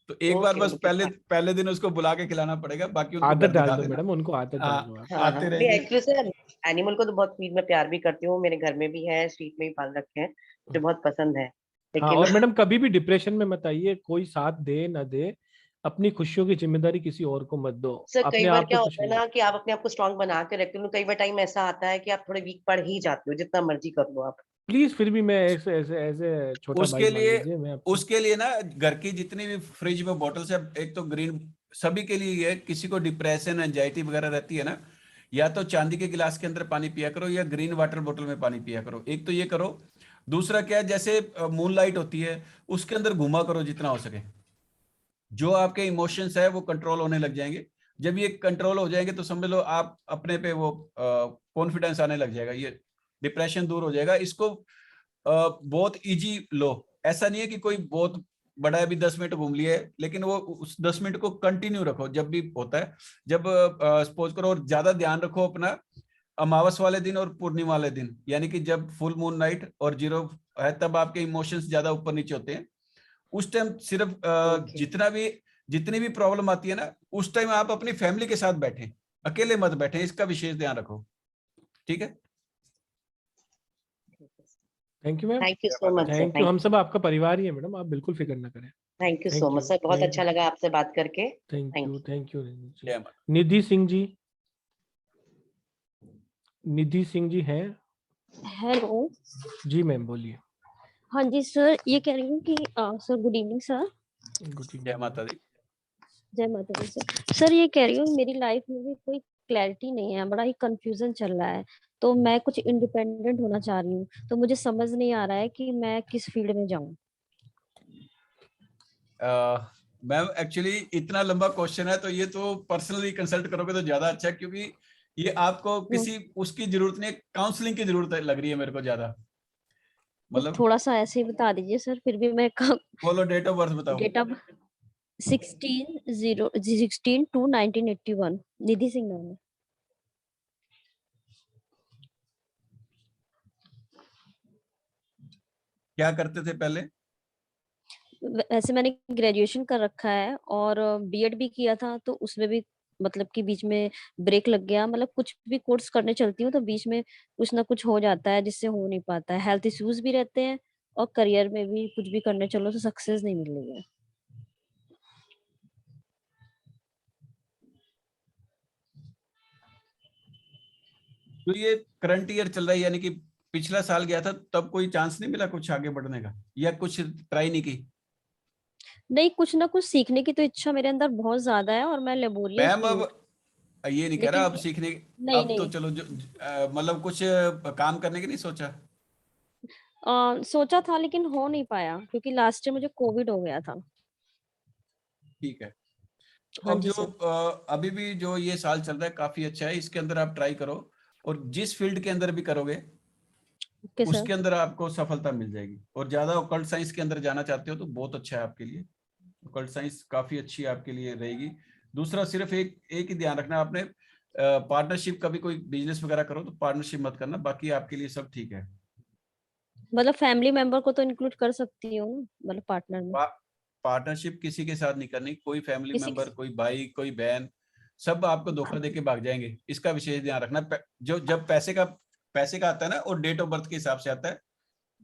तो एक बार ओके बस ओके पहले दिन उसको बुला के खिलाना पड़ेगा, बाकी उनको आदत घर डाल दिखा दो देना। मैडम, उनको आदत डाल दो आप। हाँ आते हाँ, नहीं रहेंगे। एक्चुअली सर एनिमल को तो बहुत फीड में प्यार भी करती हूँ, मेरे घर में भी है, स्ट्रीट में भी पाल रखे हैं, मुझे बहुत पसंद है। हाँ, लेकिन और मैडम कभी भी डिप्रेशन में मत आइए, कोई साथ दे ना दे, अपनी खुशियों की जिम्मेदारी किसी और को मत दो, सर कई अपने बार आप पे क्या खुश होता है रहिए। ना कि आप अपने आप को स्ट्रांग बना के रखते हो, कई बार टाइम ऐसा आता है कि आप थोड़े वीक पड़ ही जाते हो, जितना मर्जी कर लो आप। प्लीज फिर भी मैं ऐसे ऐसे ऐसे छोटा भाई उसके मान लिए लीजिए मैं आपको। उसके लिए ना घर की जितनी भी फ्रिज में बॉटल्स है, एक तो ग्रीन, सभी के लिए है, किसी को डिप्रेशन एंजाइटी वगैरह रहती है ना, या तो चांदी के गिलास के अंदर पानी पिया करो या ग्रीन वाटर बोतल में पानी पिया करो। एक तो ये करो। दूसरा क्या है, जैसे मूनलाइट होती है, उसके अंदर घुमा करो जितना हो सके। जो आपके इमोशंस है वो कंट्रोल होने लग जाएंगे। जब ये कंट्रोल हो जाएंगे तो समझ लो आप अपने पे वो कॉन्फिडेंस आने लग जाएगा, ये डिप्रेशन दूर हो जाएगा। इसको बहुत इजी लो। ऐसा नहीं है कि कोई बहुत बड़ा है, अभी 10 मिनट घूम लिए, लेकिन वो उस 10 मिनट को कंटिन्यू रखो जब भी होता है। जब सपोज करो, और ज्यादा ध्यान रखो अपना अमावस वाले दिन और पूर्णिमा वाले दिन, यानी कि जब फुल मून नाइट और जीरो है, तब आपके इमोशंस ज्यादा ऊपर नीचे होते हैं। उस टाइम सिर्फ जितनी भी प्रॉब्लम आती है ना, उस टाइम आप अपनी फैमिली के साथ बैठें, अकेले मत बैठें, इसका विशेष ध्यान रखो। ठीक है, thank you ma'am. Thank you so much sir, thank you, हम सब आपका परिवार ही है मैडम, आप बिल्कुल फिक्र ना करें। Thank you Thank so much you, sir, बहुत thank अच्छा you. लगा आपसे बात करके। Thank Thank you, you. Thank you. जय माता। निधि सिंह जी, निधि सिंह जी हैं? हेलो। जी मैम बोलिए। हाँ जी सर, ये कह रही हूँ कि sir good evening sir. Good जय इवनिंग। माता दी। जय माता दी सर। सर ये कह रही हूँ मेरी लाइफ में भी कोई क्लैरिटी नहीं है, बड़ा ही कंफ्यूजन चल रहा है, तो मैं कुछ इंडिपेंडेंट होना चाह रही हूँ, तो मुझे समझ नहीं आ रहा है कि मैं किस फील्ड में जाऊँ। मैम एक्चुअली इतना लंबा क्वेश्चन है, तो ये तो पर्सनली कंसल्ट करोगे तो ज्यादा अच्छा है, क्योंकि ये आपको किसी उसकी जरूरत नहीं है, काउंसलिंग की जरूरत लग रही है मेरे को ज्यादा। मतलब थोड़ा सा ऐसे ही बता दीजिए सर, फिर भी मैं बोलो, डेट ऑफ बर्थ बताओ। डेट ऑफ 16/2/1981, निधि सिंह नाम है। क्या करते थे पहले? वैसे मैंने ग्रेजुएशन कर रखा है और बीएड भी किया था, तो उसमें भी मतलब कि बीच में ब्रेक लग गया। मतलब कुछ भी कोर्स करने चलती हूँ तो बीच में कुछ ना कुछ हो जाता है जिससे हो नहीं पाता है, हेल्थ इश्यूज भी रहते हैं और करियर में भी कुछ भी करने चलो तो सक्सेस नहीं मिल रही है। तो ये करंट ईयर चल रहा है, यानी कि पिछला साल गया था तब कोई चांस नहीं मिला कुछ आगे बढ़ने का, या कुछ ट्राई नहीं की? नहीं, कुछ ना कुछ सीखने की तो इच्छा मेरे अंदर बहुत ज्यादा है और मैं लेबोरियस मैम भी हूँ। अब ये नहीं कह लेकिन रहा अब सीखने, नहीं अब तो नहीं चलो जो मतलब कुछ काम करने की नहीं सोचा? सोचा था लेकिन हो नहीं पाया क्योंकि लास्ट ईयर मुझे कोविड हो गया था। ठीक है, तो हाँ अब जी जो सर। अभी भी जो ये साल चल रहा है काफी अच्छा है, इसके अंदर आप ट्राई करो, और जिस फील्ड के अंदर भी करोगे ओके सर। उसके अंदर आपको सफलता मिल जाएगी। और ज्यादा ऑकल्ट साइंस के अंदर जाना चाहते हो तो बहुत अच्छा है आपके लिए, ऑकल्ट साइंस काफी अच्छी आपके लिए रहेगी। दूसरा सिर्फ एक ही ध्यान रखना आपने, पार्टनरशिप, कभी कोई बिजनेस वगैरह करो तो पार्टनरशिप मत करना, बाकी आपके लिए सब ठीक है। मतलब फैमिली मेंबर को तो इंक्लूड कर सकती हूँ ना, मतलब पार्टनर में? पार्टनरशिप किसी के साथ नहीं करनी, कोई फैमिली किसी मेंबर, कोई भाई, कोई बहन, सब आपको धोखा देके भाग जाएंगे, इसका विशेष ध्यान रखना। जो जब पैसे का आता है ना, और डेट ऑफ बर्थ के हिसाब से आता है।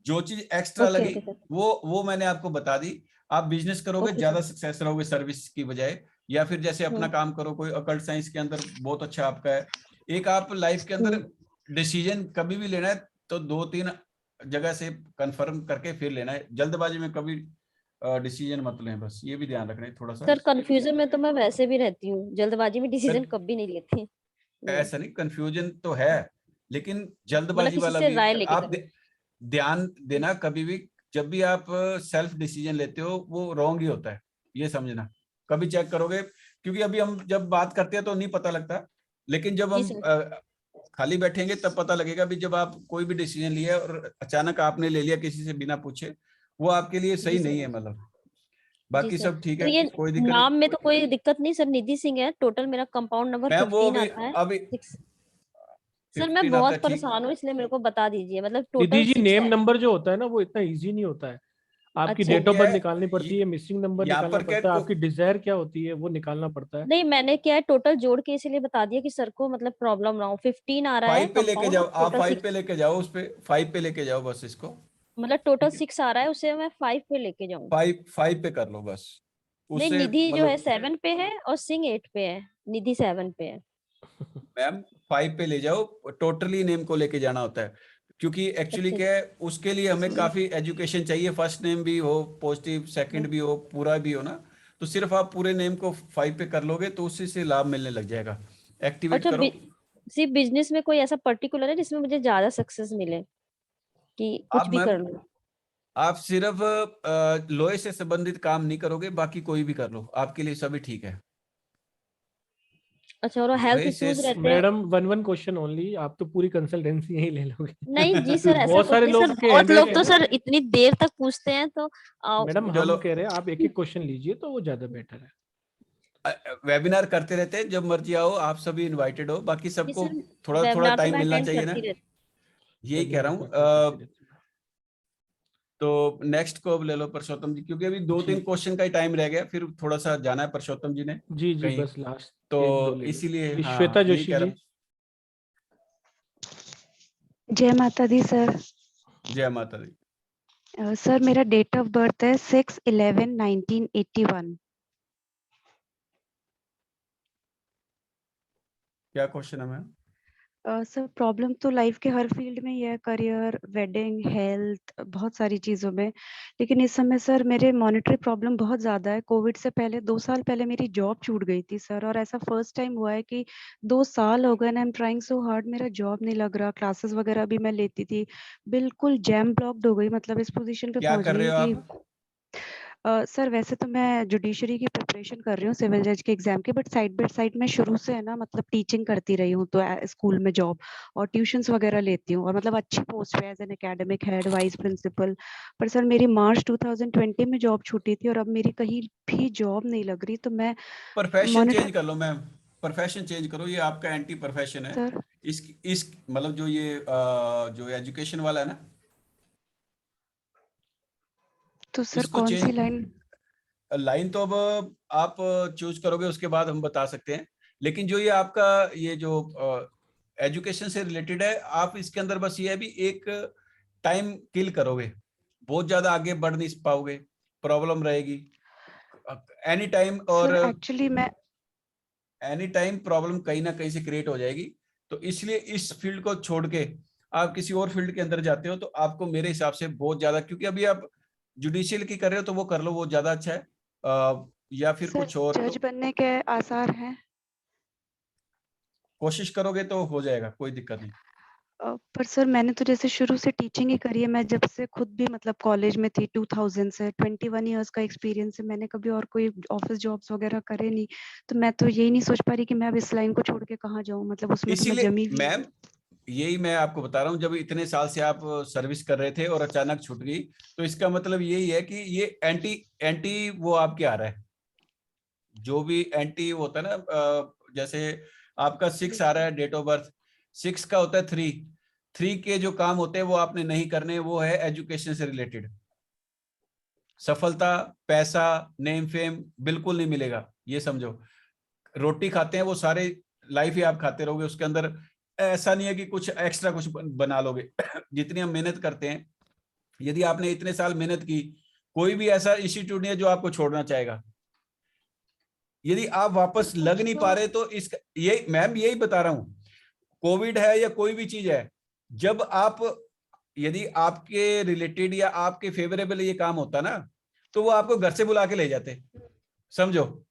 जो चीज एक्स्ट्रा ओके लगी ओके सर। वो मैंने आपको बता दी। आप बिजनेस करोगे ओके ज्यादा सर। सक्सेस रहोगे सर्विस की बजाय, या फिर जैसे अपना काम करो, कोई अकल्ट साइंस के अंदर बहुत अच्छा आपका है। एक आप लाइफ के अंदर डिसीजन कभी भी लेना है तो 2-3 जगह से कंफर्म करके फिर लेना है, जल्दबाजी में कभी डिसीजन मत लें, बस ये भी ध्यान रखना है थोड़ा सा। सर कंफ्यूजन में तो मैं वैसे भी रहती हूँ, जल्दबाजी में डिसीजन कभी नहीं लेती। ऐसा नहीं, कंफ्यूजन तो है, लेकिन मतलब जल्दबाजी किसी वाला से भी राय लेके आप करूँ। ध्यान देना कभी भी। जब भी आप सेल्फ डिसीजन लेते हो वो रॉन्ग ही होता है, ये समझना। कभी चेक करोगे, क्योंकि अभी हम जब बात करते हैं तो नहीं पता लगता, लेकिन जब जी हम सर। खाली बैठेंगे तब पता लगेगा भी, जब आप कोई भी डिसीजन लिया और अचानक आपने ले लिया किसी से बिना पूछे, वो आपके लिए सही जी नहीं सर। है। मतलब जी बाकी सर। सब ठीक सर है, ये कोई दिक्कत नाम में तो कोई दिक्कत नहीं सर, निधि सिंह है, टोटल मेरा कंपाउंड नंबर मैम। वो 15 आता है। अभी 6। सर मैं 15 आता है, बहुत ठीक। परेशान हूँ, इसलिए मेरे को बता दीजिए, मतलब निधि टोटल जी 6 नेम है। नंबर जो होता है ना वो इतना इजी नहीं होता है। आपकी अच्छा। डेट वो ऑफ क्या बर्थ है, निकालनी पड़ती है, मिसिंग नंबर यहाँ निकालना पर क्या पड़ता है, आपकी डिजायर क्या होती है वो निकालना पड़ता है। नहीं, मैंने क्या है टोटल जोड़ के इसीलिए बता दिया कि सर को मतलब प्रॉब्लम ना हो। 15 आ रहा है 5 पे लेके कंपाउंड जाओ और आप, टोटल 5 पे 6, लेके जाओ, उस पे 5 पे लेके जाओ बस इसको। मतलब टोटल ठीक है, 6 आ रहा है, उसे मैं 5 पे लेके जाऊँ। 5 पे कर लो बस, नहीं, उससे निधि जो है मतलब 7 पे है और सिंह 8 पे है, निधि 7 पे है। मैम 5 पे ले जाओ, टोटली नेम को लेके जाना होता है, क्योंकि एक्चुअली अच्छा। क्या है उसके लिए हमें काफी एजुकेशन चाहिए, फर्स्ट नेम भी हो पॉजिटिव, सेकंड भी हो, पूरा भी हो ना। तो सिर्फ आप पूरे नेम को 5 पे कर लोगे तो उसी से लाभ मिलने लग जाएगा। एक्टिवेट अच्छा, करो। सिर्फ बिजनेस में कोई ऐसा पर्टिकुलर है जिसमें मुझे ज्यादा सक्सेस मिले कि कुछ आप भी मैम, कर लूं? आप सिर्फ लोहे से संबंधित काम नहीं करोगे, बाकी कोई भी कर लो, आपके लिए सभी ठीक है। अच्छा, और हेल्थ लोहे से इश्यूज रहते हैं? मैडम वन क्वेश्चन ओनली, आप तो पूरी कंसल्टेंसी यही ले लोगे। नहीं जी सर, क्योंकि ऐसा बहुत कुछ सारे नहीं लोग सर, के बहुत लोग तो हैं। सर इतनी देर तक पूछते हैं, तो मैडम हम चलो, कह रहे हैं आप एक एक क्वेश्चन लीजिए तो वो ज्यादा बेटर है। वेबिनार करते रहते हैं, जब मर्जी आओ, आप सभी इनवाइटेड हो, बाकी जी सबको सर, थोड़ा थोड़ा वेबिनार तो टाइम मैं मिलना अटेंड चाहिए करती ना, रहती यही कह रहा वेबिनार तो हूँ। attend करते रहते हैं। तो नेक्स्ट को अब ले लो परसोत्तम जी, क्योंकि अभी दो जी तीन क्वेश्चन का ही टाइम रह गया, फिर थोड़ा सा जाना है परसोत्तम जी ने जी जी, कहीं, बस लास्ट तो 1-2 ले लो। इसीलिए जी, हाँ श्वेता यही जोशी कह रहा जी। हूँ। जय माता दी सर। जय माता दी। सर मेरा डेट ऑफ बर्थ है 6/11/1981। क्या क्वेश्चन है मैम? सर प्रॉब्लम तो लाइफ के हर फील्ड में ही है, करियर, वेडिंग, हेल्थ, बहुत सारी चीज़ों में। लेकिन इस समय सर मेरे मॉनेटरी प्रॉब्लम बहुत ज़्यादा है। कोविड से पहले 2 साल पहले मेरी जॉब छूट गई थी सर, और ऐसा फर्स्ट टाइम हुआ है कि 2 साल हो गए and I am trying so hard, मेरा जॉब नहीं लग रहा। क्लासेस वगैरह भी मैं लेती थी, बिल्कुल जैम ब्लॉक्ड हो गई, मतलब इस पोजीशन पे क्या पहुंच कर रहे गई हो कि आप? सर वैसे तो मैं जुडिशरी की प्रिपरेशन कर रही हूँ, सिविल जज के एग्जाम की, बट साइड बाय साइड मैं शुरू से है ना मतलब टीचिंग करती रही हूँ, तो स्कूल में जॉब और ट्यूशंस वगैरह लेती हूँ, और मतलब अच्छी पोस्ट पे as an academic head, vice principal. पर सर मेरी मार्च 2020 में जॉब छूटी थी और अब मेरी कहीं भी जॉब नहीं लग रही, तो मैं प्रोफेशन मॉनिटर। चेंज कर लो मैम, प्रोफेशन चेंज करो, ये आपका एंटी प्रोफेशन है। सर इस मतलब जो ये जो एजुकेशन वाला है ना, तो सर इसको कौन सी चेंज, लाइन? लाइन तो अब आप चूज करोगे उसके बाद हम बता सकते हैं, लेकिन जो ये आपका ये जो एजुकेशन से रिलेटेड है, आप इसके अंदर बस ये है भी एक टाइम किल करोगे, बहुत ज्यादा आगे बढ़ नहीं पाओगे, प्रॉब्लम रहेगी एनी टाइम, और सर एक्चुअली मैं एनी टाइम प्रॉब्लम कहीं ना कहीं से क्रिएट हो जाएगी। तो इसलिए इस फील्ड को छोड़ के आप किसी और फील्ड के अंदर जाते हो तो आपको मेरे हिसाब से बहुत ज्यादा, क्योंकि अभी आप जुडिशियल की कर रहे हो तो वो कर लो, वो ज्यादा अच्छा है, या फिर सर कुछ और, जज तो बनने के आसार हैं? कोशिश करोगे तो हो जाएगा, कोई दिक्कत नहीं। पर सर मैंने तो जैसे शुरू से टीचिंग ही करी है, मैं जब से खुद भी मतलब कॉलेज में थी 2000 से, 21 इयर्स का एक्सपीरियंस है, मैंने कभी और कोई ऑफिस जॉब्स वगैरह करे नहीं। तो मैं तो यही नहीं सोच पा रही कि मैं अब इस लाइन को छोड़ के कहाँ जाऊँ, मतलब उसमें तो मैं इसीलिए जमी हुई मैम, हूँ। यही मैं आपको बता रहा हूँ, जब इतने साल से आप सर्विस कर रहे थे और अचानक छूट गई, तो इसका मतलब यही है कि ये एंटी एंटी वो आपके आ रहा है, जो भी एंटी होता है ना, जैसे आपका 6 आ रहा है डेट ऑफ बर्थ, 6 का होता है 3 के जो काम होते हैं वो आपने नहीं करने, वो है एजुकेशन से रिलेटेड। सफलता, पैसा, नेम फेम बिल्कुल नहीं मिलेगा, ये समझो। रोटी खाते हैं वो सारे लाइफ ही आप खाते रहोगे, उसके अंदर ऐसा नहीं है कि कुछ एक्स्ट्रा कुछ बना लोगे। जितनी हम मेहनत करते हैं, यदि आपने इतने साल मेहनत की, कोई भी ऐसा इंस्टीट्यूट नहीं है जो आपको छोड़ना चाहेगा। यदि आप वापस लग नहीं पा रहे तो इस ये मैम यही बता रहा हूं, कोविड है या कोई भी चीज है, जब आप यदि आपके रिलेटेड या आपके फेवरेबल ये काम होता ना, तो वो आपको घर से बुला के ले जाते, समझो।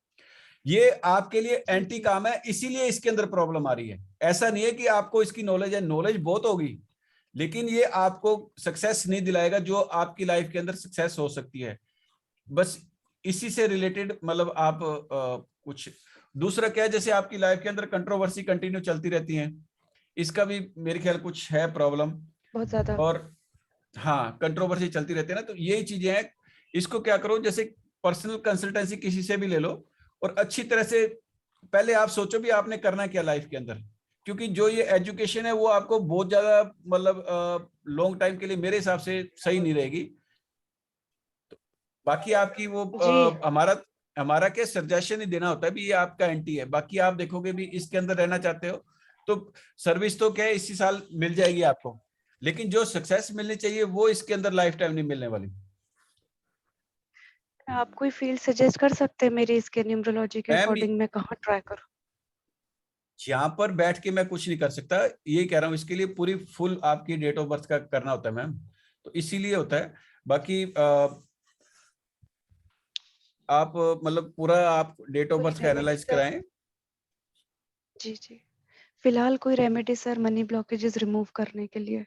ये आपके लिए एंटी काम है, इसीलिए इसके अंदर प्रॉब्लम आ रही है। ऐसा नहीं है कि आपको इसकी नॉलेज है, नॉलेज बहुत होगी, लेकिन ये आपको सक्सेस नहीं दिलाएगा जो आपकी लाइफ के अंदर सक्सेस हो सकती है। बस इसी से रिलेटेड मतलब आप कुछ दूसरा क्या है, जैसे आपकी लाइफ के अंदर कंट्रोवर्सी कंटिन्यू चलती रहती है, इसका भी मेरे ख्याल कुछ है प्रॉब्लम, बहुत ज्यादा। और हाँ कंट्रोवर्सी चलती रहती है ना, तो यही चीजें हैं। इसको क्या करो, जैसे पर्सनल कंसल्टेंसी किसी से भी ले लो, और अच्छी तरह से पहले आप सोचो भी आपने करना क्या लाइफ के अंदर, क्योंकि जो ये एजुकेशन है वो आपको बहुत ज्यादा मतलब लॉन्ग टाइम के लिए मेरे हिसाब से सही नहीं रहेगी। तो बाकी आपकी वो जी। हमारा क्या सजेशन ही देना होता है भी, ये आपका एंटी है। बाकी आप देखोगे भी इसके अंदर रहना चाहते हो तो सर्विस तो क्या है इसी साल मिल जाएगी आपको, लेकिन जो सक्सेस मिलनी चाहिए वो इसके अंदर लाइफ टाइम नहीं मिलने वाली। आप कोई फील्ड सजेस्ट कर सकते हैं मेरी इसके न्यूमरोलॉजी के मैम अकॉर्डिंग मैं कहाँ ट्राई करूँ? यहाँ पर बैठ के मैं कुछ नहीं कर सकता, यही कह रहा हूँ, इसके लिए पूरी फुल आपकी डेट ऑफ बर्थ का करना होता है मैम, तो इसीलिए होता है। बाकी आप मतलब पूरा आप डेट ऑफ कोई बर्थ का रेमेडी एनालाइज सर? कराएं। जी जी। फिलहाल कोई remedy sir money blockages remove करने के लिए?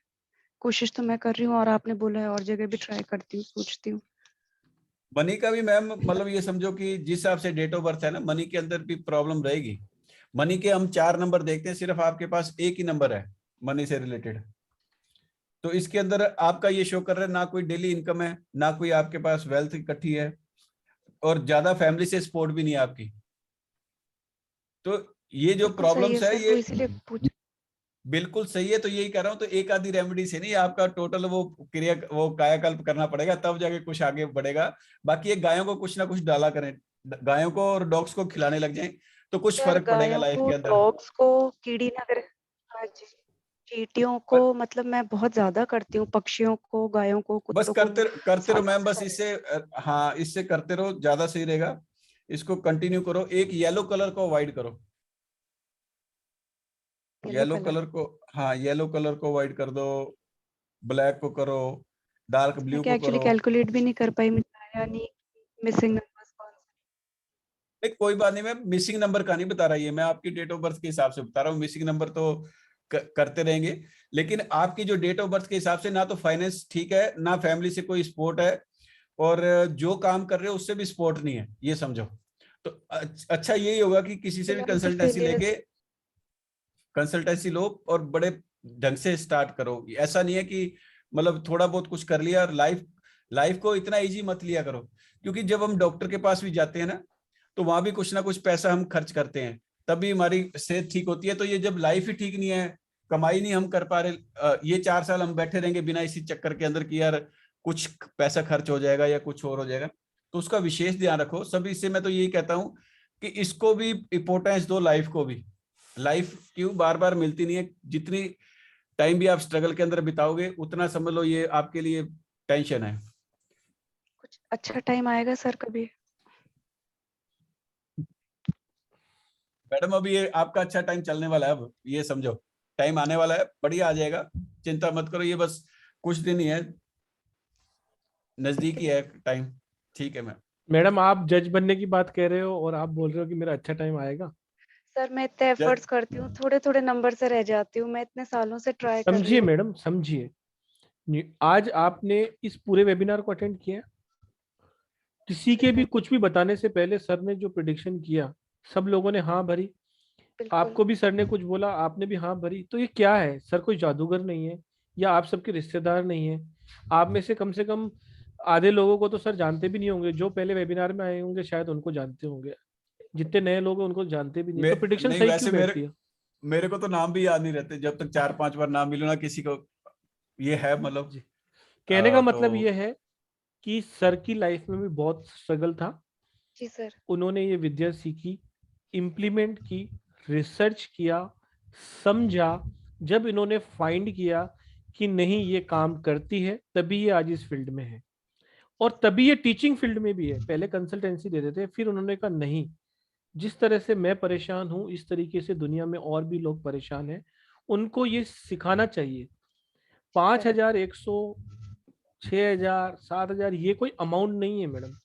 कोशिश तो मैं कर रही हूँ और आपने बोला है और जगह भी ट्राई करती हूँ, पूछती हूँ। मनी का भी मैम मतलब ये समझो कि जिस हिसाब से डेट ऑफ बर्थ है ना, मनी के अंदर भी प्रॉब्लम रहेगी। मनी के हम 4 नंबर देखते हैं, सिर्फ आपके पास एक ही नंबर है मनी से रिलेटेड, तो इसके अंदर आपका ये शो कर रहा है ना कोई डेली इनकम है, ना कोई आपके पास वेल्थ इकट्ठी है, और ज्यादा फैमिली से सपोर्ट भी नहीं है आपकी। तो ये जो बिल्कुल सही है प्रॉब्लम्स है सर, ये वो इसीलिए पूछ। बिल्कुल सही है, तो यही कह रहा हूँ, तो एक आधी रेमेडी से नहीं, आपका टोटल वो क्रिया वो कायाकल्प करना पड़ेगा, तब जाके कुछ आगे बढ़ेगा। बाकी ये गायों को कुछ ना कुछ डाला करें, गायों को और डॉग्स को खिलाने लग जाएं तो कुछ सर फर्क पड़ेगा गायों लाइफ को, के अंदर। डॉग्स को, कीड़ी नगर, हाँ जी, चींटियों को, मतलब मैं बहुत ज्यादा करती हूँ, पक्षियों को, गायों को, बस कुत्तों को करते रहो साथ मैम, बस साथ। इससे हाँ इससे करते रहो, ज्यादा सही रहेगा। इसको कंटिन्यू करो। एक येलो कलर को अवॉइड करो, येलो येलो कलर। कलर को, हाँ येलो कलर को अवॉइड कर दो, ब्लैक को करो, डार्क मैं ब्लू क्या को एक्चुअली करो। कैलकुलेट भी नहीं कर पाई, मुझे आया नहीं मिसिंग नंबर्स कौन से। नहीं कोई बात नहीं, मैं मिसिंग नंबर का नहीं बता रहा, ये मैं आपकी डेट ऑफ बर्थ के हिसाब से बता रहा हूँ। मिसिंग नंबर तो करते रहेंगे, लेकिन आपकी जो डेट ऑफ बर्थ के हिसाब से ना तो फाइनेंस ठीक है, ना फैमिली से कोई सपोर्ट है, और जो काम कर रहे हो उससे भी सपोर्ट नहीं है, ये समझो। तो अच्छा यही होगा कि किसी से भी फिलहाल तो कंसल्टेंसी लो और बड़े ढंग से स्टार्ट करो। ऐसा नहीं है कि मतलब थोड़ा बहुत कुछ कर लिया, और लाइफ को इतना इजी मत लिया करो, क्योंकि जब हम डॉक्टर के पास भी जाते हैं ना, तो वहां भी कुछ ना कुछ पैसा हम खर्च करते हैं, तभी हमारी सेहत ठीक होती है। तो ये जब लाइफ ही ठीक नहीं है, कमाई नहीं हम कर पा रहे, ये 4 साल हम बैठे रहेंगे बिना इसी चक्कर के अंदर कि यार कुछ पैसा खर्च हो जाएगा या कुछ और हो जाएगा, तो उसका विशेष ध्यान रखो। सभी से मैं तो यही कहता हूँ कि इसको भी इम्पोर्टेंस दो, लाइफ को भी। लाइफ क्यों बार बार मिलती नहीं है, जितनी टाइम भी आप स्ट्रगल के अंदर बिताओगे उतना समझ लो ये आपके लिए टेंशन है। कुछ अच्छा टाइम आएगा सर कभी? मैडम अभी ये आपका अच्छा टाइम चलने वाला है, अब ये समझो टाइम आने वाला है, बढ़िया आ जाएगा, चिंता मत करो, ये बस कुछ दिन ही है, नजदीक ही है टाइम। ठीक है मैम। मैडम आप जज बनने की बात कह रहे हो और आप बोल रहे हो कि मेरा अच्छा टाइम आएगा। सर मैं इतने एफर्ट्स करती हूँ, थोड़े थोड़े नंबर से रह जाती हूँ, मैं इतने सालों से ट्राई कर रही समझिए हूँ। मैडम, समझिए, आज आपने इस पूरे वेबिनार को अटेंड किया, किसी के भी कुछ भी बताने से पहले सर ने जो प्रिडिक्शन किया सब लोगों ने हाँ भरी, बिल्कुल। आपको भी सर ने कुछ बोला आपने भी हाँ भरी, तो ये क्या है सर? कोई जादूगर नहीं है या आप सबके रिश्तेदार नहीं है? आप में से कम आधे लोगों को तो सर जानते भी नहीं होंगे, जो पहले वेबिनार में आए होंगे शायद उनको जानते होंगे, जितने नए लोग हैं उनको जानते भी नहीं, तो प्रिडिक्शन नहीं सही वैसे क्यों बैठती है? मेरे को तो नाम भी याद नहीं रहते, जब तक 4-5 बार नाम मिलो ना किसी को, ये है मतलब। कहने का मतलब तो ये है कि सर की लाइफ में भी बहुत स्ट्रगल था, जी सर। उन्होंने ये विद्या सीखी, इम्प्लीमेंट की, रिसर्च किया, समझा, जब इन्होंने फाइंड किया कि नहीं ये काम करती है, तभी ये आज इस फील्ड में है, और तभी ये टीचिंग फील्ड में भी है। पहले कंसल्टेंसी देते थे, फिर उन्होंने कहा नहीं, जिस तरह से मैं परेशान हूं इस तरीके से दुनिया में और भी लोग परेशान हैं, उनको ये सिखाना चाहिए। 5,000, 100, 6,000, 7,000 ये कोई अमाउंट नहीं है मैडम,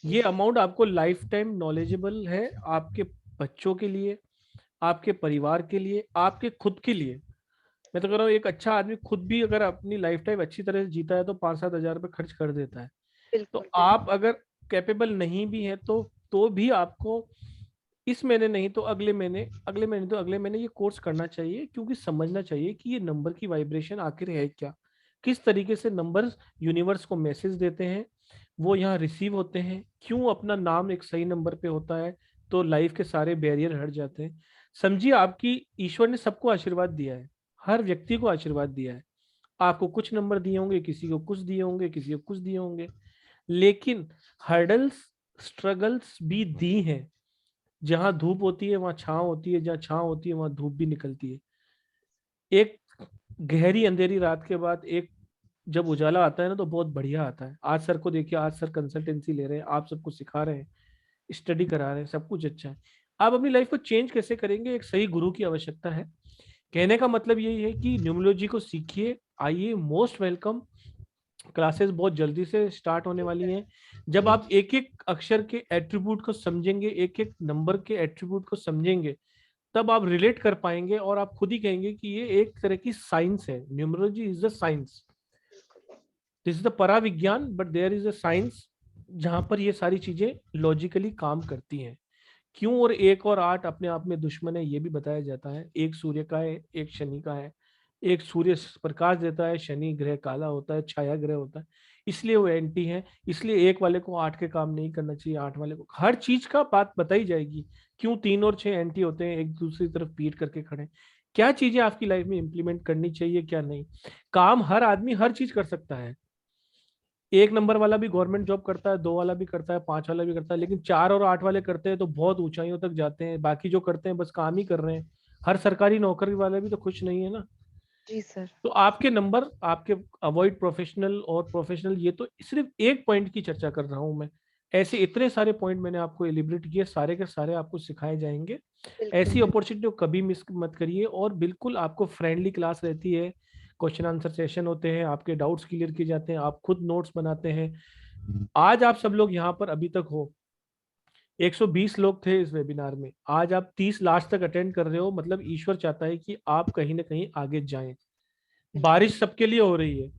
ये अमाउंट आपको लाइफ टाइम नॉलेजेबल है, आपके बच्चों के लिए, आपके परिवार के लिए, आपके खुद के लिए। मैं तो कह रहा हूँ एक अच्छा आदमी खुद भी अगर अपनी लाइफ टाइम अच्छी तरह से जीता है तो 5-7 हजार रुपये खर्च कर देता है। तो आप अगर कैपेबल नहीं भी है तो भी आपको इस महीने नहीं तो अगले महीने ये कोर्स करना चाहिए, क्योंकि समझना चाहिए कि ये नंबर की वाइब्रेशन आखिर है क्या, किस तरीके से नंबर्स यूनिवर्स को मैसेज देते हैं, वो यहाँ रिसीव होते हैं, क्यों अपना नाम एक सही नंबर पे होता है तो लाइफ के सारे बैरियर हट जाते हैं। समझिए, आपकी ईश्वर ने सबको आशीर्वाद दिया है, हर व्यक्ति को आशीर्वाद दिया है। आपको कुछ नंबर दिए होंगे, किसी को कुछ दिए होंगे, किसी को कुछ दिए होंगे, लेकिन हर्डल्स, स्ट्रगल्स भी दी हैं। जहां धूप होती है वहां छांव होती है, जहां छांव होती है वहां धूप भी निकलती है। एक गहरी अंधेरी रात के बाद एक जब उजाला आता है ना, तो बहुत बढ़िया आता है। आज सर को देखिए, आज सर कंसल्टेंसी ले रहे हैं, आप सबको सिखा रहे हैं, स्टडी करा रहे हैं, सब कुछ अच्छा है। आप अपनी लाइफ को चेंज कैसे करेंगे? एक सही गुरु की आवश्यकता है। कहने का मतलब यही है कि न्यूमरोलॉजी को सीखिए, आइए, मोस्ट वेलकम। क्लासेस बहुत जल्दी से स्टार्ट होने वाली हैं। जब आप एक एक अक्षर के एट्रीब्यूट को समझेंगे, एक एक नंबर के एट्रीब्यूट को समझेंगे, तब आप रिलेट कर पाएंगे और आप खुद ही कहेंगे कि ये एक तरह की साइंस है। Numerology is a science, this is the पराविज्ञान, but there is a science जहां पर ये सारी चीजें लॉजिकली काम करती हैं। क्यों और 1 और 8 अपने आप में दुश्मन है, ये भी बताया जाता है। एक सूर्य का है, एक शनि का है। एक सूर्य प्रकाश देता है, शनि ग्रह काला होता है, छाया ग्रह होता है, इसलिए वो एंटी है। इसलिए 1 वाले को 8 के काम नहीं करना चाहिए, 8 वाले को। हर चीज का बात बताई जाएगी, क्यों 3 और 6 एंटी होते हैं, एक दूसरी तरफ पीट करके खड़े। क्या चीजें आपकी लाइफ में इंप्लीमेंट करनी चाहिए, क्या नहीं। काम हर आदमी हर चीज कर सकता है। 1 नंबर वाला भी गवर्नमेंट जॉब करता है, 2 वाला भी करता है, 5 वाला भी करता है, लेकिन 4 और 8 वाले करते हैं तो बहुत ऊंचाइयों तक जाते हैं। बाकी जो करते हैं बस काम ही कर रहे हैं। हर सरकारी नौकरी वाला भी तो खुश नहीं है ना। जी सर। तो आपके नंबर, आपके अवॉइड प्रोफेशनल और प्रोफेशनल, ये तो सिर्फ एक पॉइंट की चर्चा कर रहा हूं मैं। ऐसे इतने सारे पॉइंट मैंने आपको एलिब्रेट किए, सारे के सारे आपको सिखाए जाएंगे। ऐसी अपॉर्चुनिटी को कभी मिस मत करिए। और बिल्कुल आपको फ्रेंडली क्लास रहती है, क्वेश्चन आंसर सेशन होते हैं, आपके डाउट्स क्लियर किए जाते हैं, आप खुद नोट्स बनाते हैं। आज आप सब लोग यहाँ पर अभी तक हो, 120 लोग थे इस वेबिनार में, आज आप 30 लास्ट तक अटेंड कर रहे हो, मतलब ईश्वर चाहता है कि आप कहीं ना कहीं आगे जाएं। बारिश सबके लिए हो रही है,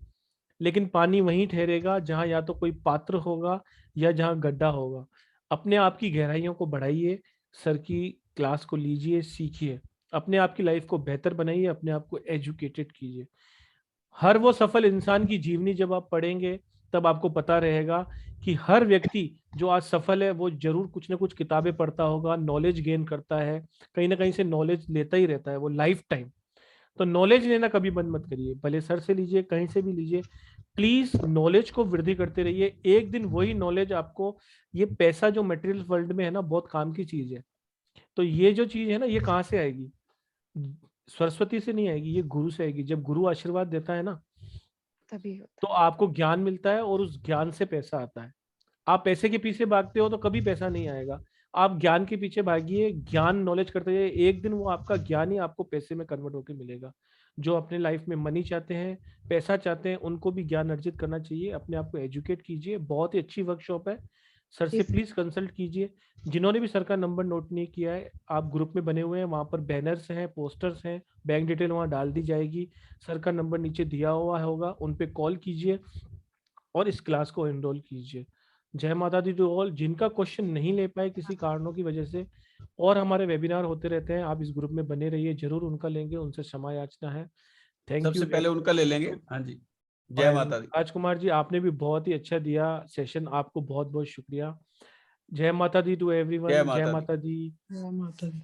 लेकिन पानी वहीं ठहरेगा जहां या तो कोई पात्र होगा या जहां गड्ढा होगा। अपने आप की गहराइयों को बढ़ाइए, सर की क्लास को लीजिए, सीखिए, अपने आप की लाइफ को बेहतर बनाइए, अपने आप को एजुकेटेड कीजिए। हर वो सफल इंसान की जीवनी जब आप पढ़ेंगे, तब आपको पता रहेगा कि हर व्यक्ति जो आज सफल है वो जरूर कुछ ना कुछ किताबें पढ़ता होगा, नॉलेज गेन करता है, कहीं ना कहीं से नॉलेज लेता ही रहता है वो लाइफ टाइम। तो नॉलेज लेना कभी बंद मत करिए, भले सर से लीजिए, कहीं से भी लीजिए। प्लीज नॉलेज को वृद्धि करते रहिए। एक दिन वही नॉलेज आपको, ये पैसा जो मटेरियल वर्ल्ड में है ना, बहुत काम की चीज है। तो ये जो चीज है ना, ये कहाँ से आएगी? सरस्वती से नहीं आएगी, ये गुरु से आएगी। जब गुरु आशीर्वाद देता है ना, तभी तो आपको ज्ञान मिलता है और उस ज्ञान से पैसा आता है। आप पैसे के पीछे भागते हो तो कभी पैसा नहीं आएगा। आप ज्ञान के पीछे भागिए, ज्ञान नॉलेज करते रहिए, एक दिन वो आपका ज्ञान ही आपको पैसे में कन्वर्ट होकर मिलेगा। जो अपने लाइफ में मनी चाहते हैं, पैसा चाहते हैं, उनको भी ज्ञान अर्जित करना चाहिए। अपने आप को एजुकेट कीजिए। बहुत ही अच्छी वर्कशॉप है, सर से प्लीज कंसल्ट कीजिए। जिन्होंने भी सर का नंबर नोट नहीं किया है, आप ग्रुप में बने हुए हैं, वहां पर बैनर्स हैं, पोस्टर्स हैं, बैंक डिटेल वहां डाल दी जाएगी, सर का नंबर नीचे दिया हुआ होगा, उन पे कॉल कीजिए और इस क्लास को एनरोल कीजिए। जय माता दी टू ऑल। जिनका क्वेश्चन नहीं ले पाए किसी कारणों की वजह से, और हमारे वेबिनार होते रहते हैं, आप इस ग्रुप में बने रहिए, जरूर उनका लेंगे, उनसे क्षमा याचना है। Thank you. सबसे पहले उनका ले लेंगे। हाँ जी, जय माता दी। राजकुमार जी, आपने भी बहुत ही अच्छा दिया सेशन, आपको बहुत बहुत शुक्रिया। जय माता दी टू एवरीवन। जय माता दी। जय माता दी।